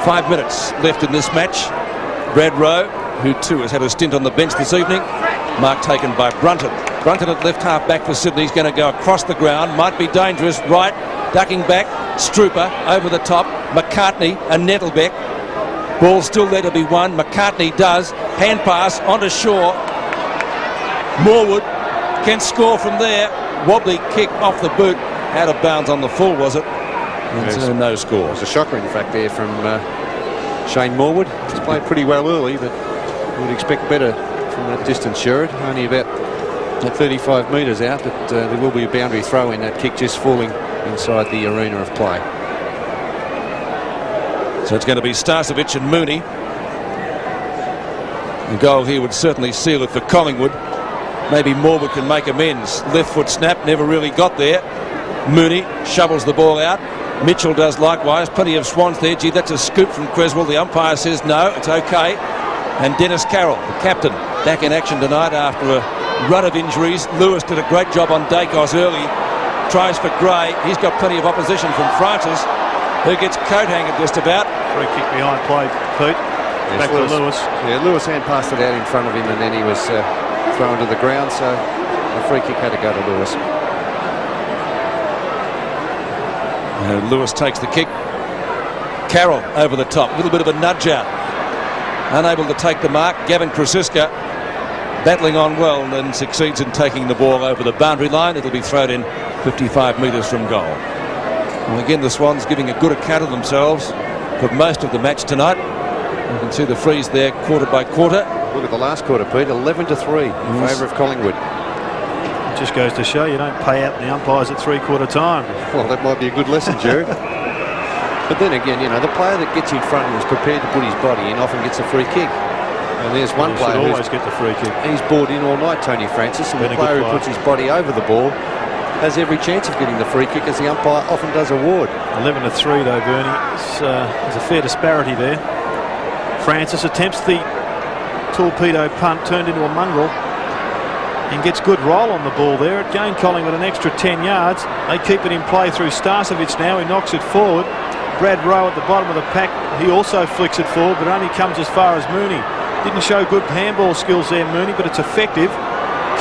A: 5 minutes left in this match. Brad Rowe, who too has had a stint on the bench this evening. Mark taken by Brunton. Brunton at left half back for Sydney. He's going to go across the ground. Might be dangerous. Right, ducking back. Strooper over the top. McCartney and Nettlebeck. Ball still there to be won. McCartney does. Hand pass onto Shaw. Morwood can score from there. Wobbly kick off the boot. Out of bounds on the full, was it?
B: Yes.
A: No score.
B: It was a shocker, in fact, there from Shane Morwood. He's played pretty well early, but you would expect better from that distance, Sherrod. Only about 35 metres out, but there will be a boundary throw in that kick just falling inside the arena of play.
A: So it's going to be Starcevic and Mooney. The goal here would certainly seal it for Collingwood. Maybe Morwood can make amends. Left foot snap, never really got there. Mooney shovels the ball out. Mitchell does likewise. Plenty of Swans there. Gee, that's a scoop from Creswell. The umpire says no, it's okay. And Dennis Carroll, the captain, back in action tonight after a run of injuries. Lewis did a great job on Dacos early. Tries for Gray. He's got plenty of opposition from Francis, who gets coat hangered just about.
C: Free kick behind play, Pete.
B: Yes,
C: Back to Lewis.
B: Yeah, Lewis hand passed it out in front of him, and then he was thrown to the ground, so the free kick had to go to Lewis.
A: Lewis takes the kick. Carroll over the top. A little bit of a nudge out. Unable to take the mark. Gavin Krasiska battling on well and then succeeds in taking the ball over the boundary line. It'll be thrown in 55 metres from goal. And again, the Swans giving a good account of themselves for most of the match tonight. You can see the freeze there quarter by quarter.
B: Look at the last quarter, Pete. 11-3 in favour of Collingwood.
C: Just goes to show you don't pay out the umpires at three-quarter time.
B: Well, that might be a good lesson, Jared. But then again, you know, the player that gets in front and is prepared to put his body in often gets a free kick. And there's one player who
C: always get the free kick.
B: He's bought in all night, Tony Francis, and the player who puts his body over the ball has every chance of getting the free kick, as the umpire often does award.
C: 11-3 though, Bernie. There's a fair disparity there. Francis attempts the torpedo punt, turned into a mongrel, and gets good roll on the ball there. It gained Collingwood an extra 10 yards. They keep it in play through Starcevic now. He knocks it forward. Brad Rowe at the bottom of the pack. He also flicks it forward, but only comes as far as Mooney. Didn't show good handball skills there, Mooney, but it's effective.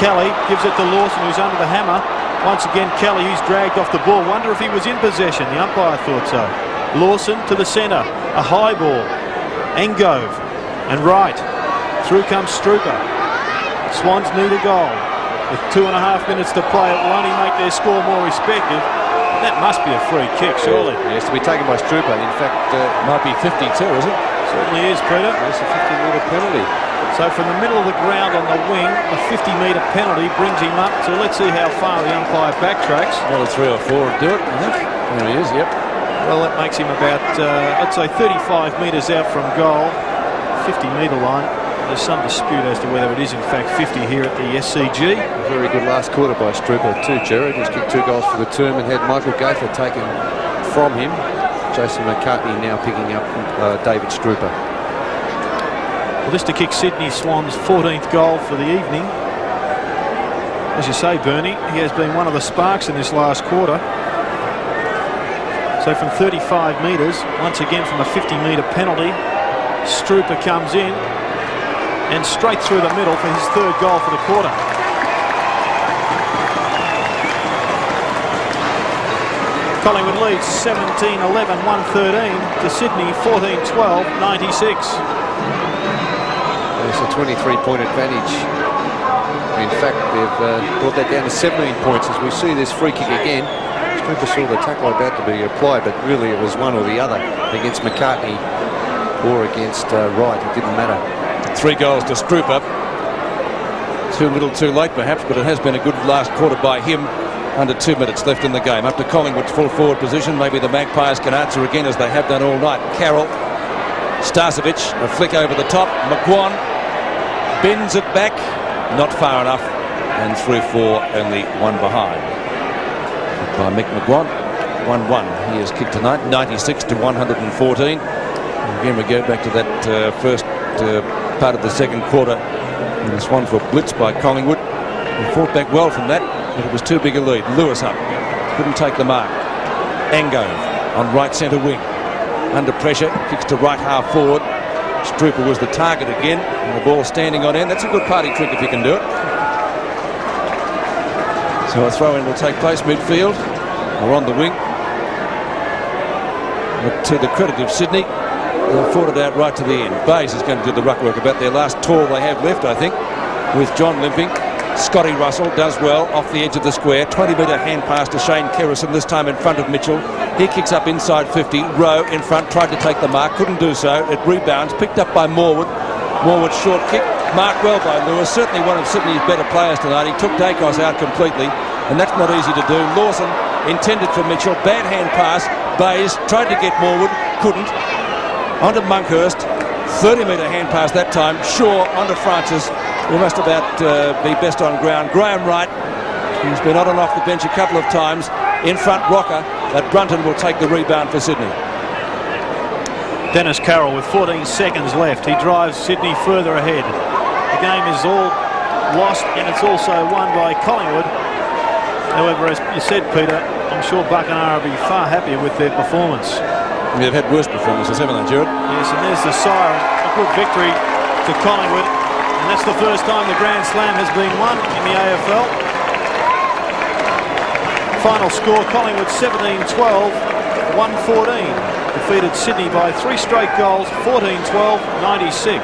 C: Kelly gives it to Lawson, who's under the hammer. Once again, Kelly, he's dragged off the ball. Wonder if he was in possession. The umpire thought so. Lawson to the centre. A high ball. Engove. And right. Through comes Struper. Swans need a goal. With 2.5 minutes to play, it will only make their score more respective. That must be a free kick, surely.
B: Yes, to be taken by Struper. In fact,
A: might be 52, is it?
C: Certainly is, Peter.
B: It's a 50-metre penalty.
C: So from the middle of the ground on the wing, a 50-metre penalty brings him up. So let's see how far the umpire backtracks.
A: Another 3 or 4 would do it, I think. There he is, yep.
C: Well, that makes him about, I'd say 35 metres out from goal. 50-metre line. There's some dispute as to whether it is in fact 50 here at the SCG.
B: A very good last quarter by Struper too, Jared. He's kicked 2 goals for the term and had Michael Gaither taken from him. Jason McCartney now picking up David Struper.
C: Well, this to kick Sydney Swans' 14th goal for the evening. As you say, Bernie, he has been one of the sparks in this last quarter. So from 35 metres, once again from a 50-metre penalty, Struper comes in and straight through the middle for his 3rd goal for the quarter. Collingwood leads 17-11, 1-13 to Sydney 14-12, 96.
B: It's a 23-point advantage. In fact, they've brought that down to 17 points as we see this free kick again. Struper saw the tackle about to be applied, but really it was one or the other against McCartney or against Wright. It didn't matter.
A: 3 goals to Struper. Too little too late perhaps, but it has been a good last quarter by him. Under 2 minutes left in the game. Up to Collingwood's full forward position. Maybe the Magpies can answer again as they have done all night. Carroll. Starcevic. A flick over the top. McGuan bends it back. Not far enough. And 3-4, only 1 behind. By Mick McGuan. 1-1. He has kicked tonight. 96 to 114. And again we go back to that first part of the second quarter. And the Swans were blitzed by Collingwood. They fought back well from that, but it was too big a lead. Lewis up. Couldn't take the mark. Angove on right centre wing. Under pressure. Kicks to right half forward. Struper was the target again. And the ball standing on end. That's a good party trick if you can do it. So a throw-in will take place midfield. Or on the wing. But to the credit of Sydney, they'll fought it out right to the end. Bayes is going to do the ruck work about their last tour they have left, I think, with John limping. Scotty Russell does well off the edge of the square. 20-metre hand pass to Shane Kerrison, this time in front of Mitchell. He kicks up inside 50. Rowe in front, tried to take the mark, couldn't do so. It rebounds, picked up by Morwood. Morwood's short kick, marked well by Lewis. Certainly one of Sydney's better players tonight. He took Dacos out completely, and that's not easy to do. Lawson intended for Mitchell. Bad hand pass. Bayes tried to get Morwood, couldn't. Onto Monkhurst. 30-metre hand pass that time. Shaw onto Francis. We must about be best on ground. Graham Wright, he's been on and off the bench a couple of times. In front, Rocker, but Brunton will take the rebound for Sydney.
C: Dennis Carroll with 14 seconds left. He drives Sydney further ahead. The game is all lost and it's also won by Collingwood. However, as you said, Peter, I'm sure Buckenara will be far happier with their performance.
A: They've had worse performances, haven't they, Jared?
C: Yes, and there's the siren. A good victory to Collingwood. And that's the first time the Grand Slam has been won in the AFL. Final score, Collingwood 17-12, 1-14. Defeated Sydney by 3 straight goals, 14-12, 96.